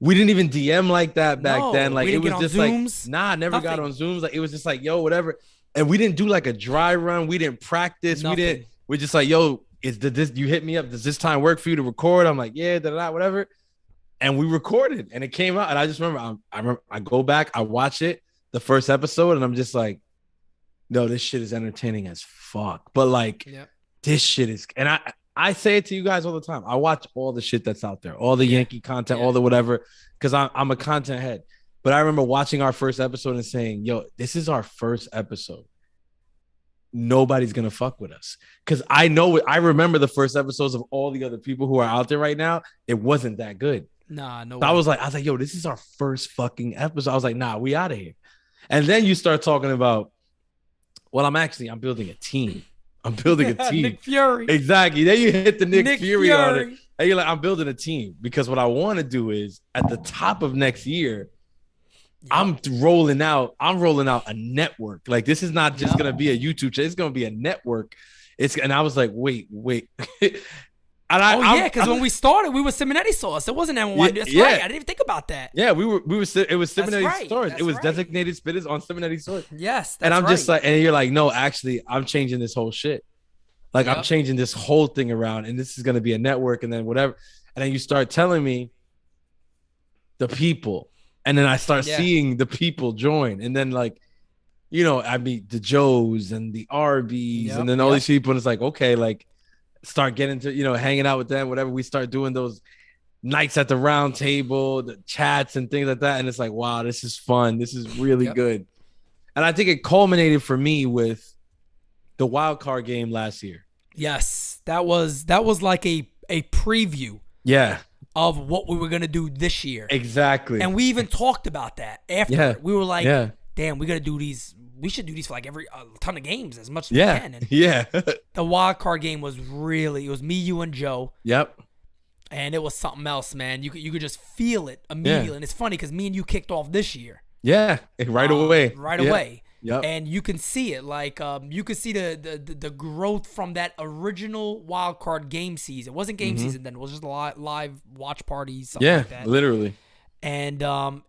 Speaker 3: we didn't even DM like that back then. Like it was just
Speaker 1: Zooms.
Speaker 3: Like, never got on Zooms. Like it was just like, yo, whatever. And we didn't do like a dry run. We didn't practice.
Speaker 1: Nothing.
Speaker 3: We're just like, yo, you hit me up. Does this time work for you to record? I'm like, yeah, whatever. And we recorded, and it came out. And I just remember, I go back, I watch it, the first episode, and I'm just like, no, this shit is entertaining as fuck. But like, this shit is, and I say it to you guys all the time. I watch all the shit that's out there, all the Yankee content, all the whatever, because I'm a content head. But I remember watching our first episode and saying, yo, this is our first episode. Nobody's going to fuck with us. Because I remember the first episodes of all the other people who are out there right now. It wasn't that good.
Speaker 1: Nah, no.
Speaker 3: So I was like, yo, this is our first fucking episode. I was like, nah, we out of here. And then you start talking about, well, I'm building a team. I'm building a team.
Speaker 1: Nick Fury.
Speaker 3: Exactly. Then you hit the Nick Fury on it. And you're like, I'm building a team, because what I want to do is at the top of next year, I'm rolling out a network. Like this is not just going to be a YouTube channel. It's going to be a network. And I was like, wait.
Speaker 1: Because when we started, we were Siminetti Source. It wasn't NYYN. That's right. I didn't even think about that.
Speaker 3: Yeah, it was Siminetti Source. It was designated Spittaz on Siminetti Source.
Speaker 1: Yes,
Speaker 3: and I'm just like, and you're like, no, actually, I'm changing this whole shit. Like I'm changing this whole thing around, and this is going to be a network, and then whatever. And then you start telling me the people, and then I start seeing the people join, and then like, I meet the Joes and the Arby's, and then all these people, and it's like, okay, like. Start getting to hanging out with them, whatever. We start doing those nights at the round table, the chats and things like that, and it's like, wow, this is fun. This is really good. And I think it culminated for me with the wild card game last year.
Speaker 1: Yes, that was like a preview. Of what we were gonna do this year.
Speaker 3: Exactly.
Speaker 1: And we even talked about that after. We were like, damn, we gotta do these. We should do these for like every ton of games as much as we can. And the wild card game was it was me, you, and Joe.
Speaker 3: Yep.
Speaker 1: And it was something else, man. You could just feel it immediately. And it's funny because me and you kicked off this year.
Speaker 3: Yeah, right away.
Speaker 1: Away.
Speaker 3: Yep.
Speaker 1: And you can see it. Like you could see the growth from that original wild card game season. It wasn't game season then. It was just a live watch parties. Something like that.
Speaker 3: Literally.
Speaker 1: And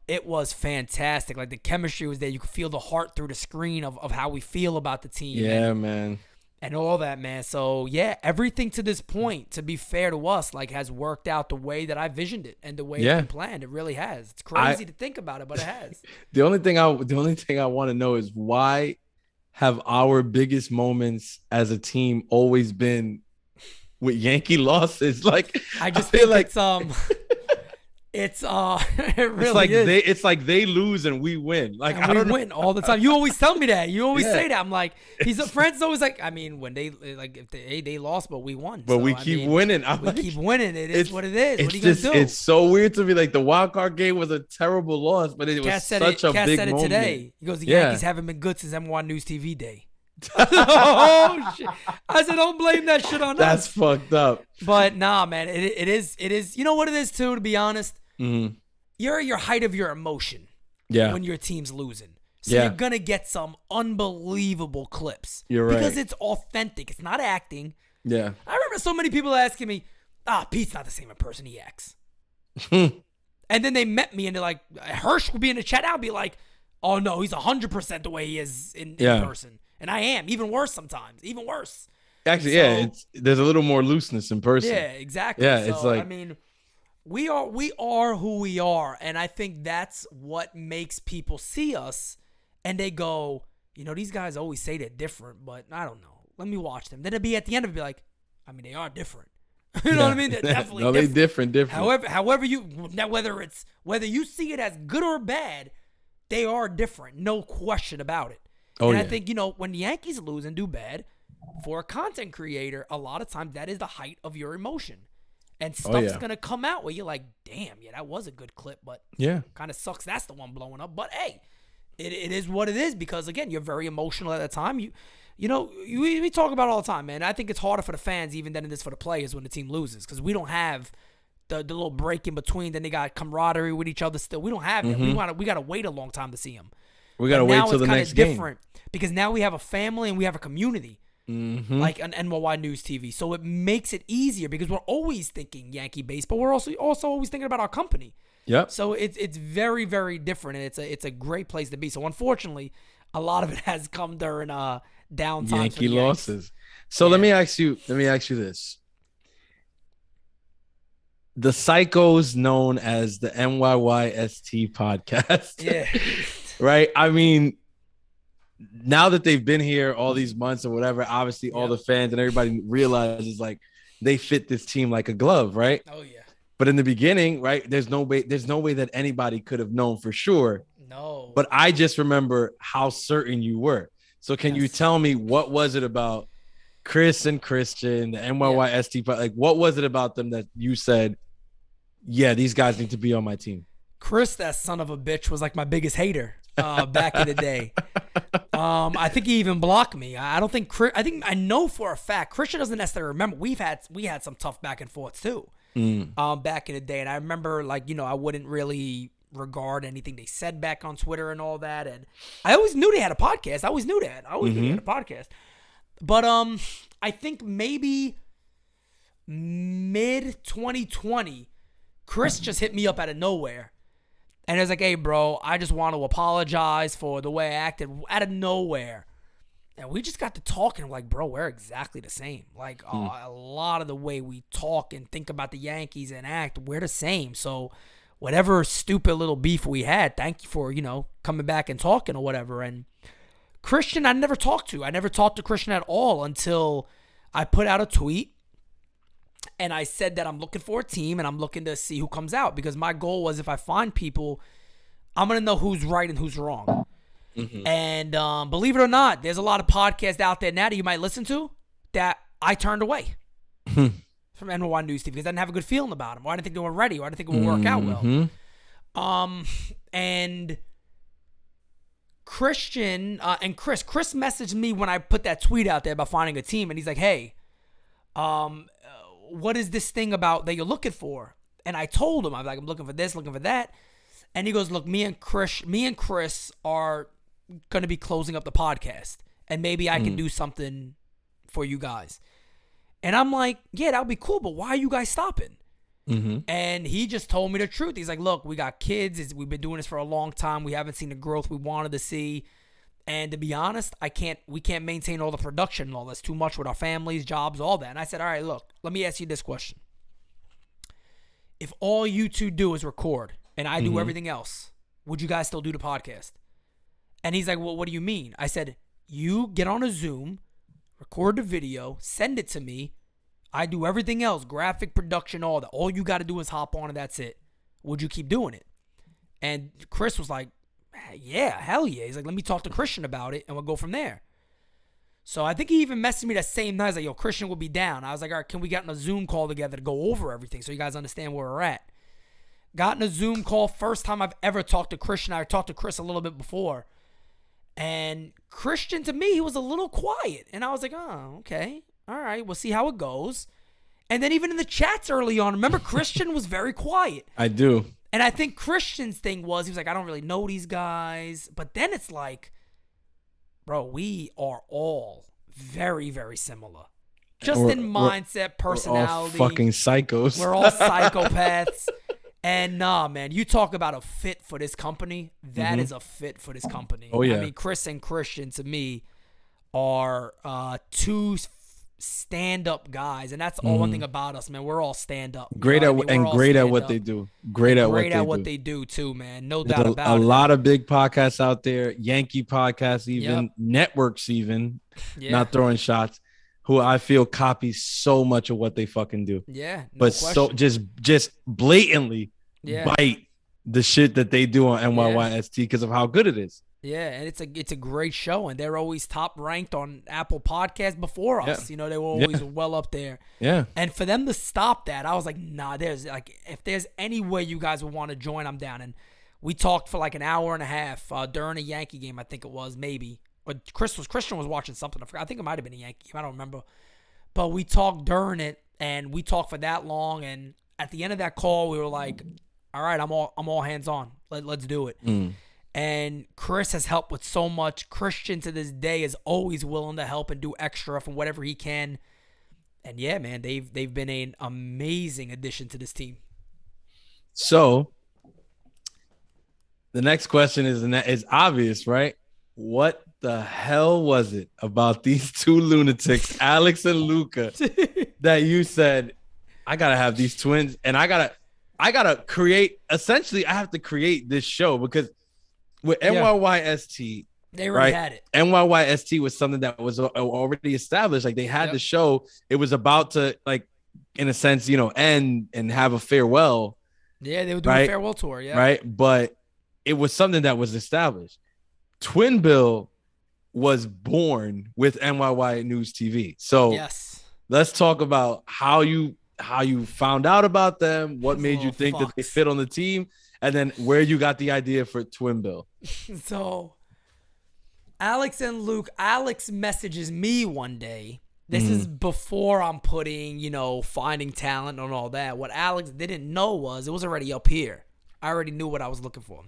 Speaker 1: it was fantastic. Like the chemistry was there. You could feel the heart through the screen of how we feel about the team.
Speaker 3: Yeah, man.
Speaker 1: And all that, man. So yeah, everything to this point, to be fair to us, like has worked out the way that I visioned it and the way it's been planned. It really has. It's crazy to think about it, but it has.
Speaker 3: The only thing I want to know is why have our biggest moments as a team always been with Yankee losses. Like
Speaker 1: I just
Speaker 3: feel
Speaker 1: think it's it really
Speaker 3: it's like
Speaker 1: is.
Speaker 3: it's like they lose and we win. Like
Speaker 1: And
Speaker 3: I don't
Speaker 1: we win all the time. You always tell me that. You always
Speaker 3: Yeah.
Speaker 1: say that. I'm like, Francis always like, I mean, when they like, if they lost, but we won.
Speaker 3: But
Speaker 1: So,
Speaker 3: we
Speaker 1: I
Speaker 3: keep
Speaker 1: mean,
Speaker 3: winning.
Speaker 1: We keep winning. It is what it is. What are you gonna do?
Speaker 3: It's so weird to me. Like the wild card game was a terrible loss, but it was
Speaker 1: Cass said
Speaker 3: such a
Speaker 1: Cass
Speaker 3: big
Speaker 1: said it
Speaker 3: moment.
Speaker 1: today. He goes, the
Speaker 3: Yeah.
Speaker 1: Yankees haven't been good since NYNewsTV day. Oh shit! I said, don't blame that shit on
Speaker 3: That's
Speaker 1: us.
Speaker 3: fucked up.
Speaker 1: But nah, man, it is. You know what it is too. To be honest,
Speaker 3: Mhm.
Speaker 1: you're at your height of your emotion
Speaker 3: Yeah.
Speaker 1: when your team's losing. So
Speaker 3: Yeah.
Speaker 1: you're gonna get some unbelievable clips.
Speaker 3: You're right.
Speaker 1: Because it's authentic. It's not acting.
Speaker 3: Yeah.
Speaker 1: I remember so many people asking me, Pete's not the same in person he acts. And then they met me and they're like, Hirsch would be in the chat. I'll be like, oh no, he's 100% the way he is in person. And I am. Even worse sometimes. Even worse.
Speaker 3: Actually, yeah, there's a little more looseness in person.
Speaker 1: Yeah, exactly.
Speaker 3: Yeah,
Speaker 1: so,
Speaker 3: it's like
Speaker 1: I mean, we are who we are. And I think that's what makes people see us and they go, you know, these guys always say they're different, but I don't know. Let me watch them. Then it'd be at the end, it'd be like, I mean, they are different. You know what I mean? They're definitely different.
Speaker 3: Different.
Speaker 1: However you now whether you see it as good or bad, they are different. No question about it. And I think, you know, when the Yankees lose and do bad, for a content creator, a lot of times that is the height of your emotion. And stuff's gonna come out where you're like, damn, yeah, that was a good clip, but kind of sucks that's the one blowing up. But hey, it is what it is because again, you're very emotional at the time. You know, we talk about it all the time, man. I think it's harder for the fans even than it is for the players when the team loses because we don't have the little break in between. Then they got camaraderie with each other still. We don't have that. We gotta wait a long time to see them.
Speaker 3: We gotta wait till the next game.
Speaker 1: Different because now we have a family and we have a community like an NYNewsTV. So it makes it easier because we're always thinking Yankee baseball. We're also always thinking about our company.
Speaker 3: Yep.
Speaker 1: So it's very, very different and it's a great place to be. So unfortunately, a lot of it has come during downtime.
Speaker 3: Yankee losses. So let me ask you this. The psychos known as the NYYST podcast.
Speaker 1: Yeah.
Speaker 3: Right? I mean, now that they've been here all these months or whatever, obviously all the fans and everybody realizes like they fit this team like a glove, right?
Speaker 1: Oh yeah.
Speaker 3: But in the beginning, right, there's no way that anybody could have known for sure.
Speaker 1: No.
Speaker 3: But I just remember how certain you were. So can you tell me what was it about Chris and Christian, the NYYST, like what was it about them that you said, yeah, these guys need to be on my team?
Speaker 1: Chris, that son of a bitch, was like my biggest hater back in the day. I think he even blocked me. I don't think I know for a fact Christian doesn't necessarily remember. We had some tough back and forths too. Back in the day, and I remember like, you know, I wouldn't really regard anything they said back on Twitter and all that, and I always knew they had a podcast. I always knew that. I always knew they had a podcast. But I think maybe mid 2020, Chris just hit me up out of nowhere. And it was like, hey, bro, I just want to apologize for the way I acted out of nowhere. And we just got to talking like, bro, we're exactly the same. Like a lot of the way we talk and think about the Yankees and act, we're the same. So whatever stupid little beef we had, thank you for, you know, coming back and talking or whatever. And Christian, I never talked to Christian at all until I put out a tweet and I said that I'm looking for a team and I'm looking to see who comes out because my goal was if I find people, I'm going to know who's right and who's wrong. And believe it or not, there's a lot of podcasts out there now that you might listen to that I turned away from NYNewsTV because I didn't have a good feeling about them, or I didn't think they were ready, or I didn't think it would work out well. And Christian and Chris messaged me when I put that tweet out there about finding a team, and he's like, "Hey, what is this thing about that you're looking for?" And I told him, I'm like, "I'm looking for this, looking for that." And he goes, "Look, me and Chris are going to be closing up the podcast, and maybe I can do something for you guys." And I'm like, "Yeah, that would be cool, but why are you guys stopping?" And he just told me the truth. He's like, "Look, we got kids. We've been doing this for a long time. We haven't seen the growth we wanted to see. And to be honest, we can't maintain all the production and all that's too much with our families, jobs, all that." And I said, "All right, look, let me ask you this question. If all you two do is record and I do everything else, would you guys still do the podcast?" And he's like, "Well, what do you mean?" I said, "You get on a Zoom, record the video, send it to me. I do everything else, graphic production, all that. All you got to do is hop on and that's it. Would you keep doing it? And Chris was like, yeah, hell yeah. He's like, let me talk to Christian about it and we'll go from there. So I think he even messaged me that same night. He's like, yo, Christian will be down. I was like, all right, can we get on a Zoom call together to go over everything so you guys understand where we're at? Got in a Zoom call. First time I've ever talked to Christian. I talked to Chris a little bit before. And Christian, to me, he was a little quiet. And I was like, oh, okay. All right, we'll see how it goes. And then even in the chats early on, remember Christian was very quiet.
Speaker 3: I do.
Speaker 1: And I think Christian's thing was, he was like, I don't really know these guys. But then it's like, bro, we are all very, very similar. Just in mindset, personality.
Speaker 3: We're all fucking psychos.
Speaker 1: We're all psychopaths. And nah, man, you talk about a fit for this company. That is a fit for this company.
Speaker 3: Oh, yeah.
Speaker 1: I mean, Chris and Christian, to me, are two stand-up guys. And that's all one thing about us, man. We're all stand-up.
Speaker 3: Great at what they do. Great at what
Speaker 1: they do, too, man. No doubt about it.
Speaker 3: A lot of big podcasts out there, Yankee podcasts even, networks even, not throwing shots, who I feel copy so much of what they fucking do.
Speaker 1: Yeah,
Speaker 3: no question. So just blatantly bite the shit that they do on NYYST because of how good it is.
Speaker 1: Yeah, and it's a great show, and they're always top ranked on Apple Podcasts before us. You know, they were always well up there. Yeah. And for them to stop that, I was like, nah, there's like, if there's any way you guys would want to join, I'm down. And we talked for like an hour and a half during a Yankee game, I think it was, maybe. But Christian was watching something. I think it might have been a Yankee game. I don't remember. But we talked during it, and we talked for that long. And at the end of that call, we were like, all right, I'm all hands on. Let's do it. And Chris has helped with so much. Christian to this day is always willing to help and do extra from whatever he can. And yeah, man, they've been an amazing addition to this team.
Speaker 3: So the next question is obvious, right? What the hell was it about these two lunatics, Alex and Luca, that you said, I gotta have these twins and I gotta create, essentially I have to create this show because with NYYST,
Speaker 1: they already had it.
Speaker 3: NYYST was something that was already established. Like they had the show. It was about to, like, in a sense, end and have a farewell.
Speaker 1: Yeah, they would do a farewell tour. Yeah.
Speaker 3: Right. But it was something that was established. Twin Bill was born with NyynewsTV. So let's talk about how you found out about them, what made you think that they fit on the team, and then where you got the idea for Twin Bill.
Speaker 1: So Alex and Luke, Alex messages me one day. This is before I'm putting, finding talent and all that. What Alex didn't know was it was already up here. I already knew what I was looking for.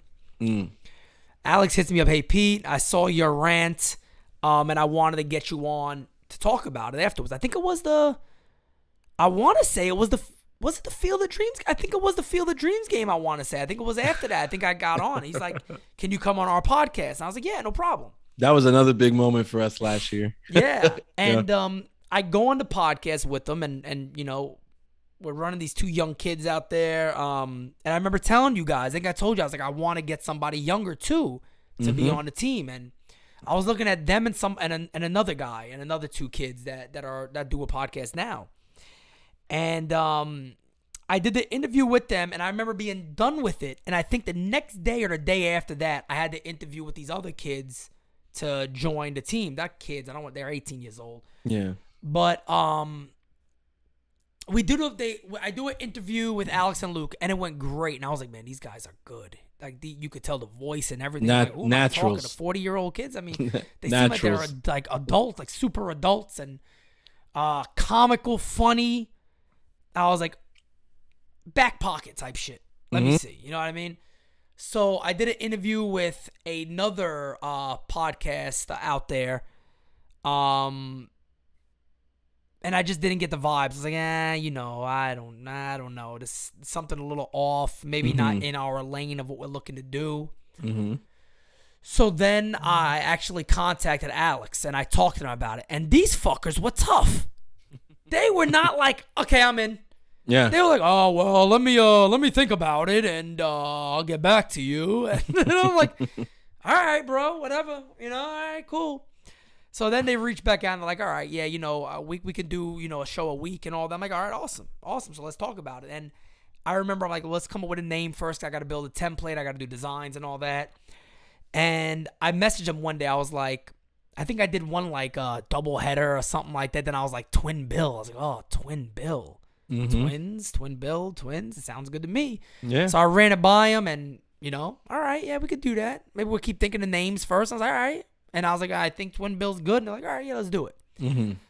Speaker 1: Alex hits me up, hey, Pete, I saw your rant, and I wanted to get you on to talk about it afterwards. I think it was was it the Field of Dreams? I think it was the Field of Dreams game, I want to say. I think it was after that. I think I got on. He's like, can you come on our podcast? And I was like, yeah, no problem.
Speaker 3: That was another big moment for us last year.
Speaker 1: Yeah. And I go on the podcast with them, and we're running these two young kids out there. And I remember telling you guys, I think I told you, I was like, I want to get somebody younger too to be on the team. And I was looking at them and another guy and another two kids that do a podcast now. And I did the interview with them, and I remember being done with it. And I think the next day or the day after that, I had the interview with these other kids to join the team. Not kids, they're 18 years old. Yeah. But I do an interview with Alex and Luke, and it went great. And I was like, man, these guys are good. Like you could tell the voice and everything.
Speaker 3: Naturals.
Speaker 1: To 40-year-old kids. I mean, they seem like they're like adults, like super adults, and comical, funny. I was like, back pocket type shit. Let me see. You know what I mean? So I did an interview with another podcast out there. And I just didn't get the vibes. I was like, I don't know. This is something a little off. Maybe not in our lane of what we're looking to do. So then I actually contacted Alex, and I talked to him about it. And these fuckers were tough. They were not like, okay, I'm in. Yeah. They were like, oh, well, let me think about it, and I'll get back to you. And I'm like, all right, bro, whatever. All right, cool. So then they reach back out and they're like, all right, yeah, we can do, a show a week and all that. I'm like, all right, awesome. So let's talk about it. And I remember I'm like, let's come up with a name first. I got to build a template. I got to do designs and all that. And I messaged him one day. I was like, I think I did one like double header or something like that. Then I was like, Twin Bill. I was like, oh, Twin Bill. Twins, Twin Bill, twins. It sounds good to me.
Speaker 3: Yeah.
Speaker 1: So I ran it by him and, all right, yeah, we could do that. Maybe we'll keep thinking of names first. I was like, all right. And I was like, I think Twin Bill's good. And they're like, all right, yeah, let's do it.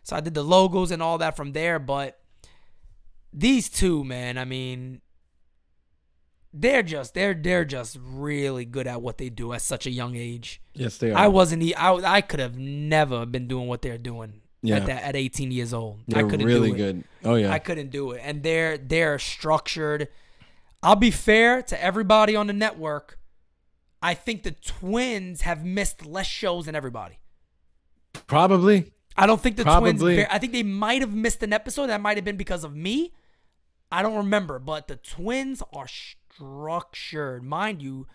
Speaker 1: So I did the logos and all that from there. But these two, man, I mean, they're just really good at what they do at such a young age.
Speaker 3: Yes, they are.
Speaker 1: I could have never been doing what they're doing at 18 years old.
Speaker 3: They're
Speaker 1: I couldn't
Speaker 3: really
Speaker 1: do it.
Speaker 3: good. Oh yeah.
Speaker 1: I couldn't do it. And they're structured. I'll be fair to everybody on the network. I think the twins have missed less shows than everybody.
Speaker 3: Probably.
Speaker 1: I don't think the twins. I think they might have missed an episode. That might have been because of me. I don't remember. But the twins are structured. Mind you,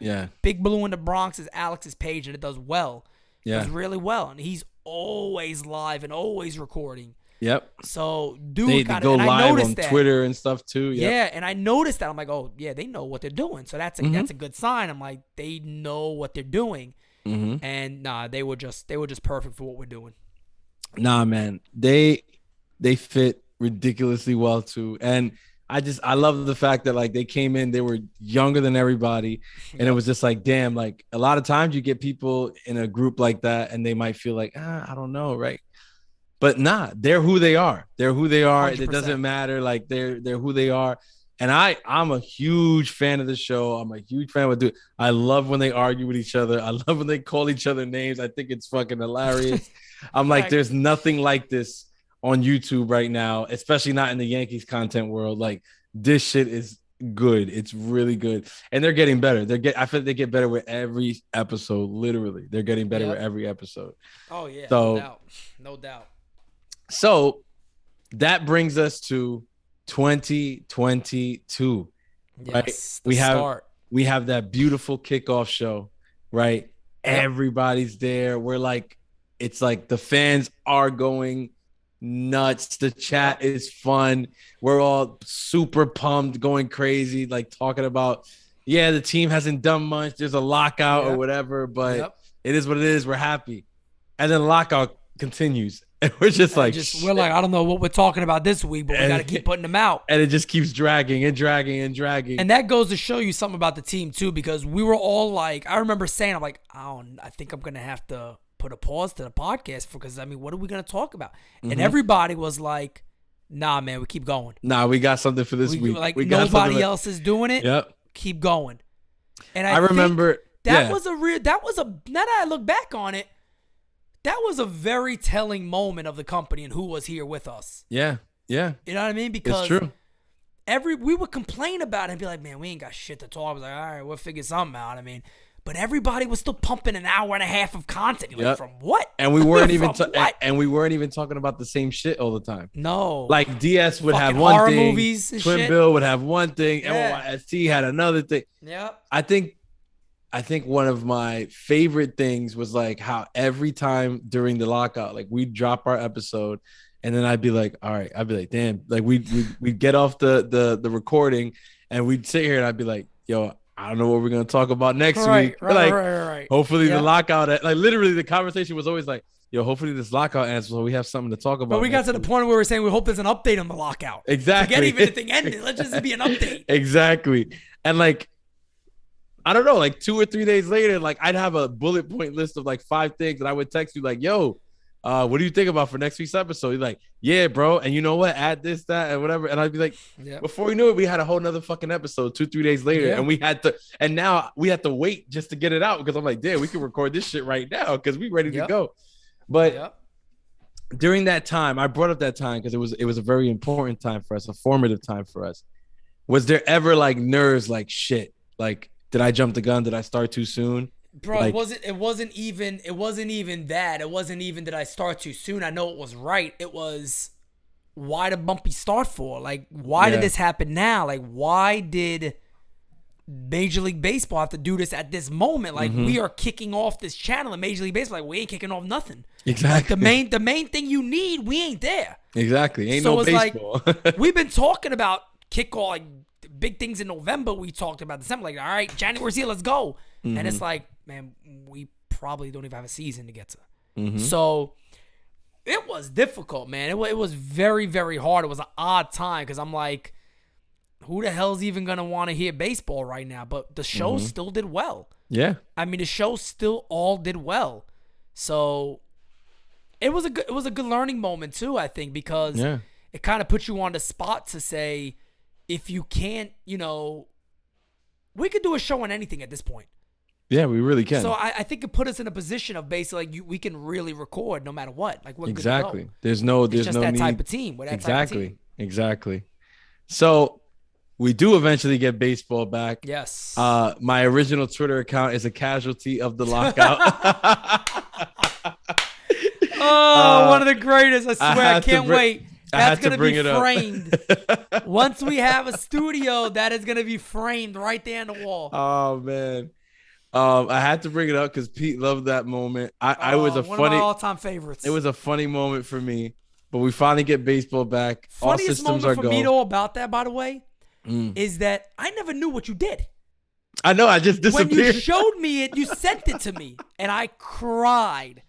Speaker 1: Big Blue in the Bronx is Alex's page, and it does well. Yeah. It does really well. And he's always live and always recording.
Speaker 3: Yep.
Speaker 1: So, dude,
Speaker 3: they go live on Twitter and stuff too. Yep.
Speaker 1: Yeah, and I noticed that. I'm like, oh, yeah, they know what they're doing. So that's a good sign. I'm like, they know what they're doing. And they were just perfect for what we're doing.
Speaker 3: Nah, man, they fit ridiculously well too. And I love the fact that like they came in, they were younger than everybody, and it was just like, damn, like a lot of times you get people in a group like that, and they might feel like, I don't know, right? But nah, they're who they are. They're who they are. 100%. It doesn't matter. Like they're who they are. And I'm a huge fan of the show. I'm a huge fan of it. I love when they argue with each other. I love when they call each other names. I think it's fucking hilarious. I'm like, there's nothing like this on YouTube right now, especially not in the Yankees content world. Like this shit is good. It's really good. And they're getting better. I feel like they get better with every episode. Literally. They're getting better with every episode.
Speaker 1: Oh yeah.
Speaker 3: So,
Speaker 1: no doubt.
Speaker 3: So that brings us to 2022.
Speaker 1: Yes,
Speaker 3: right? We have that beautiful kickoff show, right? Yep. Everybody's there. We're like, it's like the fans are going nuts. The chat is fun. We're all super pumped, going crazy, like talking about, the team hasn't done much. There's a lockout or whatever, but it is what it is. We're happy. And then the lockout continues. And we're just like,
Speaker 1: we're like, I don't know what we're talking about this week, but we got to keep putting them out.
Speaker 3: And it just keeps dragging and dragging and dragging.
Speaker 1: And that goes to show you something about the team too, because we were all like, I remember saying, I'm like, I think I'm going to have to put a pause to the podcast because, I mean, what are we going to talk about? And everybody was like, nah, man, we keep going.
Speaker 3: Nah, we got something for this week.
Speaker 1: Like nobody else is doing it.
Speaker 3: Yep.
Speaker 1: Keep going. And
Speaker 3: I remember
Speaker 1: now that I look back on it, that was a very telling moment of the company and who was here with us.
Speaker 3: Yeah. Yeah.
Speaker 1: You know what I mean? Because
Speaker 3: it's true.
Speaker 1: we would complain about it and be like, man, we ain't got shit to talk. I was like, all right, we'll figure something out. I mean, but everybody was still pumping an hour and a half of content. You're like, from what?
Speaker 3: And we weren't even talking about the same shit all the time.
Speaker 1: No.
Speaker 3: Like DS would have one thing.
Speaker 1: Movies and
Speaker 3: Twin
Speaker 1: shit.
Speaker 3: Bill would have one thing. NYSST had another thing.
Speaker 1: Yep.
Speaker 3: I think one of my favorite things was like how every time during the lockout, like we'd drop our episode and then I'd be like, all right, I'd be like, damn, like we'd get off the recording and we'd sit here and I'd be like, yo, I don't know what we're going to talk about next week.
Speaker 1: Right.
Speaker 3: Hopefully the lockout, like literally the conversation was always like, yo, hopefully this lockout ends so we have something to talk about.
Speaker 1: But we got to the point where we were saying we hope there's an update on the lockout.
Speaker 3: Exactly.
Speaker 1: Forget even if the thing ended. Let's just be an update.
Speaker 3: Exactly. And like, I don't know, like 2 or 3 days later, like I'd have a bullet point list of like 5 things and I would text you like, yo, what do you think about for next week's episode? You're like, yeah, bro. And you know what? Add this, that, and whatever. And I'd be like, before we knew it, we had a whole nother fucking episode 2-3 days later. Yeah. And now we had to wait just to get it out because I'm like, damn, we can record this shit right now because we ready to go. But during that time, I brought up that time because it was a very important time for us, a formative time for us. Was there ever like nerves like shit? Like, did I jump the gun? Did I start too soon?
Speaker 1: Bro,
Speaker 3: like,
Speaker 1: it wasn't even that. It wasn't even did I start too soon. I know it was right. It was why the bumpy start for? Like, why did this happen now? Like, why did Major League Baseball have to do this at this moment. Like, we are kicking off this channel in Major League Baseball. Like, we ain't kicking off nothing.
Speaker 3: Exactly.
Speaker 1: Like, the main thing you need, we ain't there.
Speaker 3: Exactly. Ain't
Speaker 1: So
Speaker 3: no
Speaker 1: it's
Speaker 3: baseball.
Speaker 1: like, we've been talking about kickoff, like, big things in November. We talked about December. Like, all right, January's here, let's go. And it's like, man, we probably don't even have a season to get to. So it was difficult, man. It was very, very hard. It was an odd time because I'm like, who the hell's even going to want to hear baseball right now? But the show still did well.
Speaker 3: Yeah.
Speaker 1: I mean, the show still all did well. So it was a good learning moment too, I think, because it kind of puts you on the spot to say, if you can't, we could do a show on anything at this point.
Speaker 3: Yeah, we really can.
Speaker 1: So I think it put us in a position of basically like we can really record no matter what. Like, we're
Speaker 3: exactly.
Speaker 1: Good to go.
Speaker 3: There's no
Speaker 1: that
Speaker 3: need.
Speaker 1: type of team. We're that type of team.
Speaker 3: Exactly. So we do eventually get baseball back.
Speaker 1: Yes.
Speaker 3: My original Twitter account is a casualty of the lockout.
Speaker 1: One of the greatest. I swear, I can't wait. That's going to be framed. Once we have a studio, that is going to be framed right there on the wall.
Speaker 3: Oh, man. I had to bring it up because Pete loved that moment. I was
Speaker 1: one of my all-time favorites.
Speaker 3: It was a funny moment for me, but we finally get baseball back.
Speaker 1: Funniest
Speaker 3: all systems
Speaker 1: moment
Speaker 3: are
Speaker 1: for
Speaker 3: go.
Speaker 1: me though about that, by the way, is that I never knew what you did.
Speaker 3: I know. I just disappeared.
Speaker 1: When you showed me it, you sent it to me, and I cried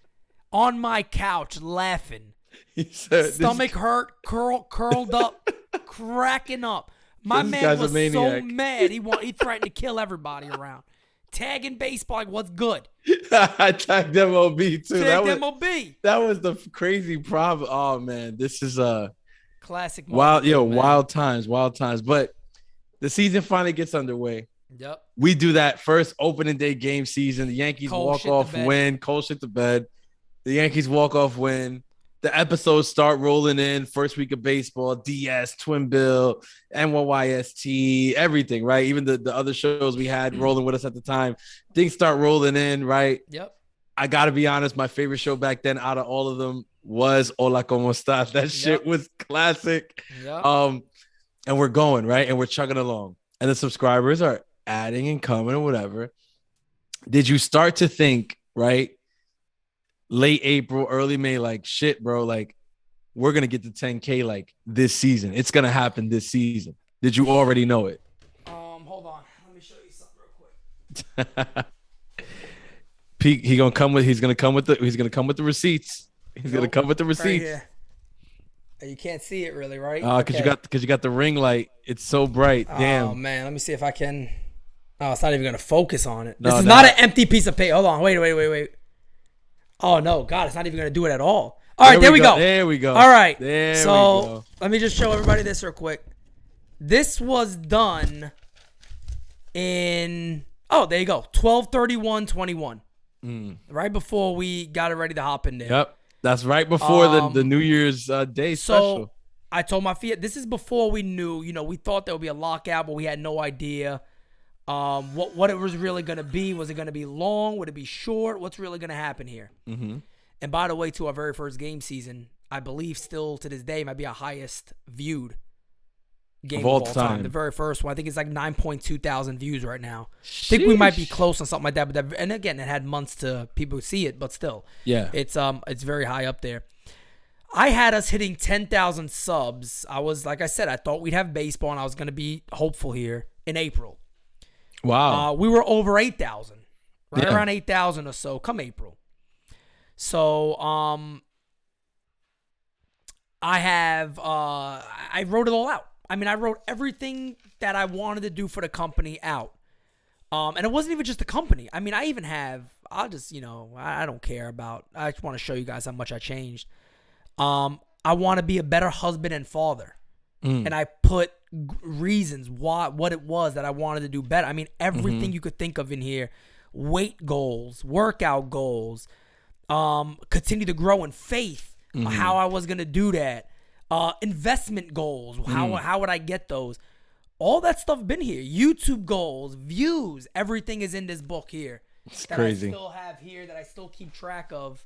Speaker 1: on my couch laughing.
Speaker 3: He said,
Speaker 1: Stomach hurt, curled up, cracking up. My man
Speaker 3: guy's a
Speaker 1: was so
Speaker 3: maniac.
Speaker 1: mad. He threatened to kill everybody around. Tagging baseball, like, what's good?
Speaker 3: I tagged MOB too.
Speaker 1: Tagged MOB.
Speaker 3: That was the crazy problem. Oh man, this is a
Speaker 1: classic.
Speaker 3: Wild,
Speaker 1: moment,
Speaker 3: wild times. But the season finally gets underway.
Speaker 1: Yep.
Speaker 3: We do that first opening day game season. The Yankees walk off win. Cole shit the bed. The Yankees walk off win. The episodes start rolling in. First week of baseball, DS, Twin Bill, NYSST, everything, right? Even the other shows we had rolling with us at the time. Things start rolling in, right?
Speaker 1: Yep.
Speaker 3: I got to be honest, my favorite show back then out of all of them was Hola, ¿Cómo estás? That shit was classic.
Speaker 1: Yep.
Speaker 3: And we're going, right? And we're chugging along. And the subscribers are adding and coming or whatever. Did you start to think, right? Late April, early May, like, shit, bro, like, we're going to get to 10K, like, this season. It's going to happen this season. Did you already know it?
Speaker 1: Hold on. Let me show you something real quick.
Speaker 3: Pete, he's going to come with the receipts. He's going to come with the receipts.
Speaker 1: Right here. You can't see it really, right?
Speaker 3: Because you got the ring light. It's so bright. Damn.
Speaker 1: Oh, man. Let me see if I can. Oh, it's not even going to focus on it.
Speaker 3: No,
Speaker 1: this is not an empty piece of paper. Hold on. Wait. Oh, no. God, it's not even going to do it at all. All right, there we go.
Speaker 3: There we go.
Speaker 1: All right.
Speaker 3: There we
Speaker 1: so
Speaker 3: go.
Speaker 1: let me just show everybody this real quick. This was done in, there you go, 12/31/21. Right before we got it ready to hop in there.
Speaker 3: Yep. That's right before the New Year's Day special.
Speaker 1: So I told my Fiat, this is before we knew, we thought there would be a lockout, but we had no idea what it was really going to be. Was it going to be long? Would it be short? What's really going to happen here? Mm-hmm. And by the way, to our very first game season, I believe still to this day might be our highest viewed game of all time. The very first one. I think it's like 9.2 thousand views right now. I think we might be close on something like that. But and again, it had months to people see it, but still.
Speaker 3: Yeah.
Speaker 1: It's very high up there. I had us hitting 10,000 subs. I was, like I said, I thought we'd have baseball, and I was going to be hopeful here in April.
Speaker 3: Wow.
Speaker 1: We were over 8,000. Right around 8,000 or so come April. So, I wrote it all out. I mean, I wrote everything that I wanted to do for the company out. And it wasn't even just the company. I mean, I even have, I don't care about, I just want to show you guys how much I changed. I want to be a better husband and father. And I put reasons what it was that I wanted to do better. I mean, everything you could think of in here. Weight goals, workout goals, continue to grow in faith, how I was going to do that, investment goals, how would I get those? All that stuff been here. YouTube goals, views, everything is in this book here.
Speaker 3: It's crazy.
Speaker 1: I still have here that I still keep track of.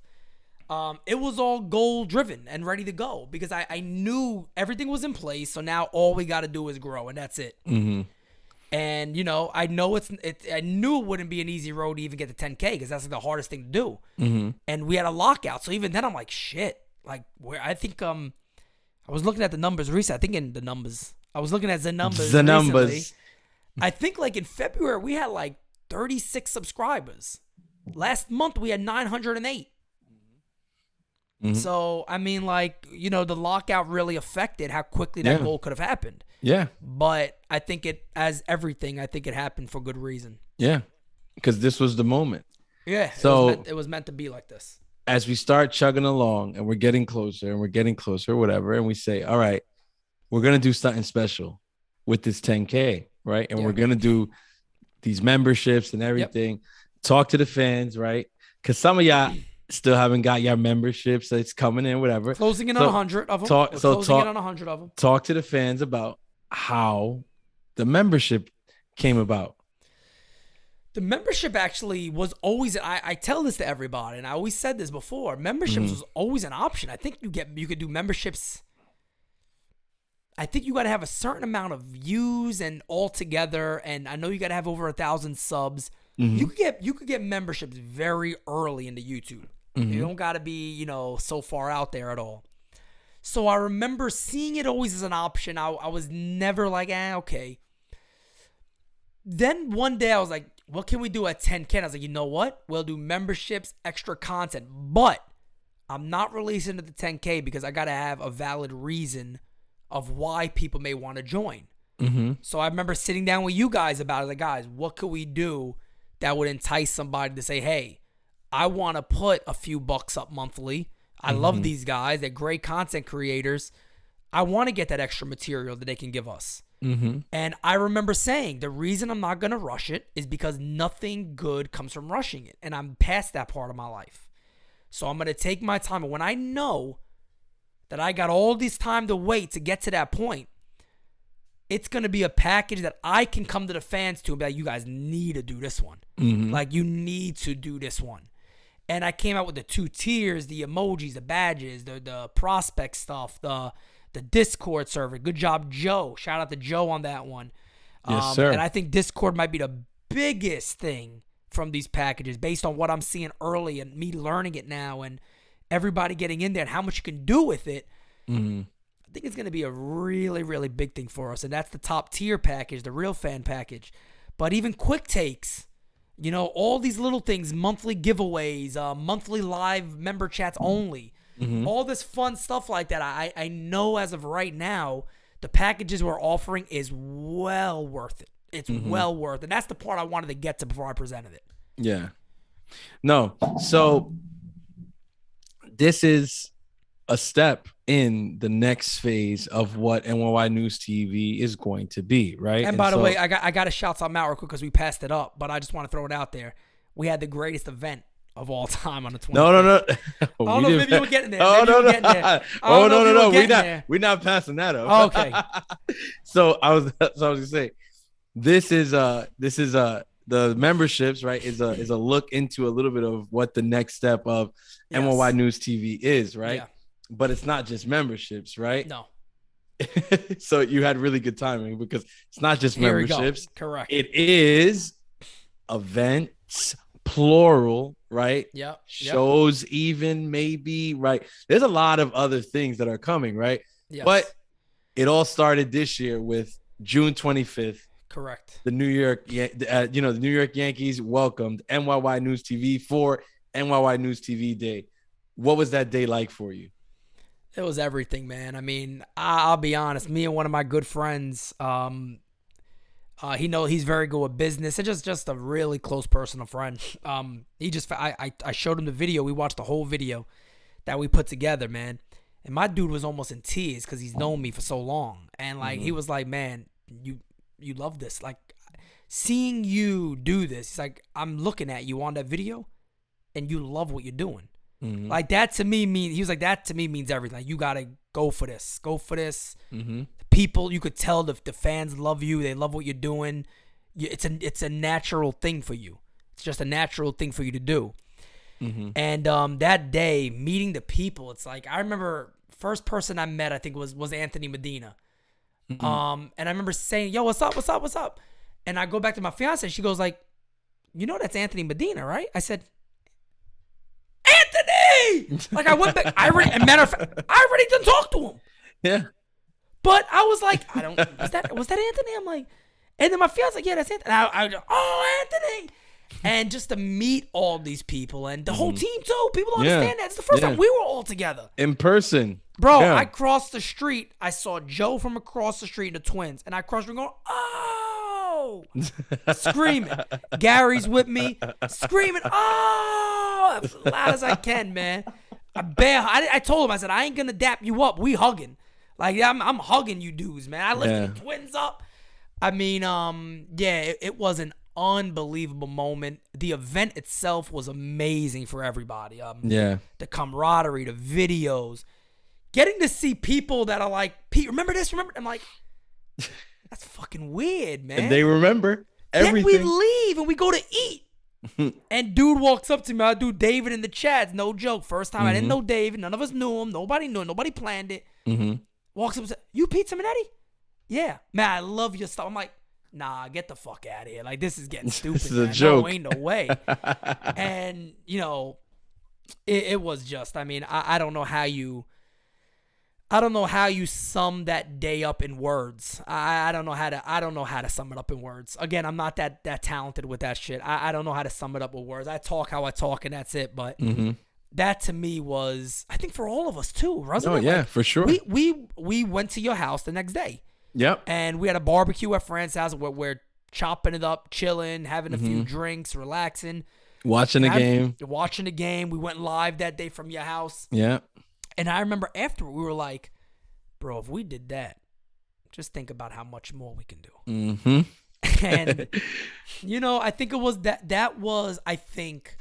Speaker 1: It was all goal driven and ready to go because I knew everything was in place. So now all we got to do is grow, and that's it. Mm-hmm. And, you know I knew it wouldn't be an easy road to even get to 10K because that's like the hardest thing to do. And we had a lockout. So even then I'm like, shit. Like, where I think I was looking at the numbers recently. I think in the numbers. I was looking at the numbers recently. I think like in February we had like 36 subscribers. Last month we had 908. So, I mean, like, you know, the lockout really affected how quickly that goal could have happened.
Speaker 3: Yeah.
Speaker 1: But I think as everything, I think it happened for good reason.
Speaker 3: Yeah. Because this was the moment.
Speaker 1: Yeah.
Speaker 3: So
Speaker 1: it was meant to be like this.
Speaker 3: As we start chugging along and we're getting closer, whatever, and we say, all right, we're going to do something special with this 10K, right? And we're going to do these memberships and everything. Talk to the fans, right? Because some of y'all still haven't got your memberships. So it's coming in, whatever.
Speaker 1: Closing in on 100 of them. Closing in on 100 of them.
Speaker 3: Talk to the fans about how the membership came about.
Speaker 1: The membership actually was always, I tell this to everybody, and I always said this before, memberships was always an option. I think you could do memberships. I think you got to have a certain amount of views and all together, and I know you got to have over 1,000 subs. You could get memberships very early into YouTube. You don't got to be, you know, so far out there at all. So I remember seeing it always as an option. I was never like, okay. Then one day I was like, what can we do at 10K? I was like, you know what? We'll do memberships, extra content, but I'm not releasing it to 10K because I got to have a valid reason of why people may want to join. So I remember sitting down with you guys about it. Like, guys, what could we do that would entice somebody to say, hey, I want to put a few bucks up monthly. I love these guys. They're great content creators. I want to get that extra material that they can give us. And I remember saying the reason I'm not going to rush it is because nothing good comes from rushing it. And I'm past that part of my life. So I'm going to take my time. And when I know that I got all this time to wait to get to that point, it's going to be a package that I can come to the fans to and be like, you guys need to do this one. Like, you need to do this one. And I came out with the 2 tiers, the emojis, the badges, the prospect stuff, the Discord server. Good job, Joe. Shout out to Joe on that one.
Speaker 3: Yes, sir.
Speaker 1: And I think Discord might be the biggest thing from these packages based on what I'm seeing early and me learning it now and everybody getting in there and how much you can do with it. I think it's going to be a really, really big thing for us. And that's the top tier package, the real fan package. But even quick takes, you know, all these little things, monthly giveaways, monthly live member chats only. All this fun stuff like that. I know as of right now, the packages we're offering is well worth it. It's well worth it. And that's the part I wanted to get to before I presented it.
Speaker 3: Yeah. No. So this is a step in the next phase of what NYY News TV is going to be, right?
Speaker 1: And by the way, I got to shout something out real quick because we passed it up, but I just want to throw it out there. We had the greatest event of all time on the 25th.
Speaker 3: No.
Speaker 1: Oh, no, maybe you were getting there.
Speaker 3: Oh, no.
Speaker 1: No.
Speaker 3: We're not passing that up.
Speaker 1: Okay.
Speaker 3: So I was gonna say, this is the memberships, right? Is a look into a little bit of what the next step of NYY News TV is, right?
Speaker 1: Yeah.
Speaker 3: But it's not just memberships, right?
Speaker 1: No.
Speaker 3: So you had really good timing because it's not just memberships.
Speaker 1: Correct.
Speaker 3: It is events, plural, right?
Speaker 1: Yep.
Speaker 3: Shows, even, maybe, right? There's a lot of other things that are coming, right?
Speaker 1: Yes.
Speaker 3: But it all started this year with June 25th.
Speaker 1: Correct.
Speaker 3: The New York Yankees welcomed NYY News TV for NYY News TV Day. What was that day like for you?
Speaker 1: It was everything, man. I mean, I'll be honest. Me and one of my good friends, he's very good with business. It's just a really close personal friend. I showed him the video. We watched the whole video that we put together, man. And my dude was almost in tears because he's known me for so long. And like he was like, man, you love this. Like seeing you do this. He's like, I'm looking at you on that video, and you love what you're doing. Like that to me means everything. Like you gotta go for this. People, you could tell the fans love you. They love what you're doing. It's a natural thing for you. It's just a natural thing for you to do. And that day, meeting the people, it's like I remember first person I met, I think was Anthony Medina. And I remember saying, "Yo, what's up?" And I go back to my fiance. She goes like, you know that's Anthony Medina, right? I said, Anthony! Like I went back. Matter of fact, I already done talked to him.
Speaker 3: Yeah.
Speaker 1: But I was like, was that Anthony? I'm like, and then my fiance like, yeah, that's Anthony. And I go, oh, Anthony. And just to meet all these people and the whole team too. People don't understand that. It's the first time we were all together.
Speaker 3: In person.
Speaker 1: Bro,
Speaker 3: Yeah.
Speaker 1: I crossed the street. I saw Joe from across the street and the twins. And I crossed the street going, oh! Screaming. Gary's with me. Screaming, oh! As loud as I can, man. I told him, I said, I ain't going to dap you up. We hugging. Like, I'm hugging you dudes, man. I lifted the twins up. I mean, it was an unbelievable moment. The event itself was amazing for everybody. The camaraderie, the videos, getting to see people that are like, Pete, remember this? I'm like, that's fucking weird, man.
Speaker 3: And they remember everything.
Speaker 1: Then we leave and we go to eat. And dude walks up to me. I do David in the chats. No joke. First time I didn't know David. None of us knew him. Nobody knew him. Nobody planned it. Walks up and says, you Pete Siminetti? Yeah. Man, I love your stuff. I'm like, nah, get the fuck out of here. Like, this is getting stupid.
Speaker 3: This is a joke.
Speaker 1: No, ain't no way. And, you know, it was just, I mean, I don't know how you sum that day up in words. I don't know how to sum it up in words. Again, I'm not that talented with that shit. I don't know how to sum it up with words. I talk how I talk and that's it. But that to me was, I think for all of us too, wasn't it?
Speaker 3: Oh yeah,
Speaker 1: like,
Speaker 3: for sure.
Speaker 1: We went to your house the next day.
Speaker 3: Yep.
Speaker 1: And we had a barbecue at Fran's house where we're chopping it up, chilling, having a few drinks, relaxing.
Speaker 3: Watching the game.
Speaker 1: Watching the game. We went live that day from your house.
Speaker 3: Yeah.
Speaker 1: And I remember after we were like, bro, if we did that, just think about how much more we can do. And, you know, I think it was that was, I think,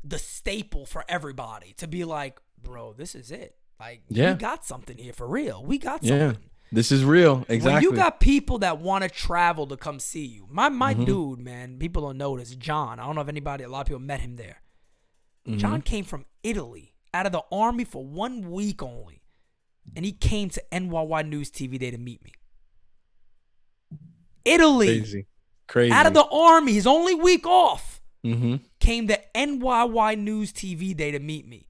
Speaker 1: the staple for everybody to be like, bro, this is it. Like, we got something here for real. We got something.
Speaker 3: Yeah. This is real. Exactly.
Speaker 1: When you got people that want to travel to come see you. My dude, man, people don't know this, John. I don't know if a lot of people met him there. John came from Italy, out of the army for 1 week only. And he came to NYYNewsTV Day to meet me. Italy.
Speaker 3: Crazy.
Speaker 1: Out of the army, his only week off. Came to NYYNewsTV Day to meet me.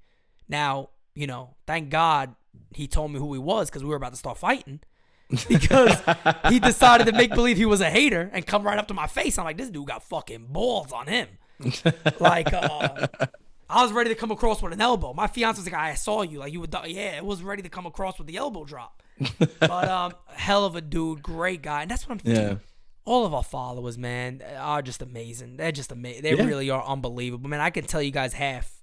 Speaker 1: Now, you know, thank God he told me who he was because we were about to start fighting. Because he decided to make believe he was a hater and come right up to my face. I'm like, this dude got fucking balls on him. Like, I was ready to come across with an elbow. My fiance was like, I saw you. Like, you would, yeah, it was ready to come across with the elbow drop. But hell of a dude, great guy. And that's what I'm thinking. Yeah. All of our followers, man, are just amazing. They're just amazing. They really are unbelievable. Man, I can tell you guys half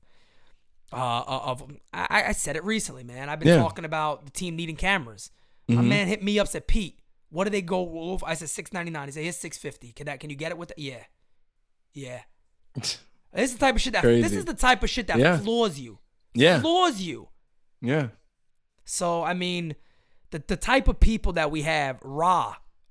Speaker 1: of them. I said it recently, man. I've been talking about the team needing cameras. My man hit me up, said, Pete, what do they go over? I said $699. He said, here's $650. Can you get it with the? Yeah. This is the type of shit that floors you.
Speaker 3: Yeah.
Speaker 1: Floors you.
Speaker 3: Yeah.
Speaker 1: So, I mean, the type of people that we have,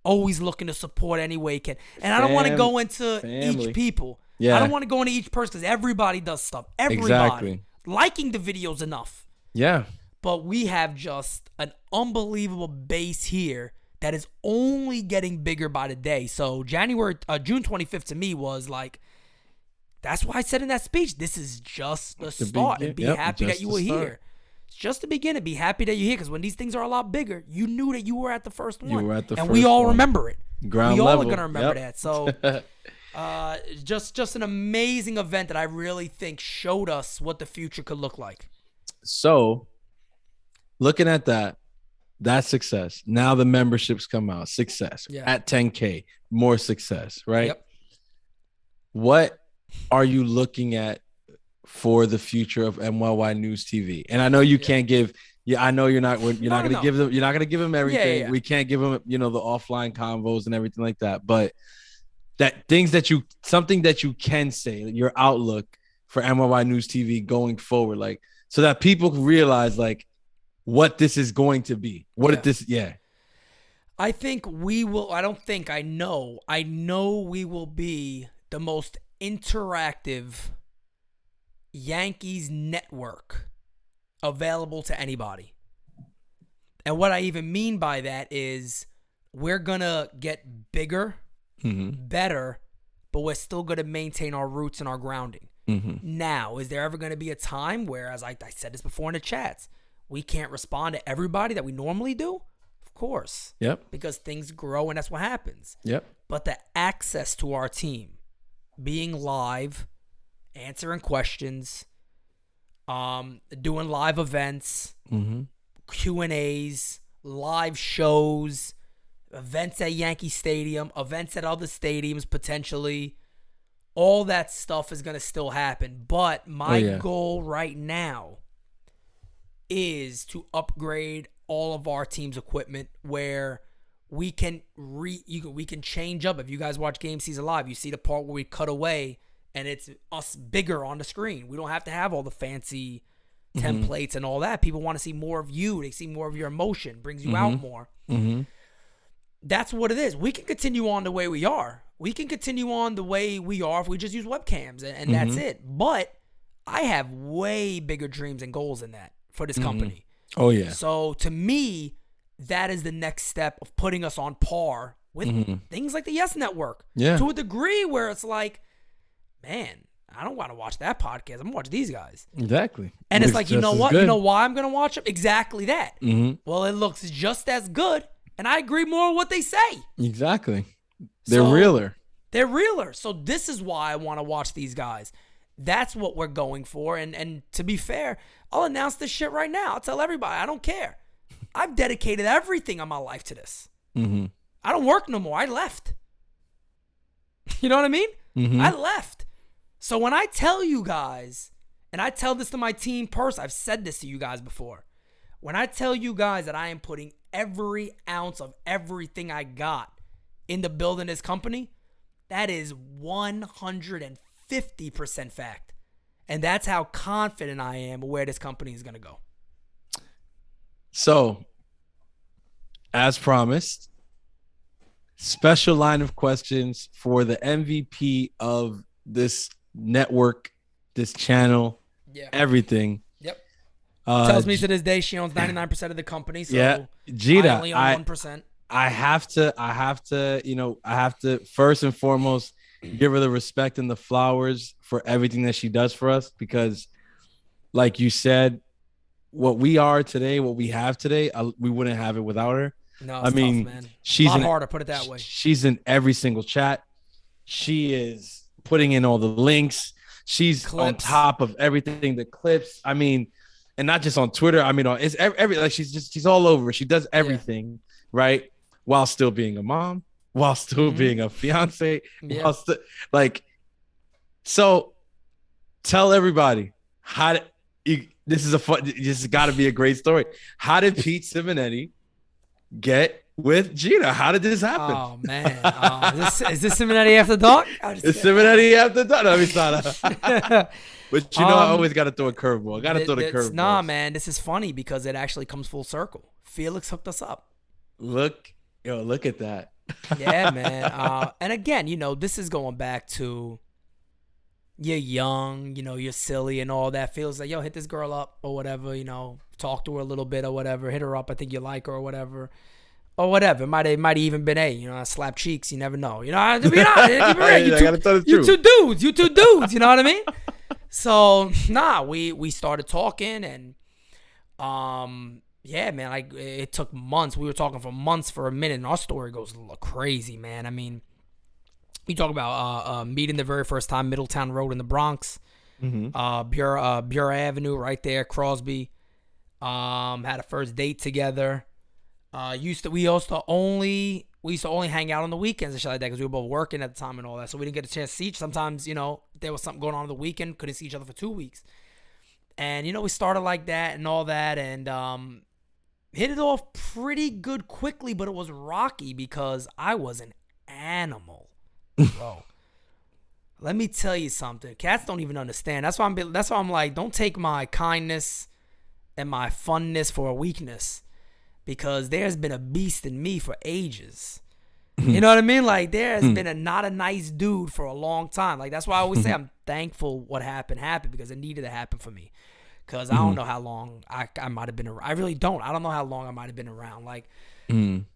Speaker 1: always looking to support any way he can. And I don't want to go into each people. Yeah. I don't want to go into each person because everybody does stuff. Everybody. Exactly. Liking the videos enough.
Speaker 3: Yeah.
Speaker 1: But we have just an unbelievable base here that is only getting bigger by the day. So June 25th to me was like, that's why I said in that speech, this is just the start. And be happy that you were here. It's just the beginning. Be happy that you're here because when these things are a lot bigger, you knew that you were at the first one.
Speaker 3: You were at the
Speaker 1: and
Speaker 3: first
Speaker 1: we all
Speaker 3: one.
Speaker 1: remember it.
Speaker 3: Ground
Speaker 1: we all
Speaker 3: level.
Speaker 1: are going to remember that. So just an amazing event that I really think showed us what the future could look like.
Speaker 3: So looking at that success. Now the memberships come out. Success. Yeah. At 10K. More success, right?
Speaker 1: Yep.
Speaker 3: What are you looking at for the future of NYY News TV? And I know you can't give. Yeah, I know you're not going to give them. You're not going to give them everything. Yeah. We can't give them, the offline convos and everything like that. But something that you can say, your outlook for NYY News TV going forward, like so that people realize like what this is going to be. I
Speaker 1: think we will. I know we will be the most interactive Yankees network available to anybody. And what I even mean by that is we're going to get bigger better, but we're still going to maintain our roots and our grounding. Now, is there ever going to be a time where, as I said this before in the chats, we can't respond to everybody that we normally do? Of course.
Speaker 3: Yep.
Speaker 1: Because things grow and that's what happens.
Speaker 3: Yep.
Speaker 1: But the access to our team, being live, answering questions, doing live events, Q&As, live shows, events at Yankee Stadium, events at other stadiums potentially, all that stuff is going to still happen. But my goal right now is to upgrade all of our team's equipment where we can we can change up. If you guys watch Game Season Live, you see the part where we cut away and it's us bigger on the screen. We don't have to have all the fancy templates and all that. People want to see more of you. They see more of your emotion. Brings you out more. That's what it is. We can continue on the way we are. We can continue on the way we are if we just use webcams, and that's it. But I have way bigger dreams and goals than that for this company.
Speaker 3: Oh, yeah.
Speaker 1: So to me, that is the next step of putting us on par with things like the Yes Network.
Speaker 3: Yeah.
Speaker 1: To a degree where it's like, man, I don't want to watch that podcast. I'm going to watch these guys.
Speaker 3: Exactly.
Speaker 1: And it's like, you know what?
Speaker 3: Good.
Speaker 1: You know why I'm going to watch them? Exactly that. Well, it looks just as good, and I agree more with what they say.
Speaker 3: Exactly. They're realer.
Speaker 1: They're realer. So this is why I want to watch these guys. That's what we're going for. And to be fair, I'll announce this shit right now. I'll tell everybody. I don't care. I've dedicated everything of my life to this. I don't work no more. I left. You know what I mean? I left. So when I tell you guys, and I tell this to my team personally, I've said this to you guys before. When I tell you guys that I am putting every ounce of everything I got into building this company, that is 150% fact. And that's how confident I am where this company is going to go.
Speaker 3: So, as promised, special line of questions for the MVP of this network, this channel, everything.
Speaker 1: Yep. Tells me to this day she owns 99% of the company. So
Speaker 3: Jira,
Speaker 1: I only own 1%.
Speaker 3: I have to, first and foremost, give her the respect and the flowers for everything that she does for us. Because like you said, what we are today, what we have today, we wouldn't have it without her.
Speaker 1: No, it's tough, man.
Speaker 3: She's
Speaker 1: a lot harder, put it that way.
Speaker 3: She's in every single chat. She is putting in all the links. She's on top of everything, the clips. I mean, and not just on Twitter. I mean, it's every like she's all over. She does everything, right? While still being a mom, while still being a fiance, while still so tell everybody this has got to be a great story. How did Pete Siminetti get with Jira? How did this happen?
Speaker 1: Oh man, is this Siminetti After Dark?
Speaker 3: It's Siminetti After Dark. No, it's not. But I always got to throw a curveball. Got to throw the curveball.
Speaker 1: Nah, man, this is funny because it actually comes full circle. Felix hooked us up.
Speaker 3: Look at that.
Speaker 1: Yeah, man. And again, this is going back to you're young, you're silly and all that. Feels like, hit this girl up or whatever, talk to her a little bit or whatever. Hit her up. I think you like her or whatever. Or whatever. It might even been slap cheeks. You never know. To be honest, you two dudes. You know what I mean? So we started talking and yeah, man, it took months. We were talking for months for a minute, and our story goes crazy, man. I mean, you talk about meeting the very first time, Middletown Road in the Bronx, Burr Avenue right there, Crosby. Had a first date together. We used to only hang out on the weekends and shit like that because we were both working at the time and all that, so we didn't get a chance to see each. Sometimes, there was something going on the weekend, couldn't see each other for 2 weeks. And, we started like that and all that, and hit it off pretty good quickly, but it was rocky because I was an animal, bro. Let me tell you something. Cats don't even understand. That's why I'm like, don't take my kindness and my funness for a weakness, because there's been a beast in me for ages. You know what I mean? Like, there has been not a nice dude for a long time. Like, that's why I always say I'm thankful what happened because it needed to happen for me. because I don't know how long I might have been around. I really don't. I don't know how long I might have been around. Like,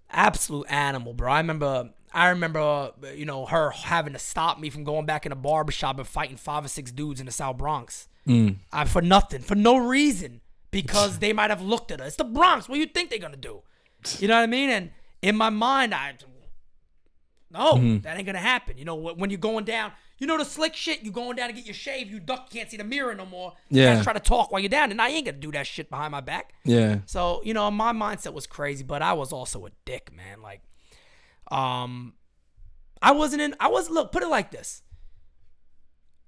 Speaker 1: absolute animal, bro. I remember, you know, her having to stop me from going back in a barbershop and fighting 5 or 6 dudes in the South Bronx. For nothing, for no reason, because they might have looked at her. It's the Bronx. What do you think they're going to do? You know what I mean? And in my mind, that ain't going to happen. You know, when you're going down, you know the slick shit, you going down to get your shave, you duck, can't see the mirror no more. You guys try to talk while you're down, and I ain't going to do that shit behind my back. Yeah. So, you know, my mindset was crazy, but I was also a dick, man. Like, look, put it like this.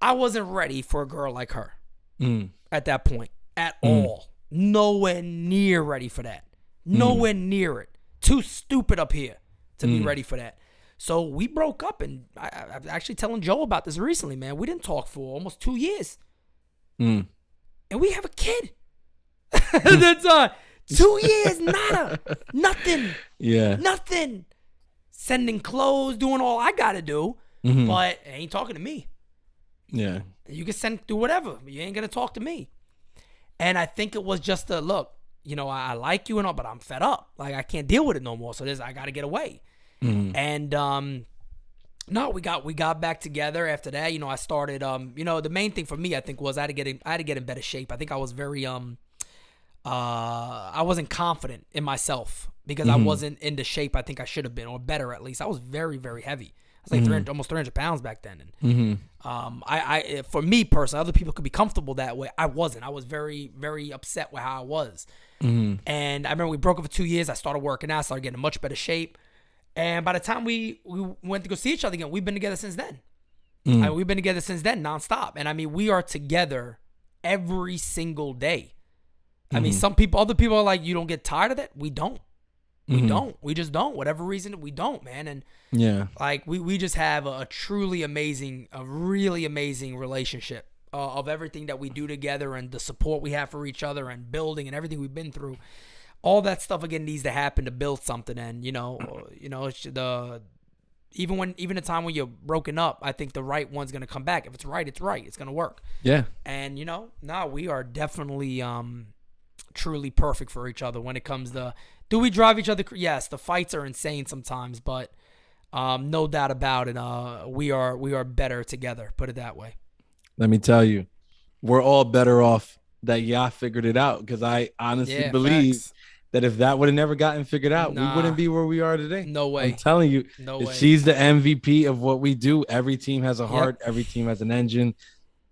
Speaker 1: I wasn't ready for a girl like her at that point at all. Nowhere near ready for that. Nowhere near it. Too stupid up here to be ready for that. So we broke up, and I was actually telling Joe about this recently, man. We didn't talk for almost 2 years. And we have a kid. That's 2 years, nada. Nothing. Yeah. Nothing. Sending clothes, doing all I got to do, but it ain't talking to me. Yeah. You can do whatever, but you ain't going to talk to me. And I think it was just a look, you know, I like you and all, but I'm fed up. Like, I can't deal with it no more. So I got to get away. And, no, we got back together after that. You know, I started, you know, the main thing for me, I think, was I had to get in better shape. I think I was very, I wasn't confident in myself because I wasn't in the shape I think I should have been, or better at least. I was very, very heavy. I was like almost 300 pounds back then. And I for me personally, other people could be comfortable that way. I wasn't. I was very, very upset with how I was. And I remember we broke up for 2 years. I started working out, started getting in much better shape. And by the time we went to go see each other again, we've been together since then. We've been together since then, nonstop. And I mean, we are together every single day. I mean, other people are like, you don't get tired of that? We don't. We don't. We just don't. Whatever reason, we don't, man. And like we just have a truly amazing, a really amazing relationship of everything that we do together and the support we have for each other and building and everything we've been through. All that stuff again needs to happen to build something. And it's even the time when you're broken up, I think the right one's gonna come back. If it's right, it's right. It's gonna work. Yeah. And we are definitely truly perfect for each other when it comes to. Do we drive each other? Yes, the fights are insane sometimes, but no doubt about it. We are better together. Put it that way.
Speaker 3: Let me tell you, we're all better off that y'all figured it out, because I honestly believe that if that would have never gotten figured out, we wouldn't be where we are today.
Speaker 1: No way.
Speaker 3: I'm telling you, she's the MVP of what we do. Every team has a heart. Every team has an engine.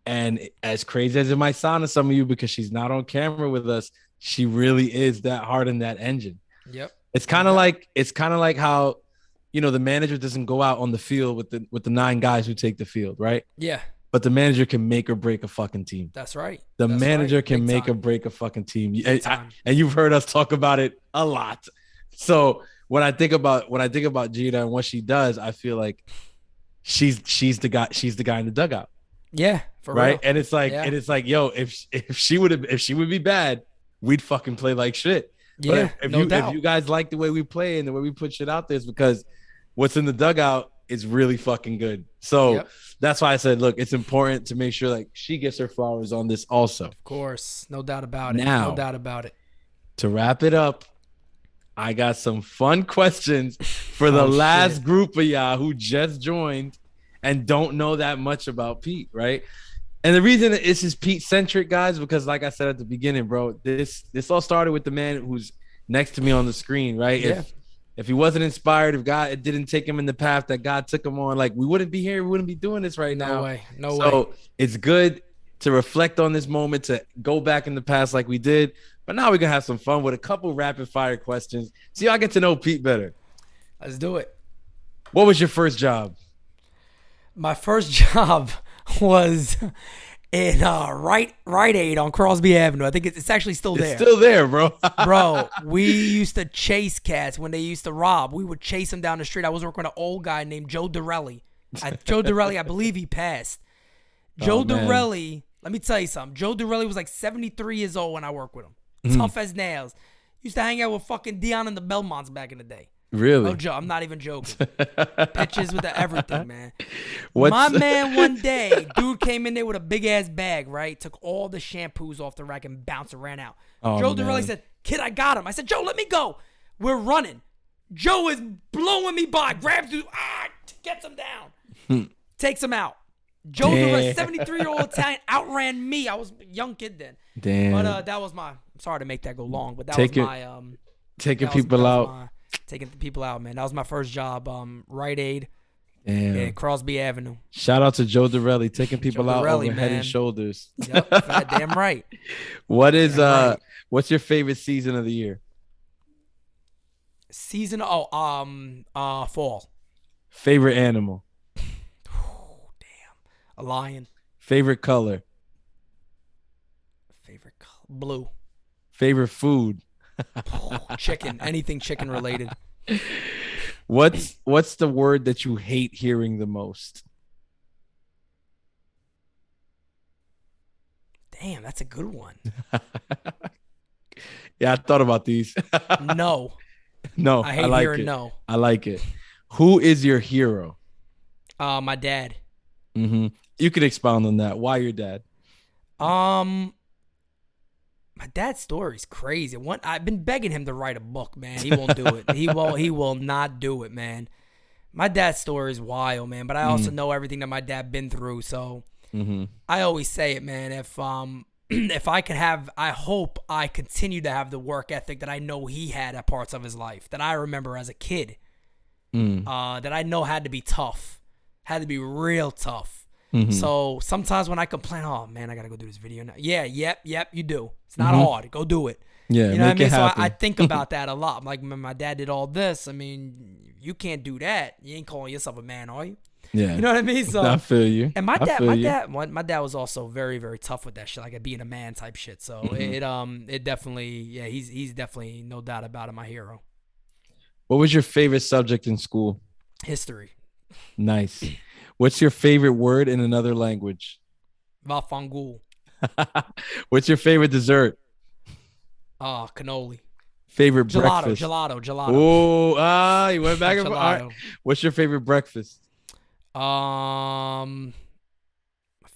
Speaker 3: And as crazy as it might sound to some of you, because she's not on camera with us, she really is that heart and that engine. Yep. It's kind of like how, the manager doesn't go out on the field with the 9 guys who take the field, right? Yeah. But the manager can make or break a fucking team.
Speaker 1: That's right.
Speaker 3: The manager can make or break a fucking team. And you've heard us talk about it a lot. So when I think about Jira and what she does, I feel like she's the guy in the dugout.
Speaker 1: Yeah, for
Speaker 3: right.
Speaker 1: Real.
Speaker 3: And it's like, yo, if she would be bad, we'd fucking play like shit.
Speaker 1: Yeah,
Speaker 3: but if you guys like the way we play and the way we put shit out there, it's because what's in the dugout is really fucking good. So that's why I said, look, it's important to make sure like she gets her flowers on this also.
Speaker 1: Of course, no doubt about it. No doubt about it.
Speaker 3: To wrap it up, I got some fun questions for the last group of y'all who just joined and don't know that much about Pete, right? And the reason this is Pete-centric, guys, because like I said at the beginning, bro, this all started with the man who's next to me on the screen, right? Yeah. If he wasn't inspired, if God didn't take him in the path that God took him on, like we wouldn't be here. We wouldn't be doing this right now.
Speaker 1: No way.
Speaker 3: So it's good to reflect on this moment, to go back in the past like we did. But now we're going to have some fun with a couple rapid fire questions. So y'all get to know Pete better.
Speaker 1: Let's do it.
Speaker 3: What was your first job?
Speaker 1: My first job was in Rite Aid on Crosby Avenue. I think it's actually still there.
Speaker 3: It's still there, bro.
Speaker 1: Bro, we used to chase cats when they used to rob. We would chase them down the street. I was working with an old guy named Joe Dorelli. I believe he passed. Joe Dorelli, let me tell you something. Joe Dorelli was like 73 years old when I worked with him. Tough as nails. Used to hang out with fucking Dion and the Belmonts back in the day.
Speaker 3: Really?
Speaker 1: I'm not even joking. Pitches with everything, man.
Speaker 3: What's
Speaker 1: My man one day, dude came in there with a big-ass bag, right? Took all the shampoos off the rack and bounced and ran out.
Speaker 3: Oh,
Speaker 1: Joe
Speaker 3: man.
Speaker 1: Dorelli said, kid, I got him. I said, Joe, let me go. We're running. Joe is blowing me by. Grabs dude, gets him down. Takes him out. Joe Dorelli, 73-year-old Italian, outran me. I was a young kid then.
Speaker 3: Damn.
Speaker 1: But that was my, I'm sorry to make that go long, but that
Speaker 3: Taking people out.
Speaker 1: Taking people out, man. That was my first job. Rite Aid.
Speaker 3: Damn.
Speaker 1: Yeah, Crosby Avenue.
Speaker 3: Shout out to Joe Dorelli taking people
Speaker 1: Joe
Speaker 3: out
Speaker 1: Dorelli,
Speaker 3: over head
Speaker 1: man.
Speaker 3: and shoulders.
Speaker 1: Yep, damn right.
Speaker 3: What's your favorite season of the year?
Speaker 1: Fall.
Speaker 3: Favorite animal?
Speaker 1: Oh, damn. A lion.
Speaker 3: Favorite color?
Speaker 1: Favorite color? Blue.
Speaker 3: Favorite food?
Speaker 1: Chicken. Anything chicken related.
Speaker 3: What's the word that you hate hearing the most?
Speaker 1: Damn, that's a good one.
Speaker 3: Yeah, I thought about these.
Speaker 1: No.
Speaker 3: No,
Speaker 1: I hate
Speaker 3: like
Speaker 1: hearing
Speaker 3: it.
Speaker 1: no.
Speaker 3: I like it. Who is your hero?
Speaker 1: My dad.
Speaker 3: Mm-hmm. You could expound on that. Why your dad?
Speaker 1: My dad's story is crazy. I've been begging him to write a book, man. He won't do it. He will not do it, man. My dad's story is wild, man. But I also know everything that my dad been through. So I always say it, man. If I could have, I hope I continue to have the work ethic that I know he had at parts of his life that I remember as a kid. That I know had to be tough, had to be real tough. So sometimes when I complain, oh man, I gotta go do this video now. Yeah, yep, you do. It's not hard. Go do it.
Speaker 3: Yeah,
Speaker 1: you know what I mean. So
Speaker 3: happen.
Speaker 1: I think about that a lot. I'm like, my dad did all this. I mean, you can't do that. You ain't calling yourself a man, are you?
Speaker 3: Yeah,
Speaker 1: you know what I mean. So
Speaker 3: I feel you.
Speaker 1: And my dad was also very, very tough with that shit, like being a man type shit. So it definitely, yeah, he's definitely no doubt about it, my hero.
Speaker 3: What was your favorite subject in school?
Speaker 1: History.
Speaker 3: Nice. What's your favorite word in another language?
Speaker 1: Vafangul.
Speaker 3: What's your favorite dessert?
Speaker 1: Cannoli.
Speaker 3: Favorite
Speaker 1: Gelato,
Speaker 3: breakfast?
Speaker 1: Gelato.
Speaker 3: Oh, you went back and forth. All
Speaker 1: Gelato.
Speaker 3: right. What's your favorite breakfast?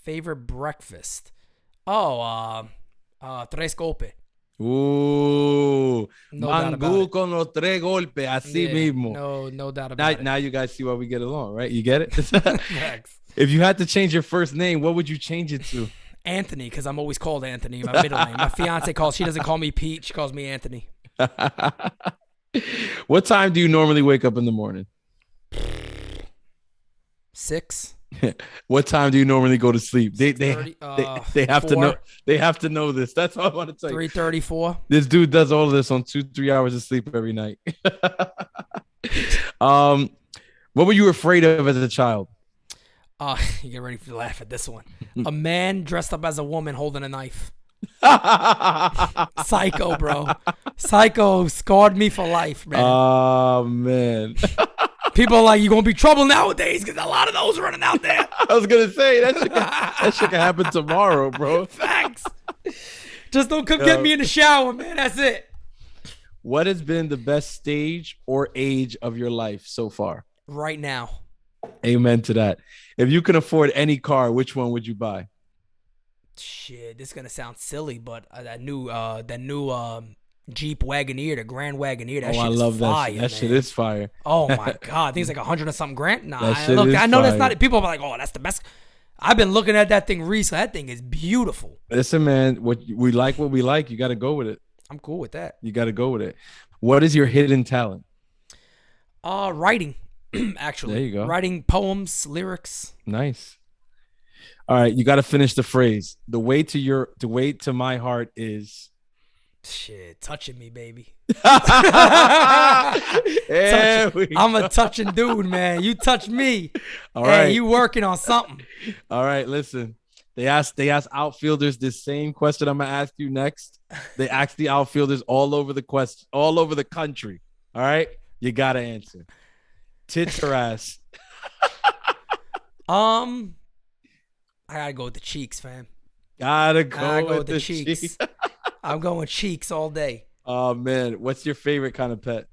Speaker 1: Favorite breakfast. Tres golpe.
Speaker 3: Ooh,
Speaker 1: No doubt about
Speaker 3: mangú
Speaker 1: it.
Speaker 3: con los tres golpes, así mismo.
Speaker 1: No doubt about it.
Speaker 3: Now you guys see why we get along, right? You get it?
Speaker 1: Facts.
Speaker 3: If you had to change your first name, what would you change it to?
Speaker 1: Anthony, because I'm always called Anthony. My middle name. My fiance she doesn't call me Pete. She calls me Anthony.
Speaker 3: What time do you normally wake up in the morning?
Speaker 1: 6.
Speaker 3: What time do you normally go to sleep? They have
Speaker 1: 4.
Speaker 3: to know. They have to know this. That's all I want to tell you.
Speaker 1: 3:34.
Speaker 3: This dude does all of this on 2-3 hours of sleep every night. What were you afraid of as a child?
Speaker 1: You get ready to laugh at this one. A man dressed up as a woman holding a knife. Psycho, bro. Psycho scarred me for life, man.
Speaker 3: Oh man.
Speaker 1: People are like, you're going to be trouble nowadays because a lot of those running out there.
Speaker 3: I was going to say, that shit can happen tomorrow, bro.
Speaker 1: Facts. Just don't come get me in the shower, man. That's it.
Speaker 3: What has been the best stage or age of your life so far?
Speaker 1: Right now.
Speaker 3: Amen to that. If you can afford any car, which one would you buy?
Speaker 1: Shit, this is going to sound silly, but that new Jeep Wagoneer, the Grand Wagoneer, that shit
Speaker 3: I
Speaker 1: is
Speaker 3: love
Speaker 1: fire,
Speaker 3: that. That shit is fire.
Speaker 1: Oh my god, I think it's like 100 and something grand. Nah,
Speaker 3: That shit
Speaker 1: look,
Speaker 3: is
Speaker 1: I know that's
Speaker 3: fire.
Speaker 1: not. People are like, oh, that's the best. I've been looking at that thing recently. That thing is beautiful.
Speaker 3: Listen, man, what we like, you got to go with it.
Speaker 1: I'm cool with that.
Speaker 3: You got to go with it. What is your hidden talent?
Speaker 1: Writing, actually.
Speaker 3: There you go.
Speaker 1: Writing poems, lyrics.
Speaker 3: Nice. All right, you got to finish the phrase. The way to my heart is.
Speaker 1: Shit, touching me, baby.
Speaker 3: I'm
Speaker 1: a touching dude, man. You touch me.
Speaker 3: All right.
Speaker 1: Hey, you working on something.
Speaker 3: All right, listen. They asked outfielders this same question I'm gonna ask you next. They asked the outfielders all over the country. All right, you gotta answer. Tits or ass?
Speaker 1: I gotta go with the cheeks, fam.
Speaker 3: Gotta go with the cheeks.
Speaker 1: I'm going cheeks all day.
Speaker 3: Oh man, what's your favorite kind of pet?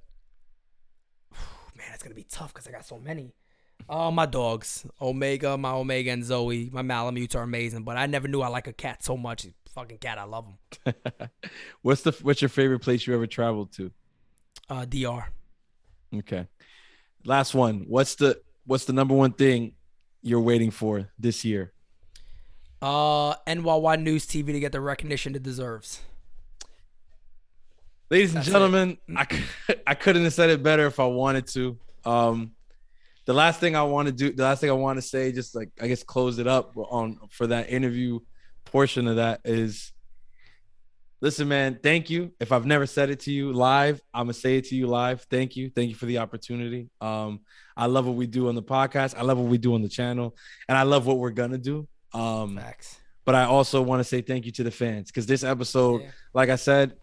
Speaker 1: it's gonna be tough because I got so many. My dogs, Omega, my Omega and Zoe, my Malamutes are amazing. But I never knew I like a cat so much. Fucking cat, I love them.
Speaker 3: What's your favorite place you ever traveled to?
Speaker 1: DR.
Speaker 3: Okay. Last one. What's the number one thing you're waiting for this year?
Speaker 1: NYYNewsTV to get the recognition it deserves.
Speaker 3: Ladies and gentlemen, I couldn't have said it better if I wanted to. The last thing I want to say, just like I guess close it up for that interview portion of that is, listen, man, thank you. If I've never said it to you live, I'm gonna say it to you live. Thank you for the opportunity. I love what we do on the podcast. I love what we do on the channel, and I love what we're gonna do.
Speaker 1: Facts.
Speaker 3: But I also want to say thank you to the fans, because this episode, like I said,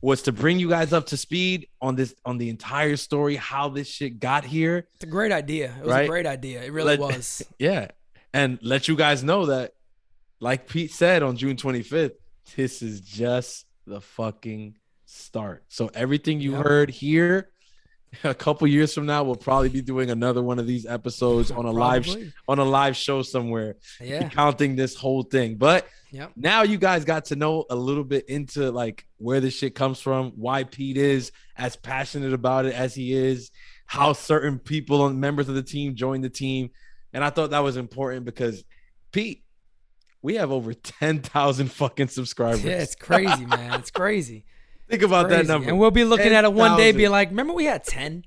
Speaker 3: was to bring you guys up to speed on the entire story, how this shit got here.
Speaker 1: It's a great idea. It was a great idea. It really was.
Speaker 3: Yeah. And let you guys know that, like Pete said on June 25th, this is just the fucking start. So everything you heard here, a couple years from now, we'll probably be doing another one of these episodes on a live show somewhere, recounting this whole thing. But now you guys got to know a little bit into like where this shit comes from, why Pete is as passionate about it as he is, how certain people and members of the team joined the team. And I thought that was important because, Pete, we have over 10,000 fucking subscribers.
Speaker 1: Yeah, it's crazy, man. It's crazy.
Speaker 3: Think about that number.
Speaker 1: And we'll be looking at it one day, be like, remember we had 10?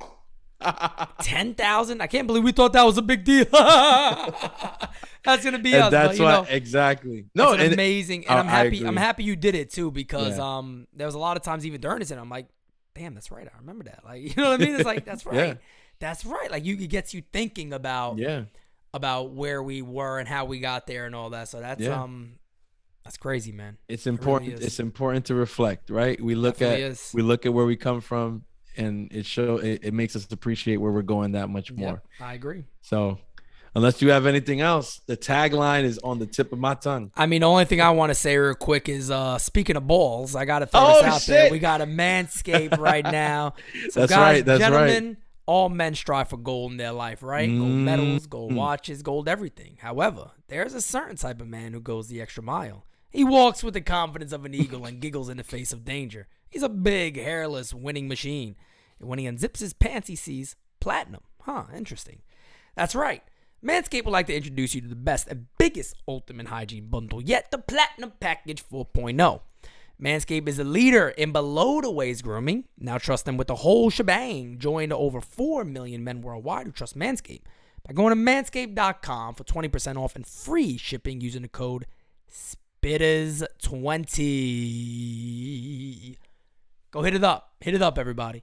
Speaker 1: 10,000? I can't believe we thought that was a big deal. That's going to be us.
Speaker 3: That's
Speaker 1: but,
Speaker 3: why, exactly. No,
Speaker 1: it's amazing. And I'm happy you did it too, because there was a lot of times even during this, and I'm like, damn, that's right. I remember that. Like, you know what I mean? It's like, that's right.
Speaker 3: Yeah.
Speaker 1: That's right. Like, it gets you thinking about where we were and how we got there and all that. So that's crazy, man.
Speaker 3: It's important. Really, it's important to reflect, right? We look at where we come from, and it makes us appreciate where we're going that much more.
Speaker 1: I agree.
Speaker 3: So, unless you have anything else, the tagline is on the tip of my tongue.
Speaker 1: I mean, the only thing I want to say real quick is, speaking of balls, I got to throw this out there. We got a Manscaped right now. So
Speaker 3: that's
Speaker 1: gentlemen,
Speaker 3: right.
Speaker 1: All men strive for gold in their life, right? Gold medals, gold watches, gold everything. However, there's a certain type of man who goes the extra mile. He walks with the confidence of an eagle and giggles in the face of danger. He's a big, hairless, winning machine. And when he unzips his pants, he sees platinum. Interesting. That's right. Manscaped would like to introduce you to the best and biggest ultimate hygiene bundle yet, the Platinum Package 4.0. Manscaped is a leader in below-the-waist grooming. Now trust them with the whole shebang. Join the over 4 million men worldwide who trust Manscaped by going to manscaped.com for 20% off and free shipping using the code Spittaz20. Go hit it up. Hit it up, everybody.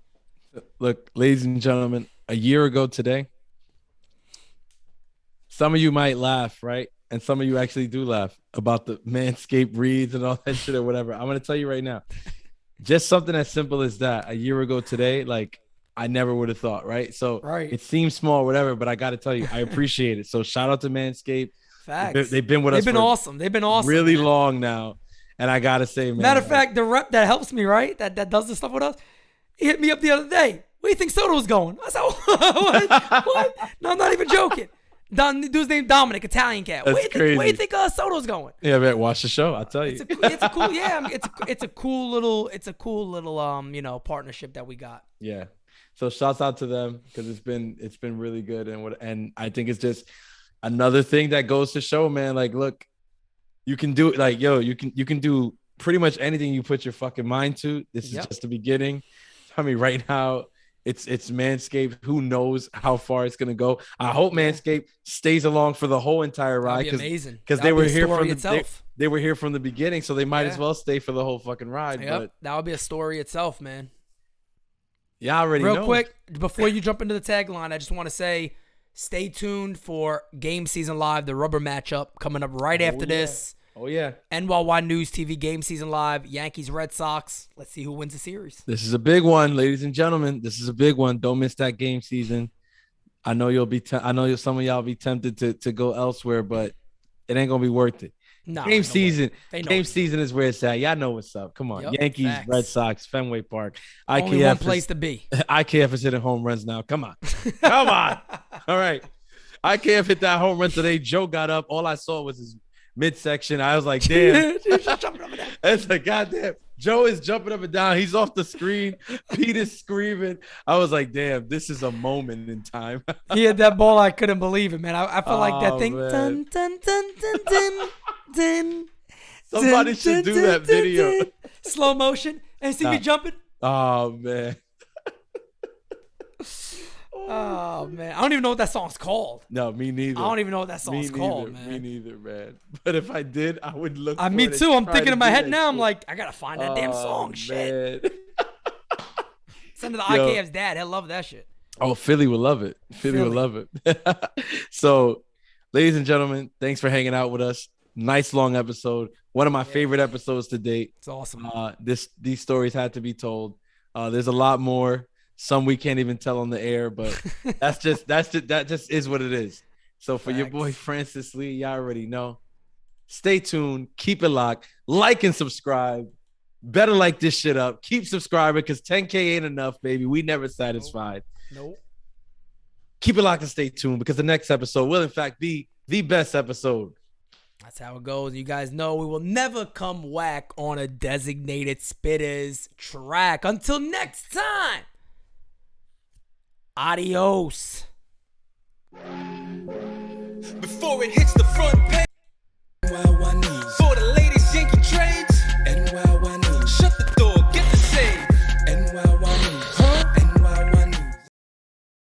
Speaker 3: Look, ladies and gentlemen, a year ago today, some of you might laugh, right? And some of you actually do laugh about the Manscaped reads and all that shit or whatever. I'm going to tell you right now, just something as simple as that. A year ago today, like, I never would have thought, right? So it seems small, whatever, but I got to tell you, I appreciate it. So shout out to Manscaped.
Speaker 1: Facts.
Speaker 3: They've been with us.
Speaker 1: They've been awesome.
Speaker 3: Really long now. And I got to say, man.
Speaker 1: Matter of fact, the rep that helps me, right? That does this stuff with us. He hit me up the other day. Where do you think Soto was going? I said, what? No, I'm not even joking. The dude's named Dominic, Italian cat. Where do you think Soto's going?
Speaker 3: Yeah, man, watch the show. I'll tell you.
Speaker 1: It's a cool, it's a cool little partnership that we got.
Speaker 3: Yeah. So shouts out to them, because it's been really good, and I think it's just another thing that goes to show, man. Like, look, you can do it. Like, you can do pretty much anything you put your fucking mind to. This is just the beginning. I mean, right now, it's Manscaped. Who knows how far it's gonna go? I hope Manscaped stays along for the whole entire ride.
Speaker 1: That'd be amazing.
Speaker 3: Because they were here from they were here from the beginning, so they might as well stay for the whole fucking ride.
Speaker 1: Yep.
Speaker 3: But
Speaker 1: that would be a story itself, man.
Speaker 3: Yeah, I already know.
Speaker 1: Real quick, before you jump into the tagline, I just want to say, stay tuned for Game Season Live, the rubber matchup coming up right after this.
Speaker 3: Oh, yeah.
Speaker 1: NYYNewsTV Game Season Live, Yankees, Red Sox. Let's see who wins the series.
Speaker 3: This is a big one, ladies and gentlemen. This is a big one. Don't miss that game season. I know some of y'all be tempted to go elsewhere, but it ain't going to be worth it.
Speaker 1: No,
Speaker 3: Game
Speaker 1: no
Speaker 3: season.
Speaker 1: way. They know
Speaker 3: Game
Speaker 1: it's
Speaker 3: season is where it's at. Y'all know what's up. Come on.
Speaker 1: Yep,
Speaker 3: Yankees,
Speaker 1: facts.
Speaker 3: Red Sox, Fenway Park.
Speaker 1: only one
Speaker 3: IKF
Speaker 1: place
Speaker 3: is,
Speaker 1: to be.
Speaker 3: IKF is hitting home runs now. Come on. Come on. All right. IKF hit that home run today. Joe got up. All I saw was his midsection. I was like, damn. It's like, goddamn. Joe is jumping up and down. He's off the screen. Pete is screaming. I was like, damn, this is a moment in time.
Speaker 1: He had that ball. I couldn't believe it, man. I felt like that
Speaker 3: Oh,
Speaker 1: thing.
Speaker 3: man.
Speaker 1: Dun, dun, dun, dun, dun, dun,
Speaker 3: Somebody
Speaker 1: dun,
Speaker 3: should
Speaker 1: dun,
Speaker 3: do that
Speaker 1: dun,
Speaker 3: video.
Speaker 1: dun. Slow motion. And see me jumping.
Speaker 3: Oh, man.
Speaker 1: Oh, man. I don't even know what that song's called.
Speaker 3: No, me neither.
Speaker 1: I don't even know what that song's called, man.
Speaker 3: Me neither, man. But if I did, I would look for
Speaker 1: Me
Speaker 3: it and
Speaker 1: too. I'm
Speaker 3: try
Speaker 1: thinking
Speaker 3: to
Speaker 1: in my
Speaker 3: do
Speaker 1: head
Speaker 3: that
Speaker 1: now. I'm
Speaker 3: shit.
Speaker 1: like, I got to find that damn song. Shit.
Speaker 3: Man.
Speaker 1: Send it to
Speaker 3: Yo.
Speaker 1: IKF's dad. He'll love that shit.
Speaker 3: Oh, Philly would love it. Philly would love it. So, ladies and gentlemen, thanks for hanging out with us. Nice long episode. One of my favorite episodes to date.
Speaker 1: It's awesome.
Speaker 3: These stories had to be told. There's a lot more. Some we can't even tell on the air, but that just is what it is. So for your boy Francis Lee, y'all already know. Stay tuned. Keep it locked. Like and subscribe. Better like this shit up. Keep subscribing because 10K ain't enough, baby. We never satisfied.
Speaker 1: Nope.
Speaker 3: Keep it locked and stay tuned because the next episode will, in fact, be the best episode.
Speaker 1: That's how it goes. You guys know we will never come whack on a designated Spittaz track. Until next time. Adios.
Speaker 2: Before it hits the front